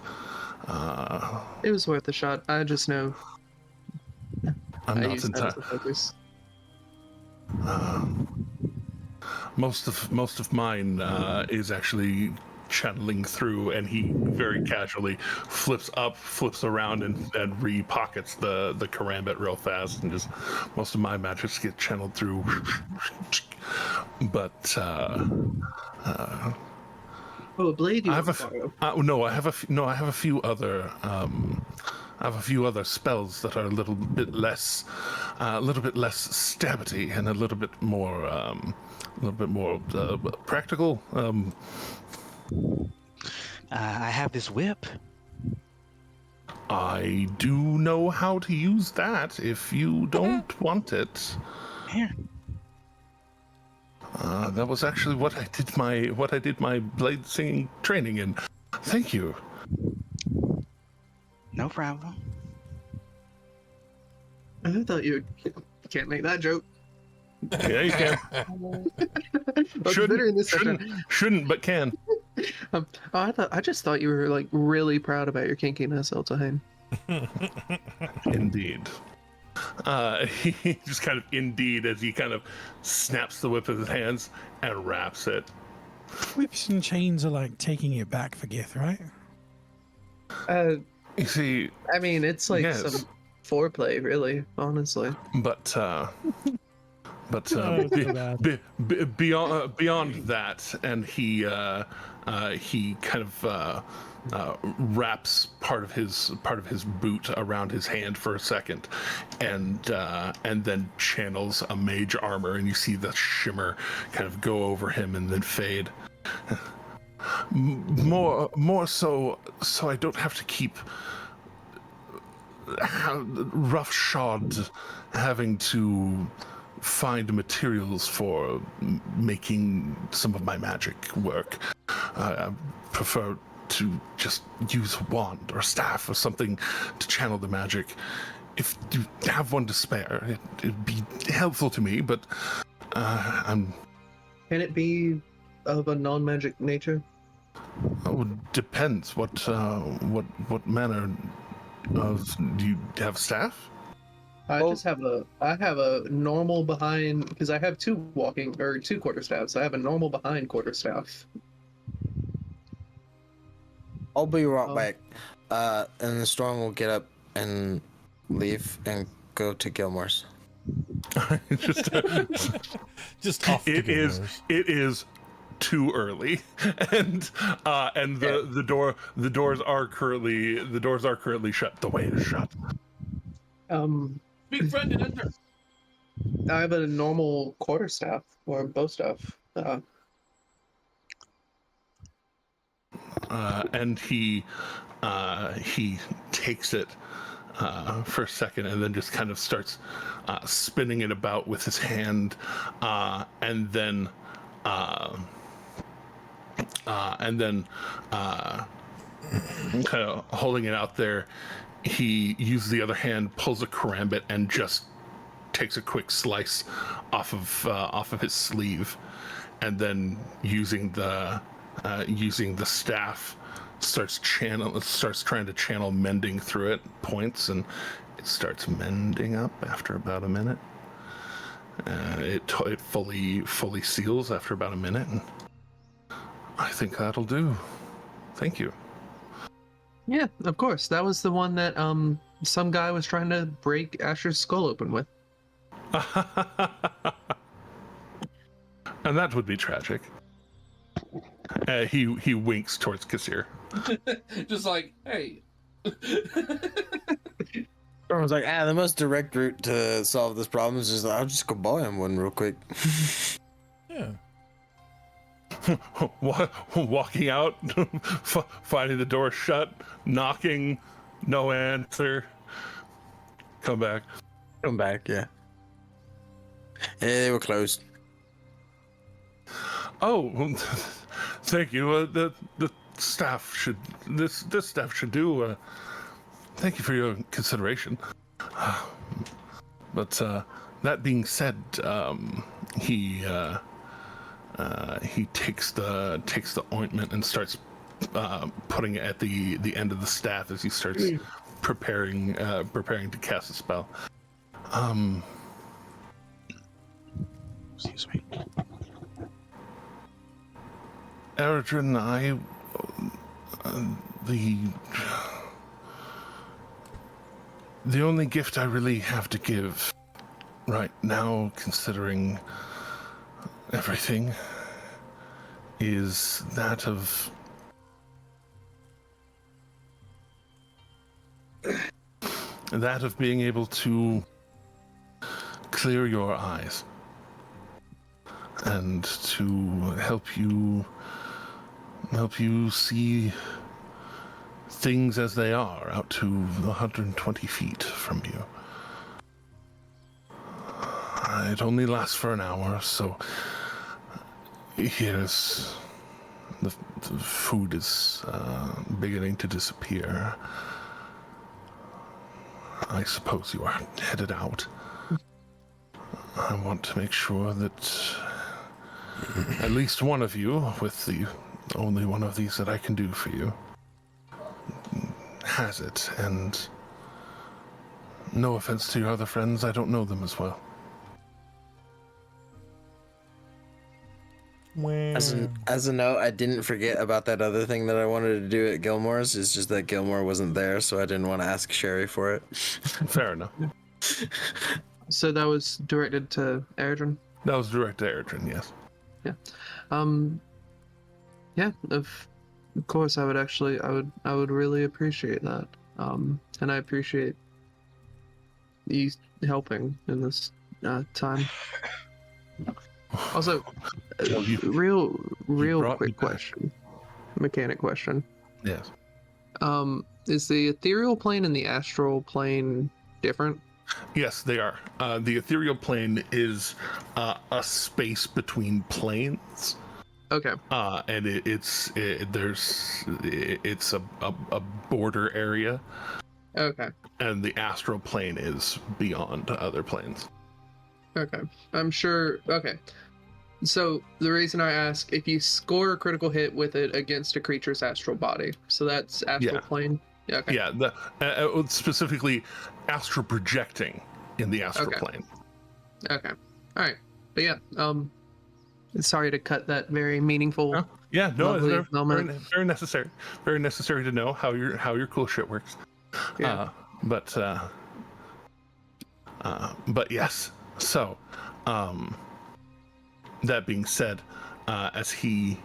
It was worth a shot. I just know I'm I not use that as a entirely. focus. Most of mine is actually channeling through, and he very casually flips around, and re-pockets the karambit real fast, and just most of my magics get channeled through. But Oh, a blade you I have want to borrow. I have a few other spells that are a little bit less stabby and a little bit more practical. I have this whip. I do know how to use that if you don't want it. Here. That was actually what I did my blade singing training in. Thank you. No problem. I thought you can't make that joke. Yeah, you can. Considering this Shouldn't, but can. I just thought you were like really proud about your kinkiness, Eltahane. Indeed. He just kind of indeed as he kind of snaps the whip in his hands and wraps it. Whips and chains are like taking it back for Gith, right? You see, I mean, it's like yes. some foreplay, really, honestly. But Oh, so bad. beyond that, and he kind of wraps part of his boot around his hand for a second, and then channels a mage armor, and you see the shimmer kind of go over him and then fade. More so I don't have to keep roughshod having to find materials for making some of my magic work. I prefer to just use a wand or a staff or something to channel the magic. If you have one to spare, it'd be helpful to me, but Can it be of a non-magic nature? Depends. What manner of... Do you have staff? I have a normal behind, because I have two quarterstaffs. I have a normal behind quarterstaff. I'll be right back. And the Storm will get up and leave and go to Gilmore's. Just off. It is too early, and the doors are currently shut. The way is shut. Big friend and enter. I have a normal quarterstaff or bowstaff. and he takes it for a second, and then just kind of starts spinning it about with his hand, and then kind of holding it out there. He uses the other hand, pulls a karambit, and just takes a quick slice off of his sleeve, and then using the staff starts trying to channel mending through it, points, and it starts mending up after about a minute. It fully seals after about a minute, and I think that'll do. Thank you. Yeah, of course. That was the one that some guy was trying to break Asher's skull open with. And that would be tragic. He winks towards Kassir. Just like, hey. Everyone's like, the most direct route to solve this problem is just, I'll just go buy him one real quick. Yeah. Walking out, finding the door shut, knocking, no answer. Come back, yeah. They were closed. Oh, thank you. The staff should this staff should do. Thank you for your consideration. But that being said, he takes the ointment and starts putting it at the end of the staff as he starts preparing to cast a spell. Excuse me. Eldrin, the only gift I really have to give right now, considering everything, is that of being able to clear your eyes and to help you see things as they are out to 120 feet from you. It only lasts for an hour, so here's the food is beginning to disappear. I suppose you are headed out. I want to make sure that at least one of you, with the only one of these that I can do for you, has it. And no offense to your other friends, I don't know them as well. As a note, I didn't forget about that other thing that I wanted to do at Gilmore's. It's just that Gilmore wasn't there, so I didn't want to ask Sherry for it. Fair enough. So that was directed to Erdrin? That was directed to Erdrin, yes. Yeah. Yeah, of course I would really appreciate that. And I appreciate you helping in this time. Also, real quick question. Mechanic question. Yes. Is the ethereal plane and the astral plane different? Yes, they are. The ethereal plane is a space between planes. Okay. And it's a border area. Okay. And the astral plane is beyond other planes. Okay. I'm sure. Okay. So the reason I ask, if you score a critical hit with it against a creature's astral body, so that's astral plane. Yeah. Okay. Yeah. Specifically, astral projecting in the astral plane. Okay. All right. But yeah. Sorry to cut that very meaningful. Yeah. No. It's very necessary. Very necessary to know how your cool shit works. Yeah. But yes. So, that being said, as he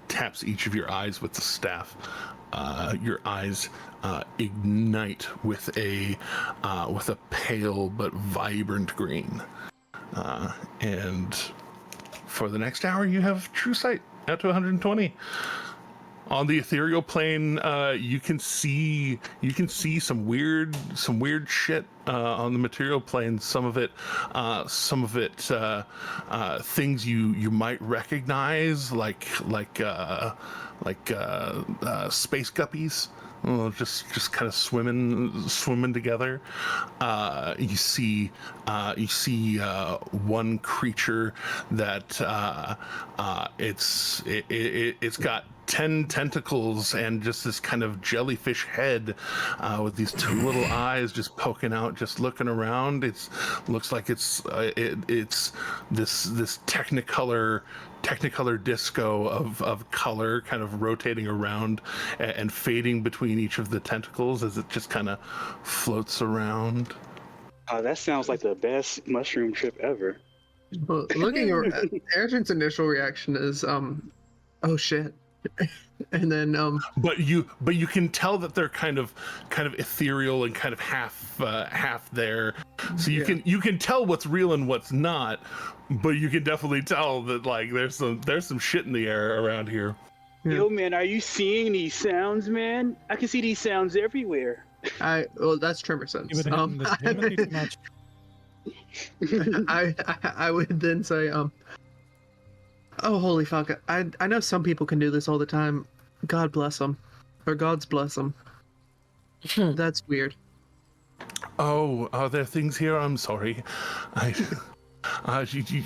taps each of your eyes with the staff, your eyes ignite with a pale but vibrant green, and for the next hour you have true sight out to 120. on the ethereal plane, you can see some weird shit on the material plane. Some of it things you might recognize, like space guppies. Just kind of swimming together. You see one creature that it's got 10 tentacles and just this kind of jellyfish head with these two little eyes just poking out, just looking around. Looks like it's this technicolor disco of color kind of rotating around and fading between each of the tentacles as it just kind of floats around. That sounds like the best mushroom trip ever. Well, looking at Arjun's initial reaction is, oh shit. And then but you can tell that they're kind of ethereal and kind of half there, so you can tell what's real and what's not, but you can definitely tell that like there's some shit in the air around here. Yo man, are you seeing these sounds, man? I can see these sounds everywhere. Well, that's tremor sense. I would then say oh, holy fuck. I know some people can do this all the time. God bless them. Or God's bless them. That's weird. Oh, are there things here? I'm sorry.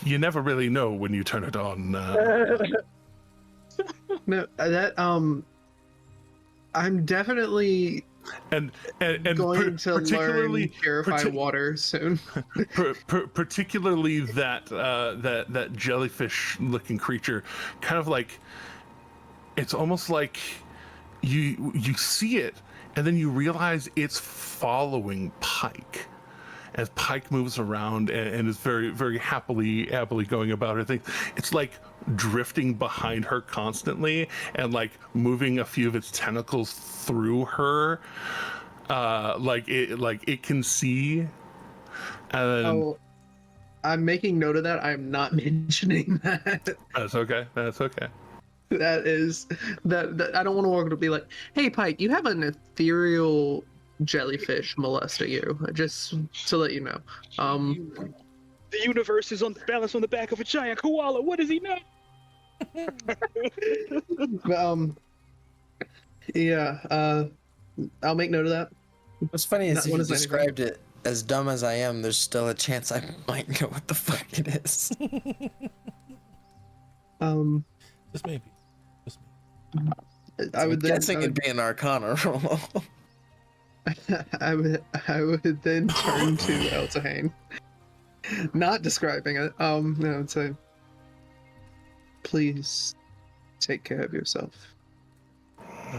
You never really know when you turn it on. No, that, I'm definitely and going to learn purify water soon. Particularly that jellyfish looking creature, kind of like, it's almost like you see it and then you realize it's following Pike as Pike moves around and is very, very happily going about her thing. It's like drifting behind her constantly and like moving a few of its tentacles through her, like it can see. And I'm making note of that. I'm not mentioning that. That's okay. That is that I don't want to walk to be like, hey Pike, you have an ethereal jellyfish molesting you, just to let you know. The universe is balanced on the back of a giant koala. What does he know? I'll make note of that. What's funny is if you described it as dumb as I am, there's still a chance I might know what the fuck it is. Just maybe. I would guessing it'd be an Arcana roll. I would then turn to Eltahane. Not describing it. No, I'd say, please take care of yourself.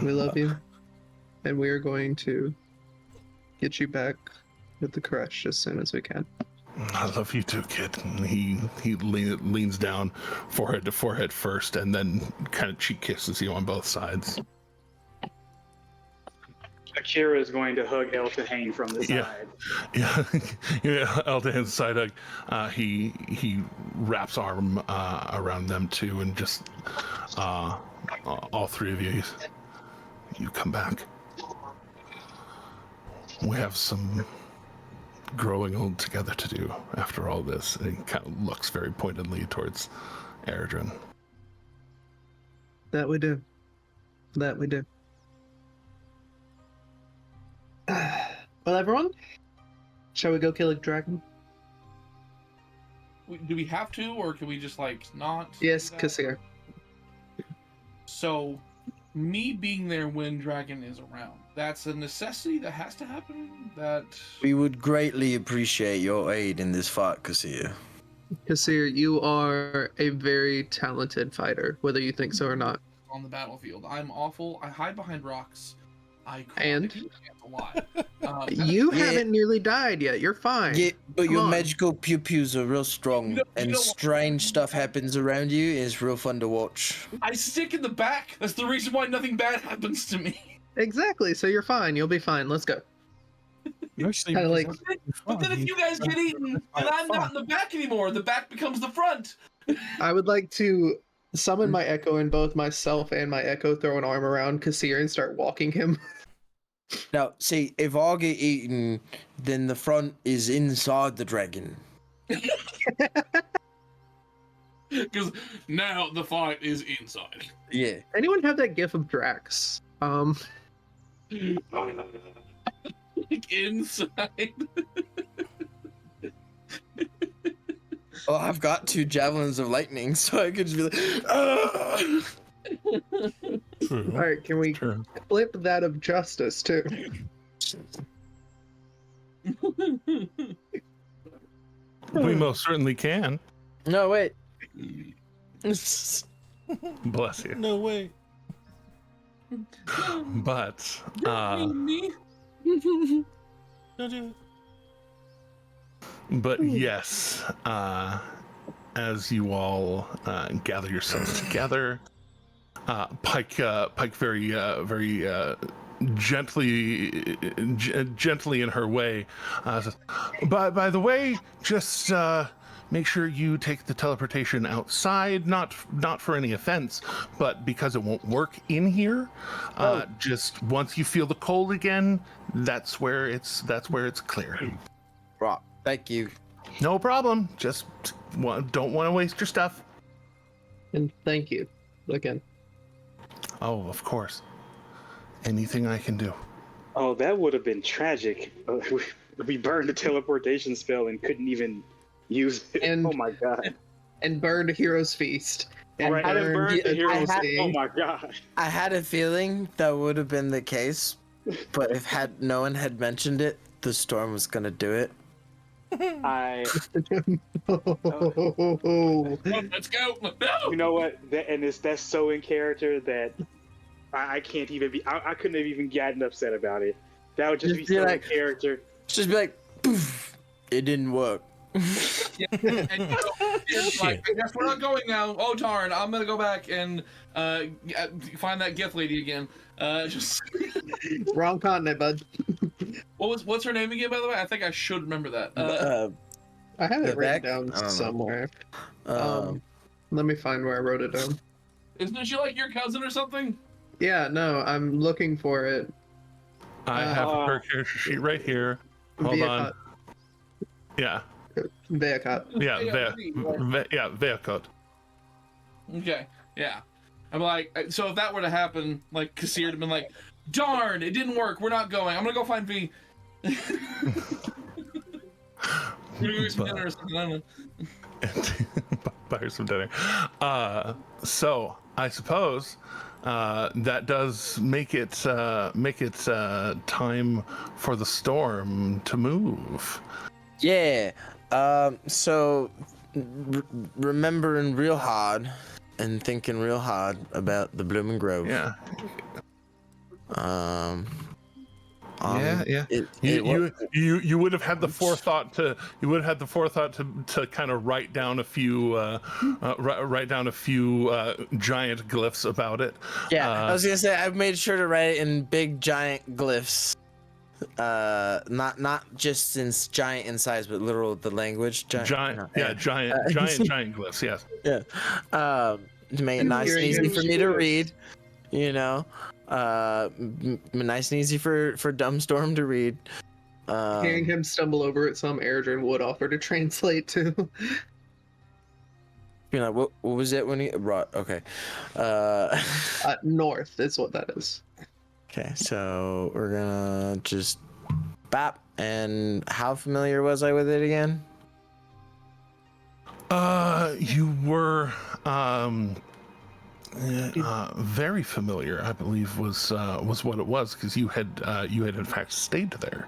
We love you, and we are going to get you back with the crash as soon as we can. I love you too, kid. And he leans down, forehead to forehead first, and then kind of cheek kisses you on both sides. Akira is going to hug Eltahane from the side. Yeah. Eltahane's side hug. He wraps arm around them too, and just all three of you come back. We have some growing old together to do after all this. And he kind of looks very pointedly towards Erdrin. That we do. Well, everyone, shall we go kill a dragon? Do we have to, or can we just like not? Yes, Kassir. So, me being there when dragon is around, that's a necessity that has to happen. That we would greatly appreciate your aid in this fight, Kassir. Kassir, you are a very talented fighter, whether you think so or not. On the battlefield, I'm awful. I hide behind rocks. I and a lot. You haven't nearly died yet. You're fine. Yeah, but your magical pew-pews are real strong, and strange stuff happens around you. It's real fun to watch. I stick in the back. That's the reason why nothing bad happens to me. Exactly. So you're fine. You'll be fine. Let's go. Actually, but then if you guys get eaten, and I'm not in the back anymore, the back becomes the front. I would like to summon my echo, and both myself and my echo throw an arm around Kassir and start walking him. Now, see, if I get eaten, then the front is inside the dragon. Because now the fight is inside. Yeah. Anyone have that gif of Drax? Like inside. Oh, I've got 2 javelins of lightning, so I could just be like, "Ah!" True. All right, can we True. flip that of Justice too? We most certainly can. No, wait. Bless you. No way. But Don't do it. But yes, as you all gather yourselves together, Pike very gently in her way says, by the way, just make sure you take the teleportation outside, not for any offense, but because it won't work in here. Just once you feel the cold again, that's where it's clear. Right, thank you. No problem. Just don't want to waste your stuff. And thank you again. Oh, of course. Anything I can do. Oh, that would have been tragic. We burned the teleportation spell and couldn't even use it. And- oh my god. And burned Hero's Feast. And Right, and burned the hero's had- Oh my god. I had a feeling that would have been the case, but if no one had mentioned it, the storm was gonna do it. Let's go. No. You know what? That's so in character that I can't even be. I couldn't have even gotten upset about it. That would just be so in character. Just be like, poof, it didn't work. Yeah. And it's like, I guess we're not going now. Oh darn! I'm gonna go back and find that gift lady again. Just Wrong continent, bud. what's her name again? By the way, I think I should remember that. I had it written Vivek? down I don't know. somewhere. Let me find where I wrote it down. Isn't she like your cousin or something? Yeah, no, I'm looking for it. I have her character sheet right here. Hold on. Yeah. Veakat. Yeah. Veakot. Okay. Yeah. I'm like, so if that were to happen, like Kassir would have been like, "Darn, it didn't work. We're not going. I'm gonna go find V." We're gonna go some dinner or something. I don't know. Buy her some dinner. So I suppose that does make it time for the storm to move. Yeah. So remembering real hard and thinking real hard about the Blooming Grove. Yeah. Yeah. You would have had the forethought to kind of write down a few giant glyphs about it. Yeah, I was gonna say I've made sure to write it in big giant glyphs. Not just in giant in size, but literal the language. Giant glyphs. Yes. Yeah. To make it nice and easy for me to read. You know, nice and easy for Dumbstorm to read. Hearing him stumble over it, some Erdrin would offer to translate to. You know, what was it when he brought? Okay. North is what that is. Okay, so we're gonna just bap. And how familiar was I with it again? You were very familiar, I believe, was what it was, because you had in fact stayed there.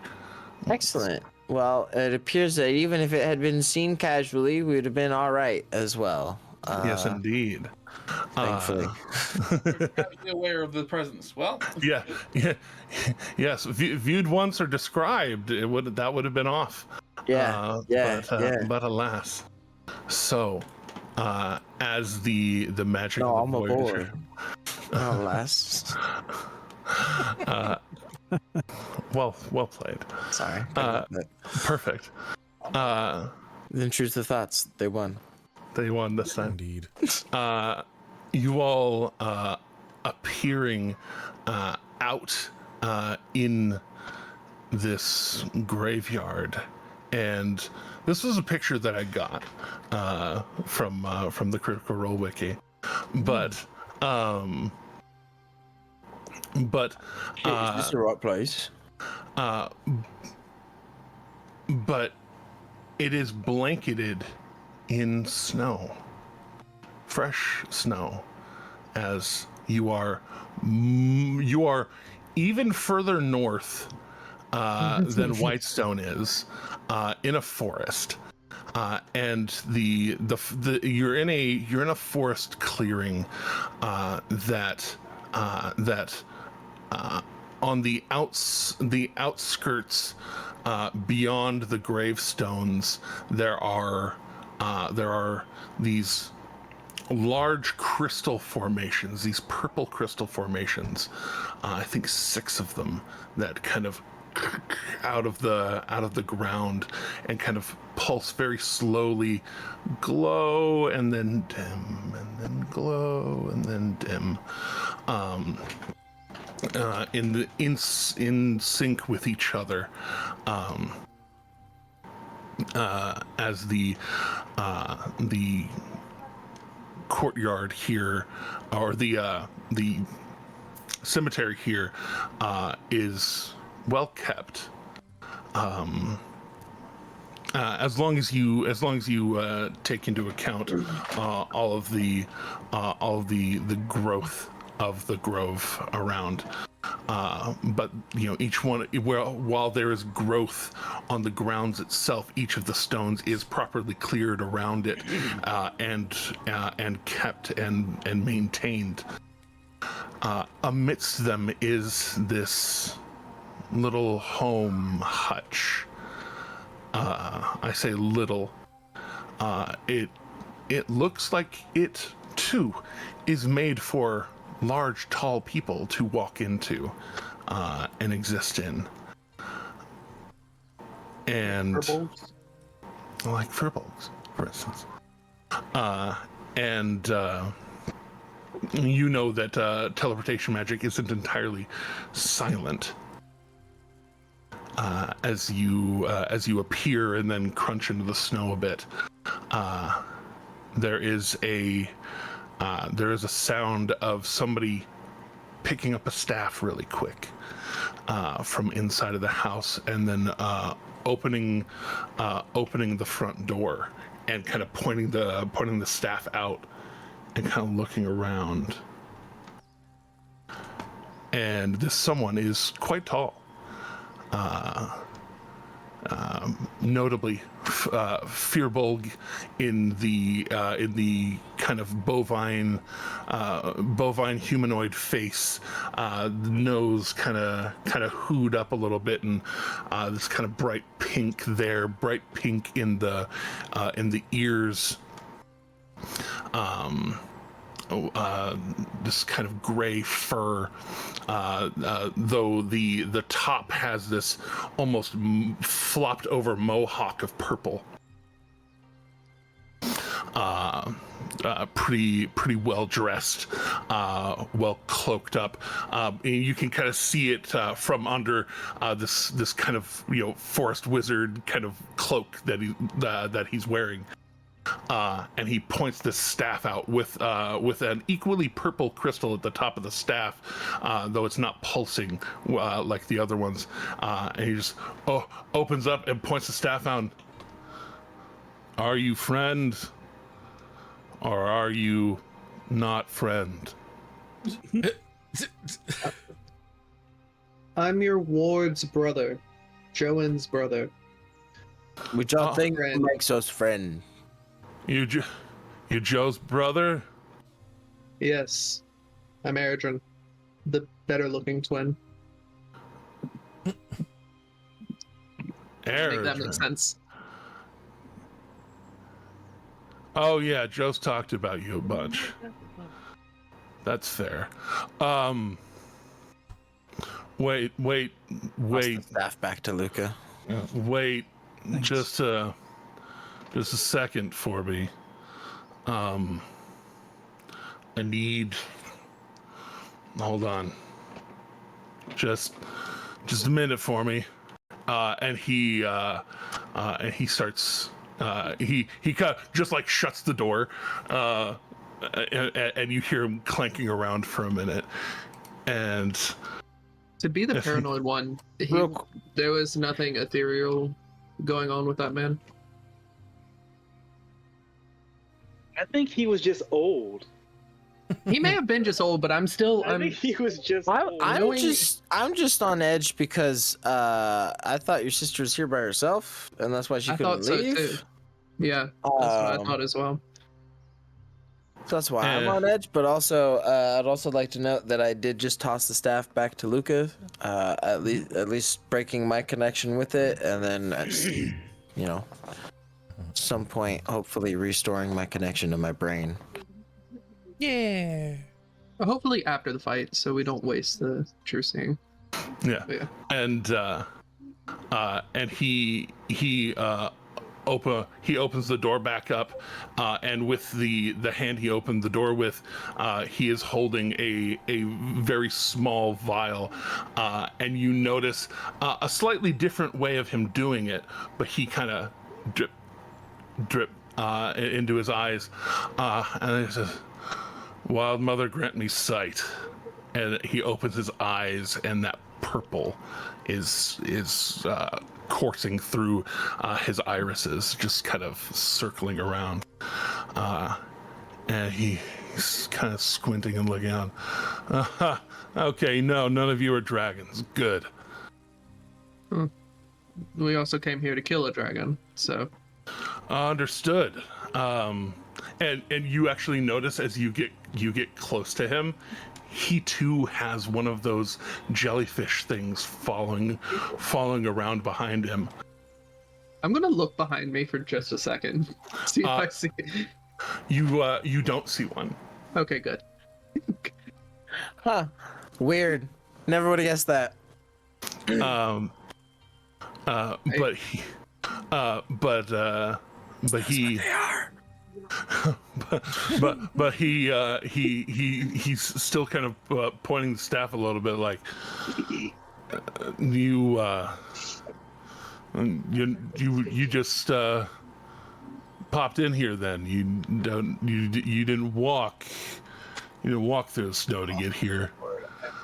Excellent. Well, it appears that even if it had been seen casually, we would have been all right as well. Yes, indeed. Thankfully. Be aware of the presence. Well. Yeah. Yes. Viewed once or described, that would have been off. Yeah. But alas. So, as the magic No, of I'm the aboard. Alas. Well played. Sorry. Perfect. Then choose the thoughts. They won. They won this time. Indeed. you all appearing out in this graveyard, and this was a picture that I got from the Critical Role wiki, but Is this the right place? But it is blanketed in snow, fresh snow, as you are even further north than Whitestone is, in a forest, and you're in a forest clearing that on the outskirts, beyond the gravestones, there are these large crystal formations, these purple crystal formations. I think 6 of them that kind of out of the ground and kind of pulse very slowly, glow and then dim, and then glow and then dim. In sync with each other, as the courtyard here, or the cemetery here, is well kept. As long as you take into account all of the growth of the grove around, but each one, while there is growth on the grounds itself, each of the stones is properly cleared around it, and kept and maintained. Amidst them is this little home hutch. I say little. It looks like it too is made for large, tall people to walk into and exist in. And Furbolgs? like furbolgs, for instance. And you know that teleportation magic isn't entirely silent. As you appear and then crunch into the snow a bit, there is a sound of somebody picking up a staff really quick from inside of the house, and then opening the front door and kind of pointing the staff out and kind of looking around. And this someone is quite tall. Notably Firbolg in the kind of bovine humanoid face, the nose kind of hooed up a little bit, and this kind of bright pink in the ears. This kind of gray fur, though the top has this almost flopped over mohawk of purple. Pretty well dressed, well cloaked up. You can kind of see it from under this kind of forest wizard kind of cloak that he's wearing. And he points this staff out with an equally purple crystal at the top of the staff, though it's not pulsing like the other ones. And he just opens up and points the staff out. Are you friend, or are you not friend? I'm your ward's brother, Joan's brother. Which I think makes us friend. You Joe's brother? Yes, I'm Erdrin, the better-looking twin. Erdrin. Make that make sense. Oh yeah, Joe's talked about you a bunch. That's fair. Wait. Pass the staff back to Luca. Wait, thanks. Just a need. Hold on. Just a minute for me. And he starts. He kind of just like shuts the door, and you hear him clanking around for a minute. And to be the paranoid one, there was nothing ethereal going on with that man. I think he was just old. He may have been just old, but I think he was just old. I'm just on edge because I thought your sister was here by herself, and that's why she couldn't leave. So too. Yeah, that's what I thought as well. So that's why I'm on edge, but also I'd also like to note that I did just toss the staff back to Luca, at least breaking my connection with it, and then at some point hopefully restoring my connection to my brain. Yeah. Hopefully after the fight, so we don't waste the true seeing. Yeah. And he opens the door back up, and with the hand he opened the door with, he is holding a very small vial, and you notice a slightly different way of him doing it, but he kind of drip into his eyes, and he says, "Wild Mother, grant me sight." And he opens his eyes, and that purple is coursing through his irises, just kind of circling around. And he's kind of squinting and looking on. Okay, no, none of you are dragons. Good. We also came here to kill a dragon, so. Understood. And you actually notice as you get close to him, he too has one of those jellyfish things falling around behind him. I'm gonna look behind me for just a second. See if I see it. You don't see one. Okay, good. Huh. Weird. Never would have guessed that. But he they are. but he's still kind of pointing the staff a little bit, like you just popped in here. Then you didn't walk through the snow to get here.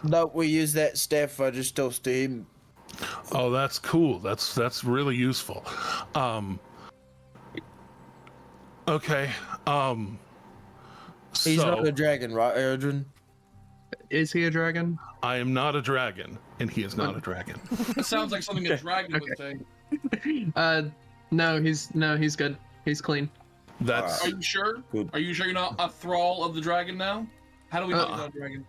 No, we use that staff. I just toasted him. Oh, that's cool. That's really useful. Okay. He's not a dragon, right, Adrian? Is he a dragon? I am not a dragon, and he is not a dragon. That sounds like something a dragon would say. No, he's good. He's clean. That's. Are you sure? Good. Are you sure you're not a thrall of the dragon now? How do we know he's not a dragon?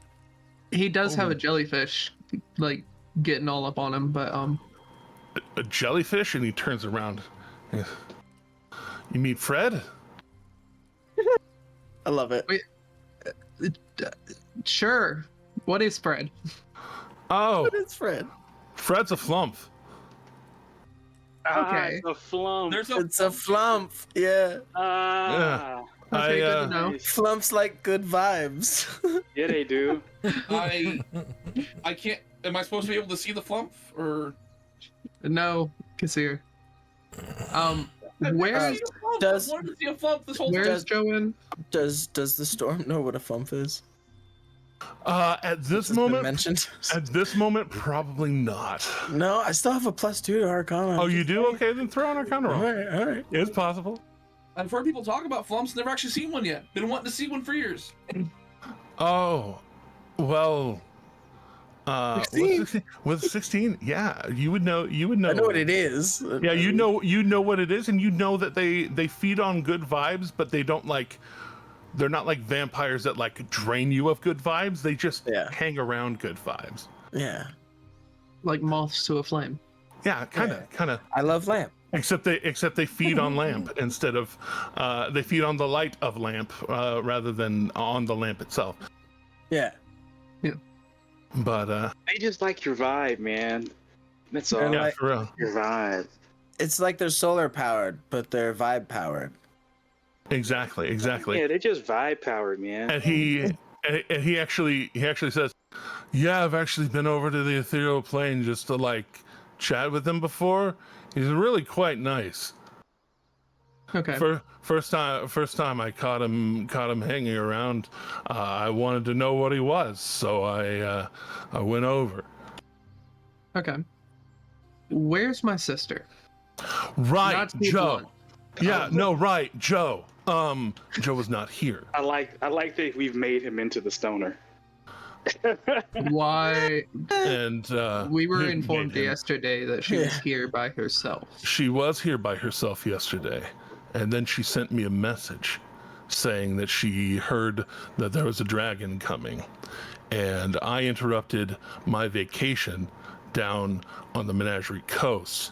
He does have a jellyfish, like getting all up on him, but a jellyfish, and he turns around. You mean Fred? I love it. Wait, sure. What is Fred? Oh, What is Fred? Fred's a flump. Okay. It's a flump. It's a flump. Yeah. Yeah. Okay, good to know. Flumps like good vibes. Yeah, they do. I can't. Am I supposed to be able to see the flump or? No, Kasir. Where's does where's Joanne? Does the storm know what a flump is? At this moment, probably not. No, I still have a +2 to Arcana. Oh, you do? Okay, then throw an Arcana roll. All right. It's possible. I've heard people talk about flumps. Never actually seen one yet. Been wanting to see one for years. Oh, well. 16? With 16, yeah, you would know. I know what it is. Yeah, you know what it is, and you know that they feed on good vibes, but they don't like. They're not like vampires that like drain you of good vibes. They just hang around good vibes. Yeah. Like moths to a flame. Yeah, kind of. I love lamp. Except they feed on lamp instead of they feed on the light of lamp rather than on the lamp itself. Yeah. But they just like your vibe, man. That's all. Yeah, for real. Your vibe. It's like they're solar powered, but they're vibe powered. Exactly. Yeah, they're just vibe powered, man. And he actually says, "Yeah, I've actually been over to the ethereal plane just to like chat with him before. He's really quite nice." Okay. First time I caught him hanging around. I wanted to know what he was, so I went over. Okay. Where's my sister? Right, Not to be Joe. blunt. Yeah, no, right, Joe. Joe was not here. I like that we've made him into the stoner. Why? And We were informed yesterday that she was here by herself. She was here by herself yesterday, and then she sent me a message saying that she heard that there was a dragon coming, and I interrupted my vacation down on the Menagerie Coast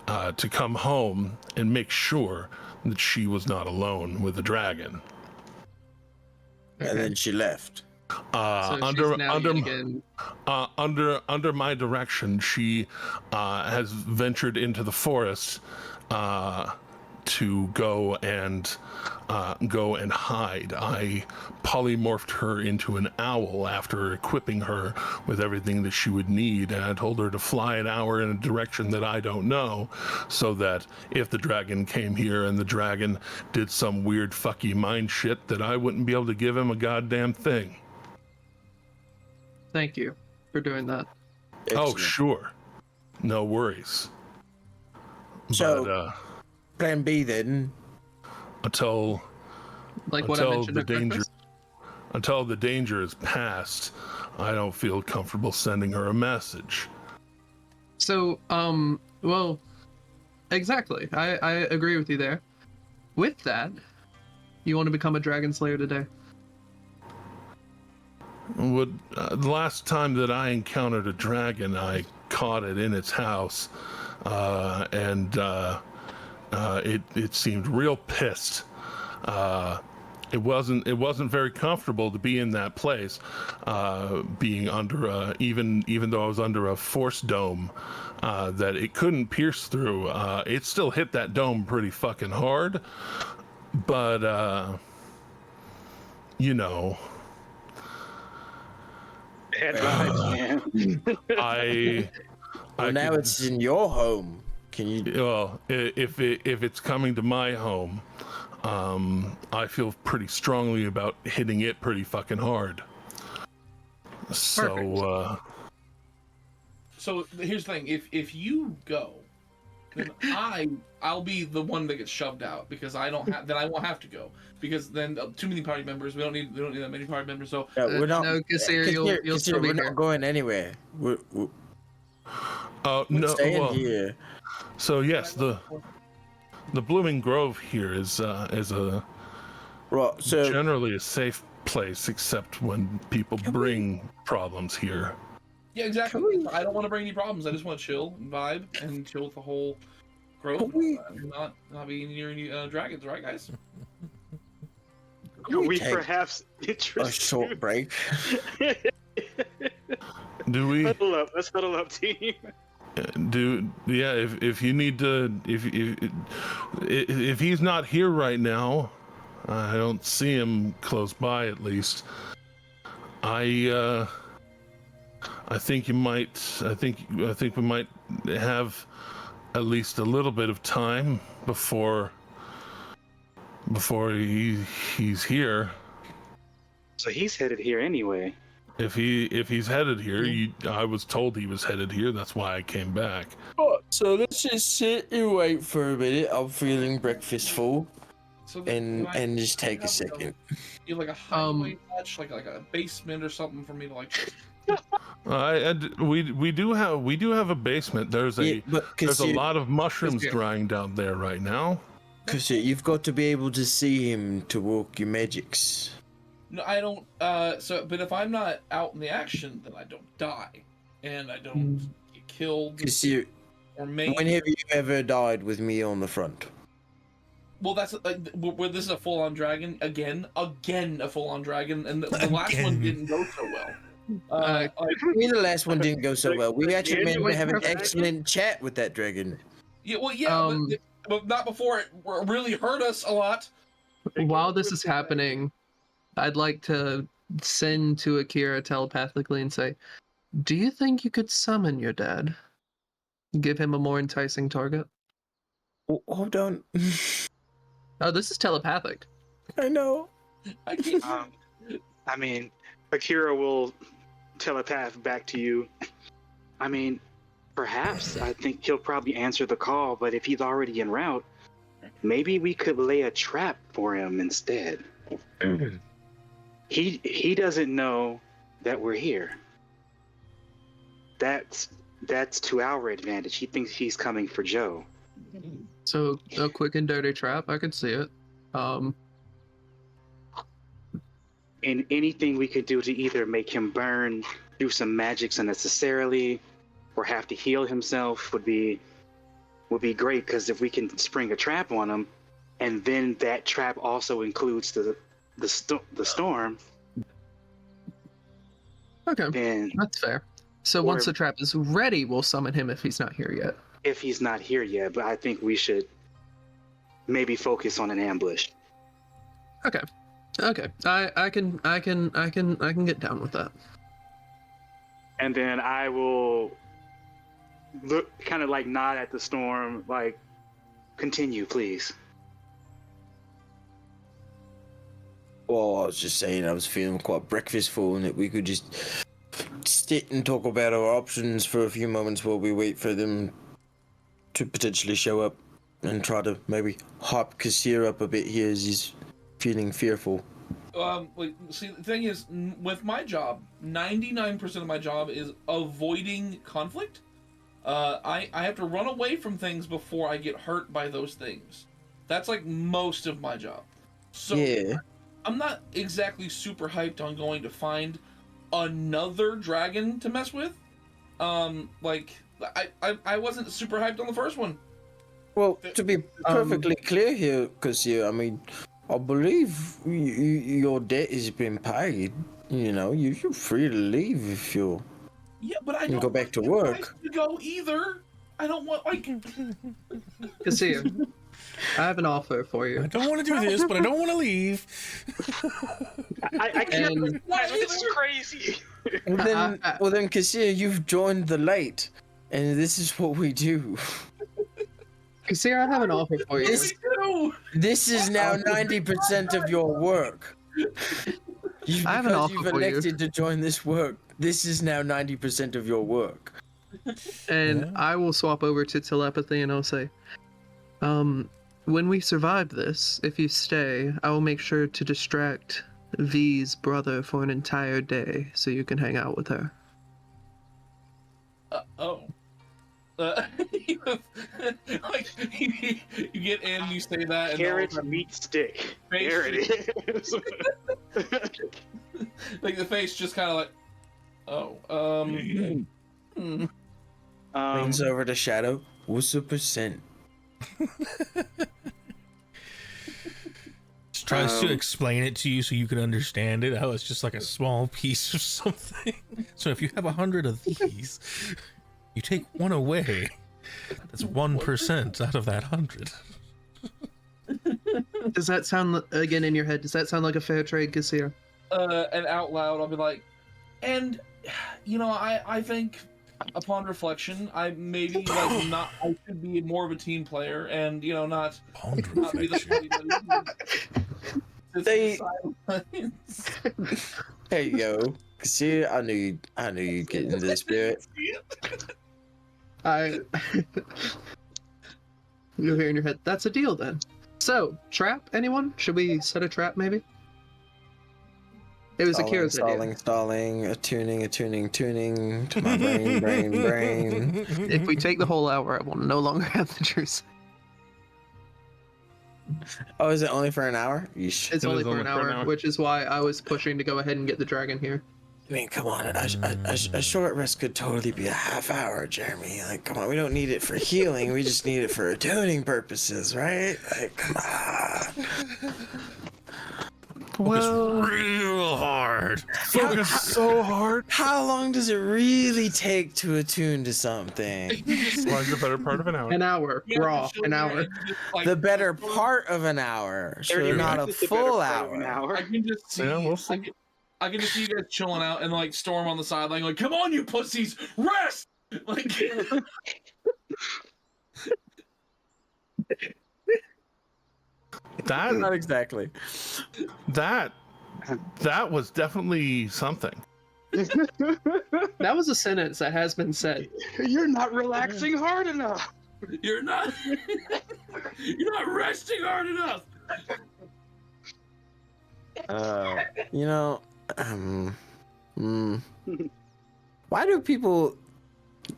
to come home and make sure that she was not alone with the dragon. And then she left. Under my direction, she has ventured into the forest to go and hide. I polymorphed her into an owl after equipping her with everything that she would need, and I told her to fly an hour in a direction that I don't know, so that if the dragon came here and the dragon did some weird fucky mind shit, that I wouldn't be able to give him a goddamn thing. Thank you for doing that. Oh, sure. No worries. So, plan B then. Until what I mentioned until the danger is past, I don't feel comfortable sending her a message. So, well, exactly. I agree with you there. With that, you want to become a dragon slayer today? The last time that I encountered a dragon, I caught it in its house, and it seemed real pissed. It wasn't very comfortable to be in that place, being under even though I was under a force dome that it couldn't pierce through. It still hit that dome pretty fucking hard, but you know. Man. Now it's in your home. Can you? Well, if it's coming to my home, I feel pretty strongly about hitting it pretty fucking hard. So, So here's the thing: if you go, then I'll be the one that gets shoved out because I won't have to go because then too many party members. We don't need that many party members. So we're not. No, you'll still be we're here. not going anywhere. We're no, staying well, here. So yes, the Blooming Grove here is a generally a safe place, except when people bring problems here. Yeah, exactly. I don't want to bring any problems. I just want to chill and vibe and chill with the whole grove. Not be near any dragons, right, guys? Are we perhaps interested? A short break. Do we? Let's huddle up, team. If you need to, if he's not here right now, I don't see him close by at least. I think we might have at least a little bit of time before he's here. So he's headed here anyway. If he's headed here, I was told he was headed here. That's why I came back. So let's just sit and wait for a minute. I'm feeling breakfast full, and just take a second. You like a highway touch, like a basement or something for me to like. We do have a basement. There's a lot of mushrooms drying down there right now. Because you've got to be able to see him to work your magics. No, I don't. But if I'm not out in the action, then I don't die, and I don't get killed. Or maybe. When have you ever died with me on the front? Well, that's where this is a full-on dragon again, a full-on dragon, and the last one didn't go so well. The last one didn't go so well. We actually managed to have an excellent chat with that dragon. Yeah, well, yeah, but not before it really hurt us a lot. While this is happening, I'd like to send to Akira telepathically and say, do you think you could summon your dad? Give him a more enticing target? Hold on. Oh, this is telepathic. I know. I can't. I mean, Akira will telepath back to you. I mean, perhaps. I think he'll probably answer the call, but if he's already en route, maybe we could lay a trap for him instead. He doesn't know that we're here. That's to our advantage. He thinks he's coming for Joe. So a quick and dirty trap, I could see it. And anything we could do to either make him burn, do some magics unnecessarily, or have to heal himself would be great. Because if we can spring a trap on him, and then that trap also includes the storm. Okay, then that's fair. So once the trap is ready, we'll summon him if he's not here yet. If he's not here yet, but I think we should maybe focus on an ambush. Okay. I can get down with that. And then I will look, kind of like nod at the storm, like, continue, please. Well, I was just saying I was feeling quite breakfast full and that we could just sit and talk about our options for a few moments while we wait for them to potentially show up and try to maybe hop Kassir up a bit here as he's feeling fearful. See, the thing is, with my job, 99% of my job is avoiding conflict. I have to run away from things before I get hurt by those things. That's like most of my job. So yeah. I'm not exactly super hyped on going to find another dragon to mess with. I wasn't super hyped on the first one. Well, to be perfectly clear here, Kassir, I mean, I believe your debt has been paid. You know, you're free to leave if you're. Yeah, but I don't go back to work. To go either. I don't want Kassir, I have an offer for you. I don't want to do this, but I don't want to leave. I can't. This is crazy. Well then, Kassir, you've joined the late, and this is what we do. Kassir, I have an offer for you. This is now 90% of your work. I have an offer you've for you. elected to join this work. This is now 90% of your work. And I will swap over to telepathy and I'll say, when we survive this, if you stay, I will make sure to distract V's brother for an entire day so you can hang out with her. Like you get in, you say that, and carrot meat stick. There it is. Like the face just kind of like, Leans over to Shadow. What's the percent? Just tries to explain it to you so you can understand it. How it's just like a small piece of something. So if you have 100 of these, you take one away. That's 1% out of that 100. Does that sound, again in your head, does that sound like a fair trade, Kassir? And out loud, I'll be like, and, you know, I think, upon reflection, I maybe, like, not, I should be more of a team player, and, you know, not be the smarty There you go. Kassir, I knew you'd get into the spirit. You'll hear in your head, that's a deal then. So, trap, anyone? Should we set a trap, maybe? It was Akira's idea. Stalling, attuning to my brain. If we take the whole hour, I will no longer have the truth. Oh, is it only for an hour? It's only for an hour, which is why I was pushing to go ahead and get the dragon here. I mean, come on, a short rest could totally be a half hour, Jeremy. Like, come on, we don't need it for healing, we just need it for attuning purposes, right? Like, come on. Focus real hard. Focus so hard. How long does it really take to attune to something? Like the better part of an hour. An hour, raw, an hour. The better part of an hour, so 30 not a minutes is the better full part of an hour. I can just see. Yeah, we'll see. I can just see you guys chilling out and like Storm on the sideline, like, "Come on, you pussies, rest!" Like, That Not exactly. that was definitely something. That was a sentence that has been said. You're not relaxing hard enough. you're not resting hard enough. You know, why do people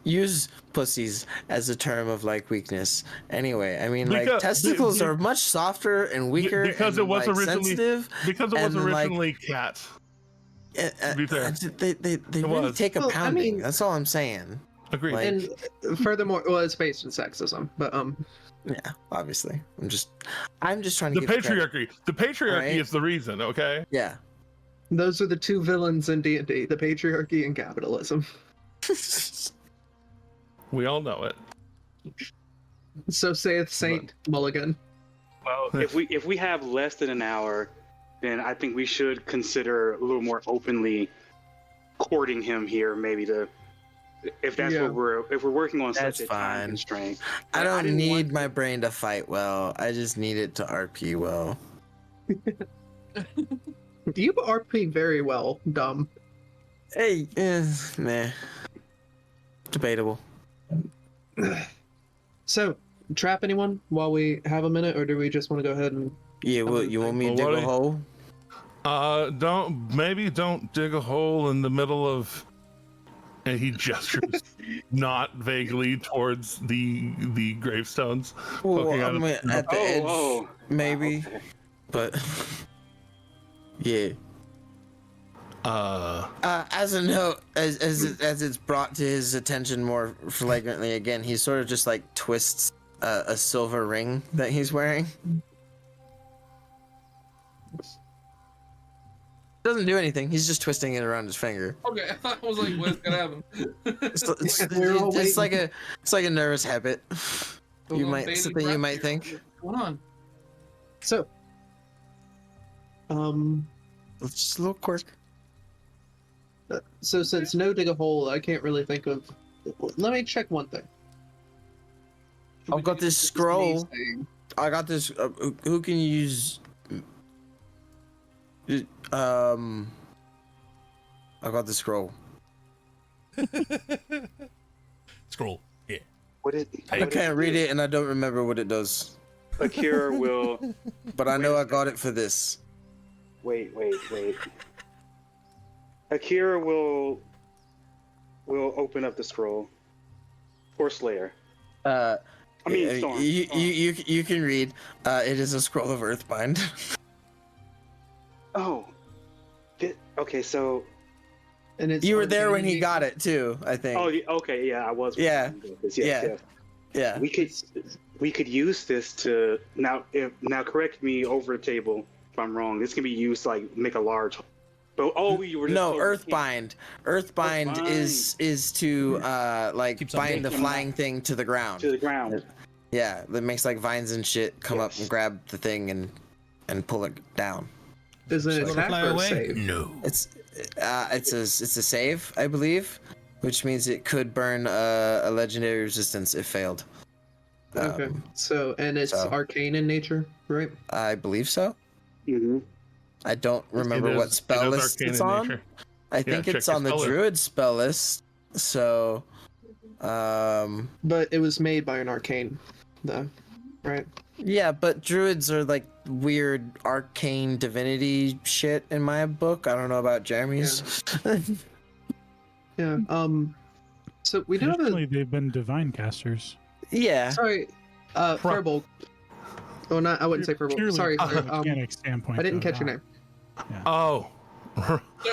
use pussies as a term of like weakness? Anyway, I mean, like testicles are much softer and weaker because and, it was like, originally sensitive. because it was and, like, originally cat. To be fair. They really was. take a Well, I pounding. mean- That's all I'm saying. Agreed. Like- And furthermore, well, it's based in sexism, but Yeah, obviously. I'm just trying the to give credit. patriarchy. The patriarchy Right? is the reason. Okay. Yeah. those are the two villains in D&D: the patriarchy and capitalism. We all know it. So saith Saint Mulligan. Well, if we have less than an hour, then I think we should consider a little more openly courting him here, maybe if that's Yeah. what we're working on That's such a time fine. constraint. I I don't didn't need want- my brain to fight well. I just need it to RP well. You RP very well, dumb. Hey, meh. Debatable. So, trap anyone while we have a minute, or do we just want to go ahead and... Yeah, well, you want me to Well, what dig a do you- hole? Don't dig a hole in the middle of. And he gestures not vaguely towards the gravestones. Well, poking out I of- mean, at the edge, maybe. okay. But yeah. As a note, as it's brought to his attention more flagrantly again, he sort of just like twists a silver ring that he's wearing. Doesn't do anything. He's just twisting it around his finger. Okay, I was like, "What's gonna happen?" It's like a nervous habit. You might Baby something you crap. might think. What's going on? So, It's just a little quirk. so since no dig a hole, I can't really think of... Let me check one thing. I've got this scroll. I got this. Who can use? I got the scroll. Scroll. Yeah. What it? I can't read it, and I don't remember what it does. Akira will But I know I got it for this. wait. Akira will open up the scroll. Or Slayer. I mean, Storm. You can read. It is a scroll of Earthbind. Oh. Okay, so. And it's You were there when he arcane. got it too, I think. Oh, okay, yeah, I was. Yeah. Yes. Yeah. We could use this to now. Correct me over the table if I'm wrong. This can be used to, like, make a large. But you were just No, told- Earthbind. Earthbind is to like Keeps on bind the making flying thing to the ground. to the ground. Yeah, that makes like vines and shit come up Yes. and grab the thing and pull it down. Is it an Wanna attack fly or a away? save? No. It's a save, I believe, which means it could burn a legendary resistance if failed. Okay. So, and it's so- arcane in nature, right? I believe so. Mm-hmm. I don't remember what spell list it's on. I think check it's your on the spell list. druid spell list. So, But it was made by an arcane, though, right? yeah, but druids are like weird arcane divinity shit in my book. I don't know about Jeremy's. Yeah. So we do have Traditionally, a... they've been divine casters. Yeah. Sorry, Firbolg. Oh, not, I wouldn't say Firbolg. Purely Sorry, from a sorry. mechanic standpoint. I didn't though, catch your not- name. Oh,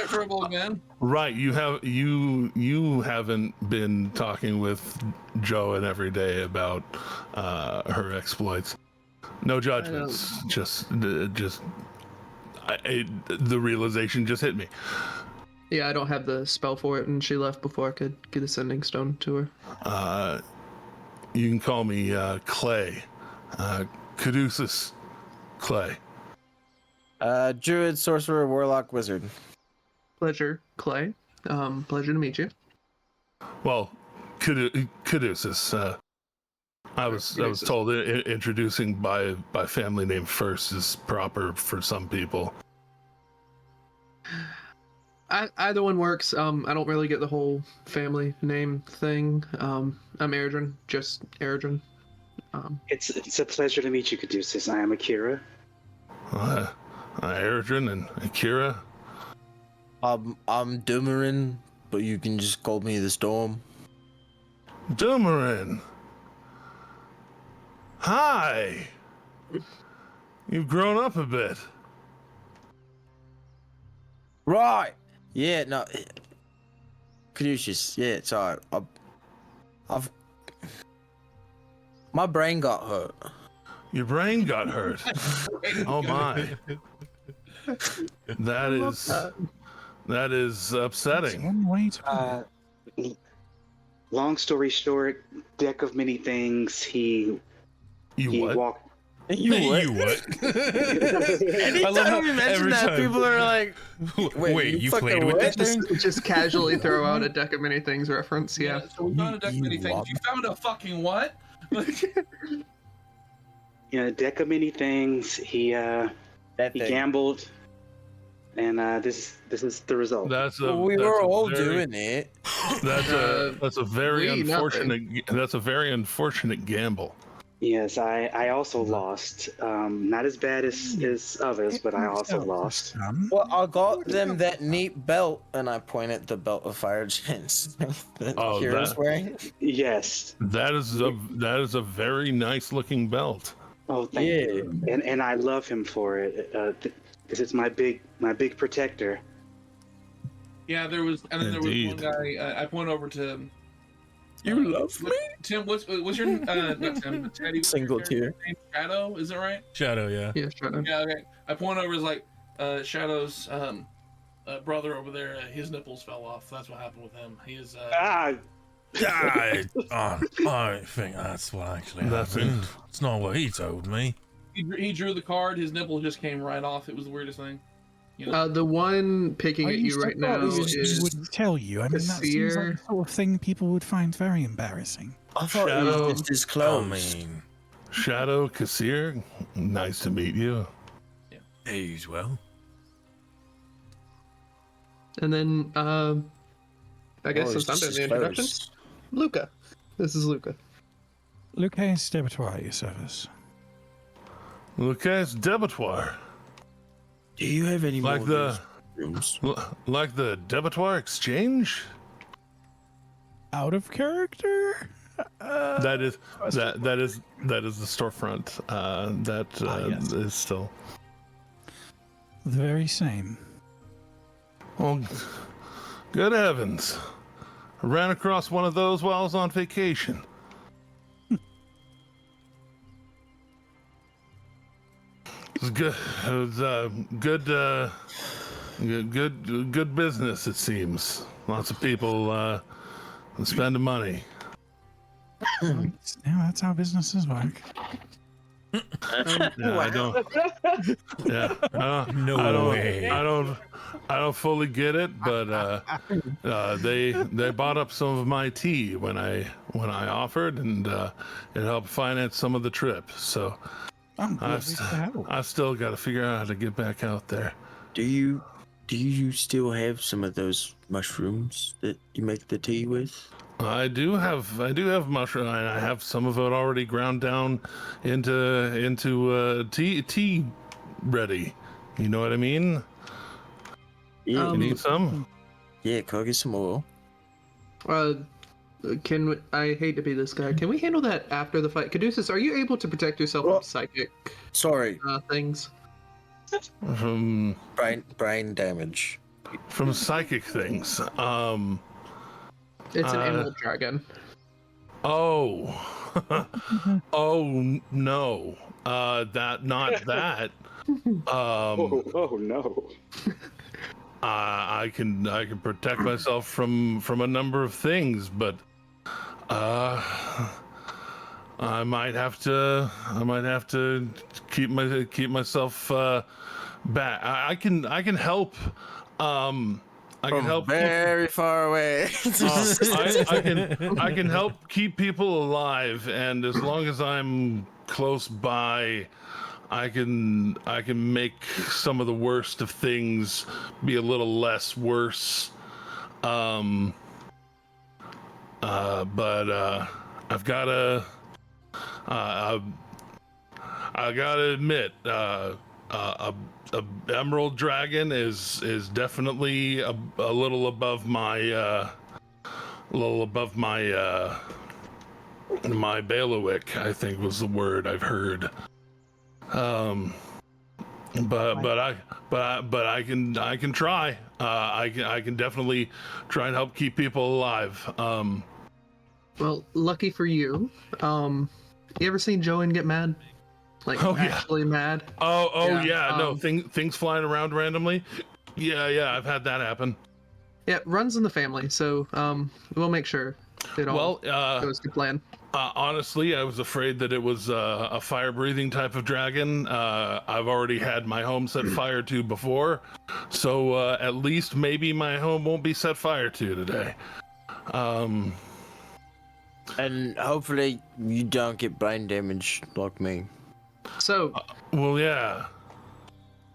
Terrible, man. right. You haven't been talking with Joan every day about her exploits. No judgments. Just The realization just hit me. Yeah, I don't have the spell for it, and she left before I could get a sending stone to her. You can call me Clay. Caduceus Clay. Druid, sorcerer, warlock, wizard. Pleasure, Clay. Pleasure to meet you. Well, Caduceus. I was told introducing by family name first is proper for some people. Either one works. I don't really get the whole family name thing. I'm Erdrin, just Erdrin. It's a pleasure to meet you, Caduceus. I am Akira. Erdrin and Akira. I'm Dumarin, but you can just call me the Storm. Dumarin. Hi. You've grown up a bit. Right. Yeah, no. Caduceus, yeah, it's alright. I've my brain got hurt. Your brain got hurt. Oh my. That is upsetting. One way to Long story short, deck of many things. He walked. You what? Anytime we mention that, people are like, "Wait, you played with that thing?" Just casually throw out a deck of many things reference. Yeah. So we found a deck of many things. You found a fucking what? Yeah, deck of many things. He gambled, and this is the result. We were all doing it. That's a very unfortunate. That's a very unfortunate gamble. Yes, I also lost. Not as bad as others, but I also lost. Well, I got them that neat belt, and I point at the belt of fire giants that Kira's wearing. Yes. That is a very nice looking belt. Oh, thank you. And I love him for it. This is my big protector. Yeah, there was one guy. I point over to. You love me, Tim. What's your not Tim? Teddy. Single tier. Shadow, is it right? Shadow, yeah. Yeah, Shadow. Yeah, okay. I point over as like Shadow's brother over there. His nipples fell off. That's what happened with him. He is. I think that's what actually happened. It's not what he told me. He drew the card. His nipple just came right off. It was the weirdest thing. You know? The one picking at you right now is wouldn't tell you. I mean, that seems like the sort of thing people would find very embarrassing. I thought it was just his clothes. Shadow Kassir, nice to meet you. Yeah. He's well. And then, I guess since I'm doing the introductions, Luca. This is Luca. Lucas Debatoire at your service. Lucas Debatoire. Do you have any like more rooms? Like the Debatoire Exchange? Out of character? That is the storefront. Yes. Is still the very same. Oh, good heavens! I ran across one of those while I was on vacation. It was good. It was good business. It seems lots of people spending money. Yeah, that's how businesses work. Yeah, I don't. Yeah, no way. I don't fully get it, but they bought up some of my tea when I offered, and it helped finance some of the trip. So. I've still got to figure out how to get back out there. Do you still have some of those mushrooms that you make the tea with? I do have mushroom, and I have some of it already ground down into tea ready. You know what I mean? Yeah. You need some? Yeah, can I get some more? I hate to be this guy. Can we handle that after the fight? Caduceus, are you able to protect yourself from psychic things? From brain damage. From psychic things. It's an animal dragon. Oh. Oh no. Not that. Oh no. I can protect myself from a number of things, but I might have to keep myself back. I can help. I can help very far away. I can help keep people alive, and as long as I'm close by, I can make some of the worst of things be a little less worse. But I've gotta I gotta admit, a emerald dragon is definitely a little above my my bailiwick, I think was the word I've heard. But I can try. I can definitely try and help keep people alive. Well, lucky for you. You ever seen Joanne get mad? Like actually mad? Yeah. No, things flying around randomly. Yeah, I've had that happen. Yeah, runs in the family, so we'll make sure it all goes to plan. Honestly, I was afraid that it was a fire-breathing type of dragon. I've already had my home set fire to before, so at least maybe my home won't be set fire to today. And hopefully you don't get brain damage like me. So, well, yeah.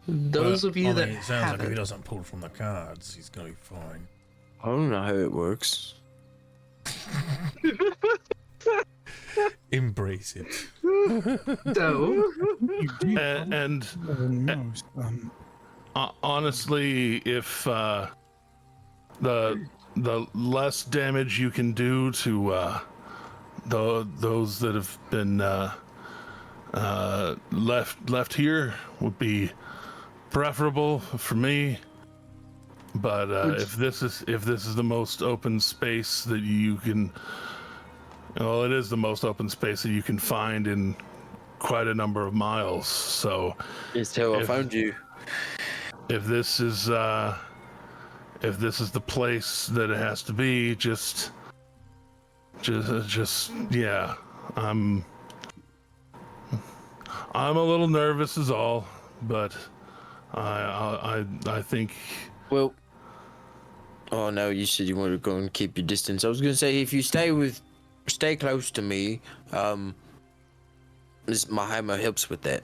Those of you that it sounds like if he doesn't pull from the cards, he's gonna be fine. I don't know how it works. Embrace it. Honestly, if the less damage you can do to those that have been left here would be preferable for me. But if this is the most open space that you can, well, it is the most open space that you can find in quite a number of miles. So it's how I found you. If this is the place that it has to be, just yeah, I'm a little nervous is all, but I think. Well, oh no, you said you wanted to go and keep your distance. I was gonna say if you stay close to me, my hammer helps with that.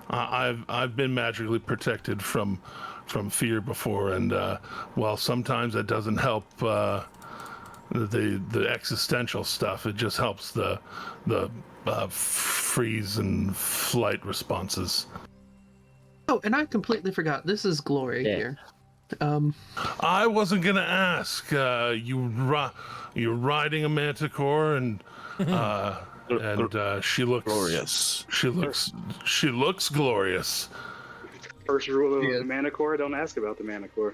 I've been magically protected from fear before, and while sometimes that doesn't help the existential stuff, it just helps the freeze and flight responses. Oh, and I completely forgot. This is Glory here. I wasn't gonna ask. You're riding a manticore, and she looks glorious. She looks glorious. First rule of the Manicore: don't ask about the Manicore.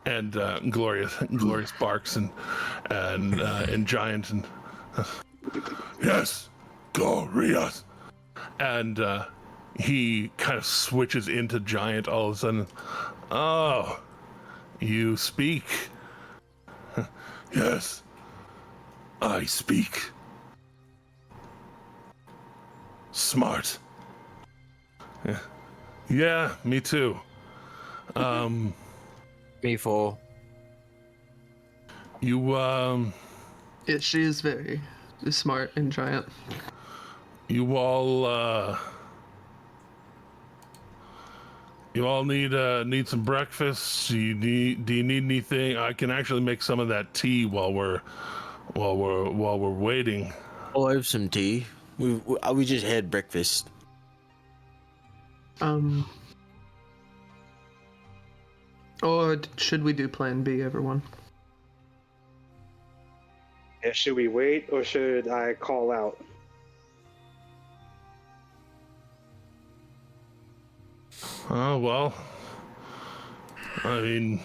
And glorious barks and giant and yes, glorious. And he kind of switches into giant all of a sudden. Oh, you speak? Yes, I speak. Smart. Yeah, me too. Me for. Yeah, she is very smart and giant. You all need some breakfast. Do you need anything? I can actually make some of that tea while we're waiting. I'll have some tea. We just had breakfast. Or should we do Plan B, everyone? Yeah, should we wait or should I call out? Oh, well, I mean,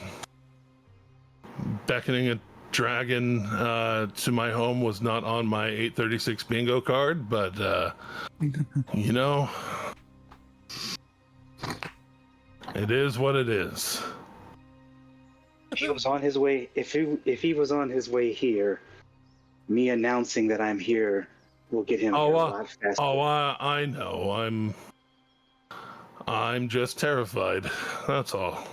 beckoning dragon to my home was not on my 836 bingo card, but you know, it is what it is. If he was on his way, if he was on his way here, me announcing that I'm here will get him here a lot faster. I know. I'm just terrified. That's all.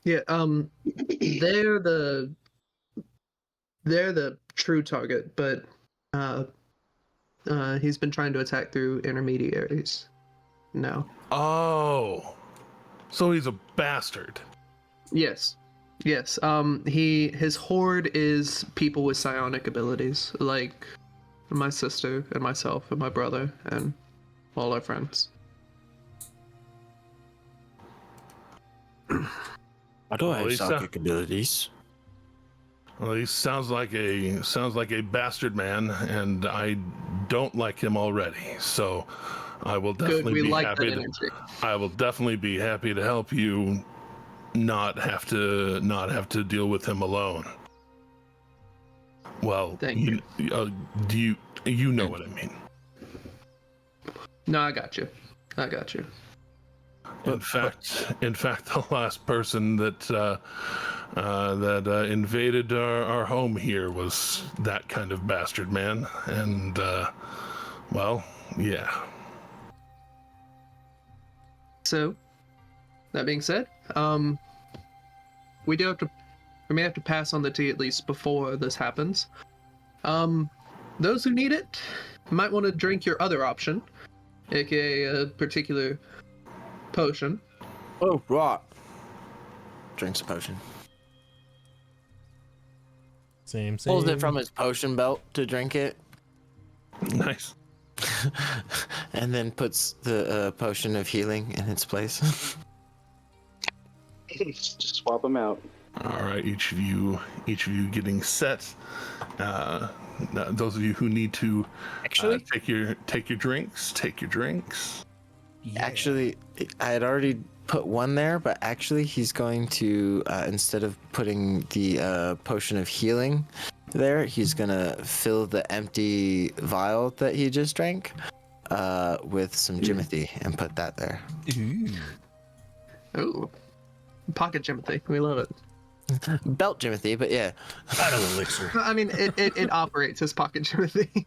Yeah, they're the true target, but he's been trying to attack through intermediaries. No. Oh, so he's a bastard. Yes. His horde is people with psionic abilities, like my sister and myself and my brother and all our friends. I don't have psychic abilities. Well, he sounds like a bastard man, and I don't like him already. So, I will definitely be happy. I will definitely be happy to help you not have to deal with him alone. Well, do you know what I mean? No, I got you. In fact, the last person that invaded our home here was that kind of bastard man, and well, yeah. So, that being said, we may have to pass on the tea at least before this happens. Those who need it might want to drink your other option, aka a particular potion. Oh, right. Drinks a potion. Same. Pulls it from his potion belt to drink it. Nice. And then puts the potion of healing in its place. Just swap them out. All right, each of you getting set. Those of you who need to actually take your drinks. Yeah. Actually, I had already put one there, but actually he's going to instead of putting the potion of healing there, he's gonna fill the empty vial that he just drank with some Jimothy and put that there. Oh, pocket Jimothy, we love it. Belt Jimothy, but yeah. Battle elixir. I mean, it operates as pocket Jimothy.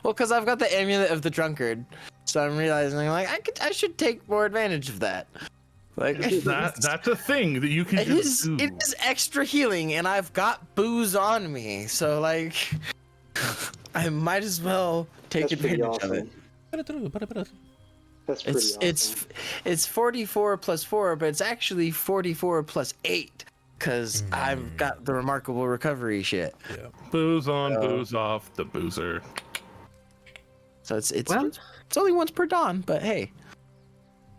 Well, because I've got the amulet of the drunkard, so I'm realizing like I should take more advantage of that. Like that's a thing that you can do. It is extra healing, and I've got booze on me, so like I might as well take advantage of it. That's pretty awesome. It's 44 plus 4, but it's actually 44 plus 8. Because I've got the remarkable recovery shit. Yeah. Booze on, booze off, the boozer. So it's only once per dawn, but hey.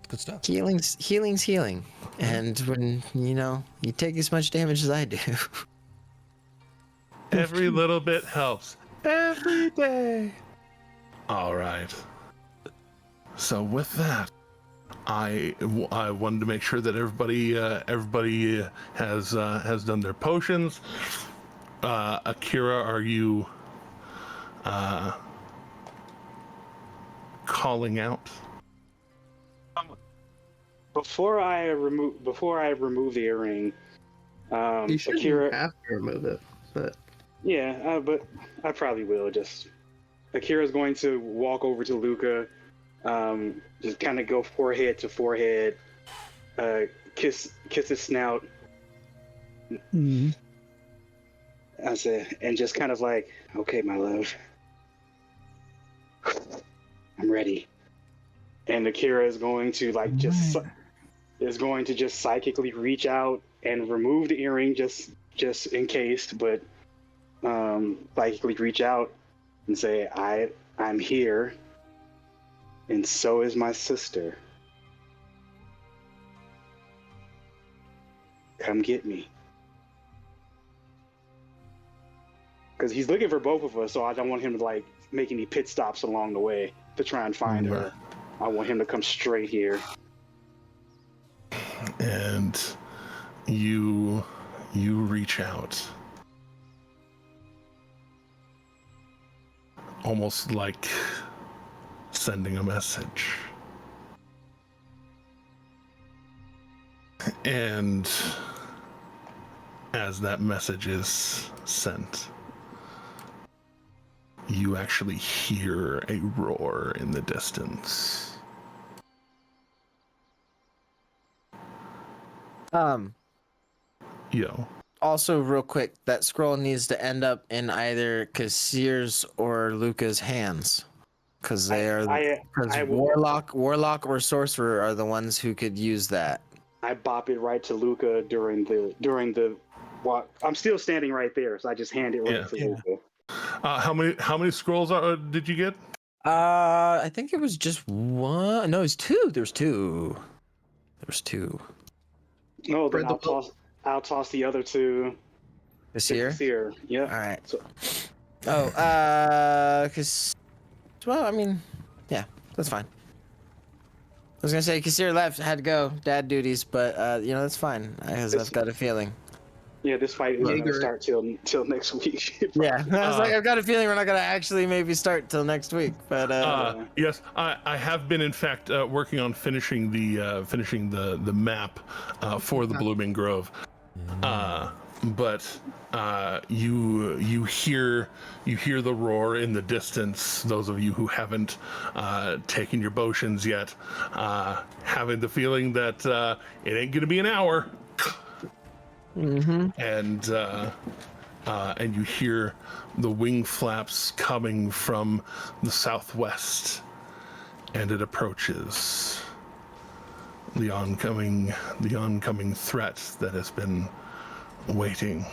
Good stuff. Healing's healing. And when, you take as much damage as I do. Every little bit helps. Every day. All right. So with that, I wanted to make sure that everybody has done their potions. Akira, are you calling out? Before I remove the earring, you shouldn't Akira have to remove it, but yeah, but I probably will. Just Akira's going to walk over to Luca. Just kind of go forehead to forehead, kiss his snout. Mm-hmm. I said, and just kind of like, okay, my love, I'm ready. And Akira is going to just psychically reach out and remove the earring just in case, but psychically reach out and say, I'm here. And so is my sister. Come get me. Because he's looking for both of us, so I don't want him to make any pit stops along the way to try and find her. I want him to come straight here. And you reach out almost like sending a message. And as that message is sent, you actually hear a roar in the distance. Yo. Also, real quick, that scroll needs to end up in either Cassier's or Luca's hands, because they are warlock or sorcerer are the ones who could use that. I bop it right to Luca during the walk. I'm still standing right there, so I just hand it right to Luca. How many scrolls did you get? I think it was just one. No, it's two. There's two. No, then I'll toss the other two. Cassier? Yeah. All right. Cause, well, I mean, yeah, that's fine. I was gonna say Cassier left, had to go, dad duties, but that's fine. I've got a feeling. Yeah, this fight isn't gonna start till next week. Yeah, I was like, I've got a feeling we're not gonna actually maybe start till next week. But yes, I have been in fact working on finishing the map for the Blooming Grove. But you hear the roar in the distance. Those of you who haven't taken your potions yet, having the feeling that it ain't gonna be an hour. Mm-hmm. And you hear the wing flaps coming from the southwest, and it approaches the oncoming threat that has been waiting.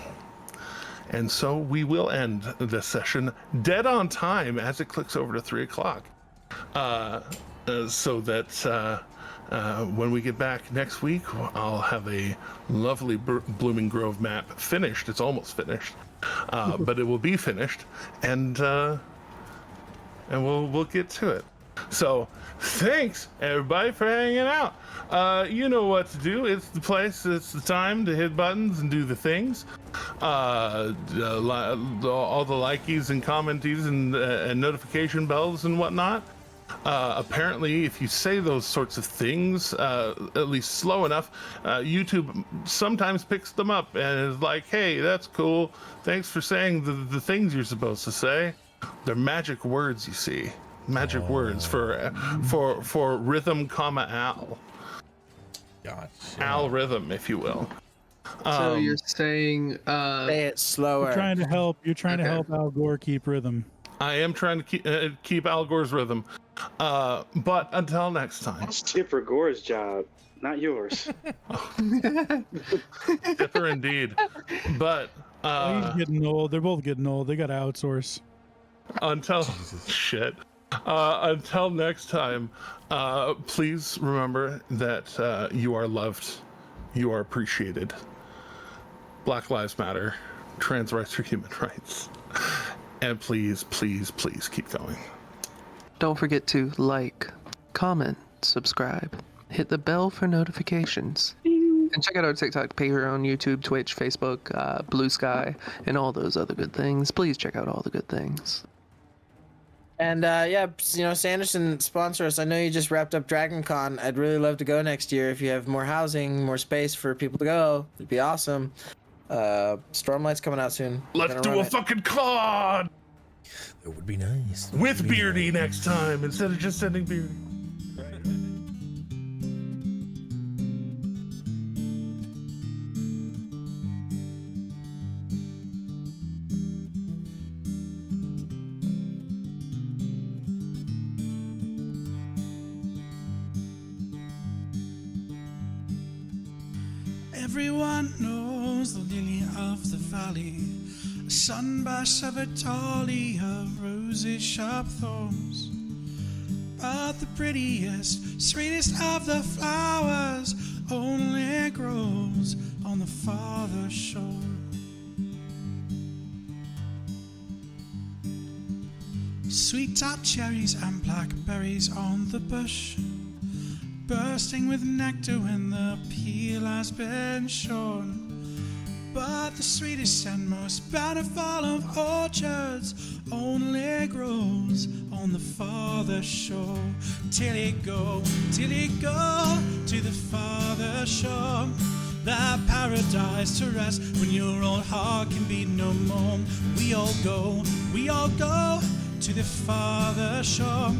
And so we will end this session dead on time as it clicks over to 3 o'clock, so that when we get back next week, I'll have a lovely Blooming Grove map finished. It's almost finished, but it will be finished, and we'll get to it. So, thanks everybody for hanging out. You know what to do. It's the place. It's the time to hit buttons and do the things. All the likies and commenties and notification bells and whatnot. Apparently, if you say those sorts of things, at least slow enough, YouTube sometimes picks them up and is like, hey, that's cool. Thanks for saying the things you're supposed to say. They're magic words, you see. Magic words for rhythm, al. Gotcha. Al rhythm, if you will. So you're saying say it slower. You're trying to help Al Gore keep rhythm. I am trying to keep Al Gore's rhythm. But until next time. That's Tipper Gore's job, not yours. Tipper indeed. But he's getting old. They're both getting old. They got to outsource. Until next time, please remember that you are loved, you are appreciated. Black Lives Matter, trans rights are human rights. And please, please, please keep going. Don't forget to like, comment, subscribe, hit the bell for notifications. And check out our TikTok, Patreon, YouTube, Twitch, Facebook, Blue Sky, and all those other good things. Please check out all the good things. And Sanderson, sponsor us. I know you just wrapped up Dragon Con. I'd really love to go next year. If you have more housing, more space for people to go, it'd be awesome. Stormlight's coming out soon. Let's do a fucking con! That would be nice. With Beardy next time, instead of just sending Beardy. Everyone knows the lily of the valley, a sunburst of a dahlia, of roses sharp thorns. But the prettiest, sweetest of the flowers only grows on the farther shore. Sweet tart cherries and blackberries on the bush, bursting with nectar when the peel has been shorn. But the sweetest and most bountiful of orchards only grows farther shore. Till you go to the farther shore. That paradise to rest when your old heart can beat no more. We all go to the farther shore.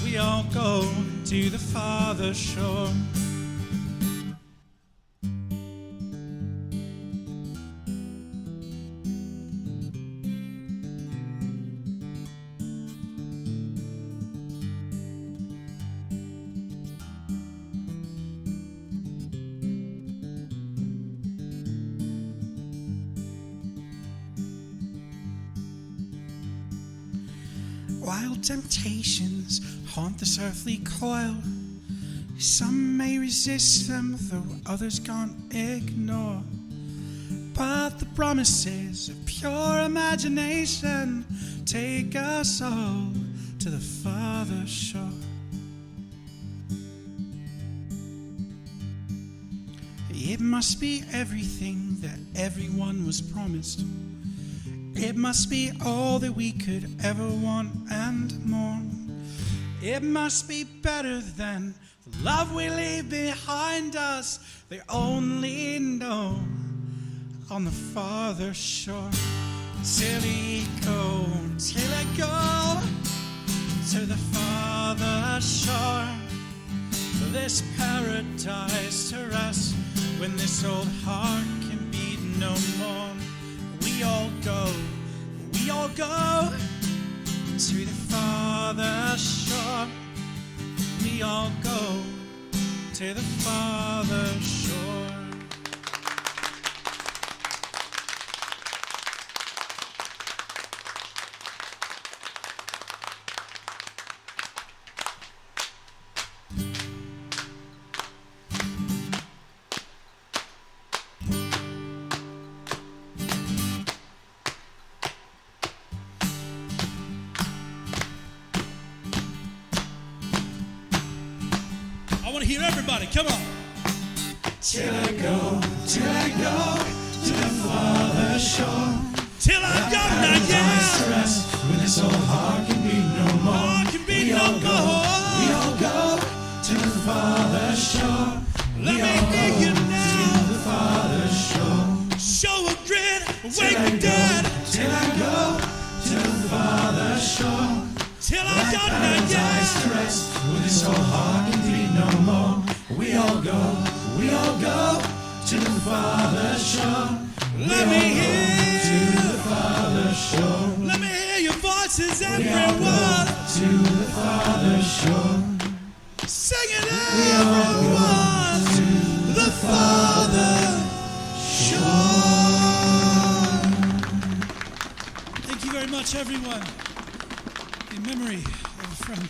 We all go to the farther shore. Wild temptations haunt this earthly coil. Some may resist them, though others can't ignore. But the promises of pure imagination take us all to the farther shore. It must be everything that everyone was promised. It must be all that we could ever want and more. It must be better than the love we leave behind us. They only know on the farther shore. Till I go to the farther shore. This paradise to rest when this old heart can beat no more. We all go to the farther shore. We all go to the farther shore. I want to hear everybody, come on. Till I go to the farther shore. Till I go now, yeah. Rest when this old heart can be no more. We all go to the farther shore. Let me hear you now. To the farther shore. Show a grin, wake the dead. Till I go to the farther shore. Till I go now, yeah. Rest when this old heart can be no more. We all go to the farther shore. Let me hear to the farther shore. Let me hear your voices, everyone. To the farther shore. Sing it, everyone. To the farther shore. Thank you very much, everyone. In memory of a friend.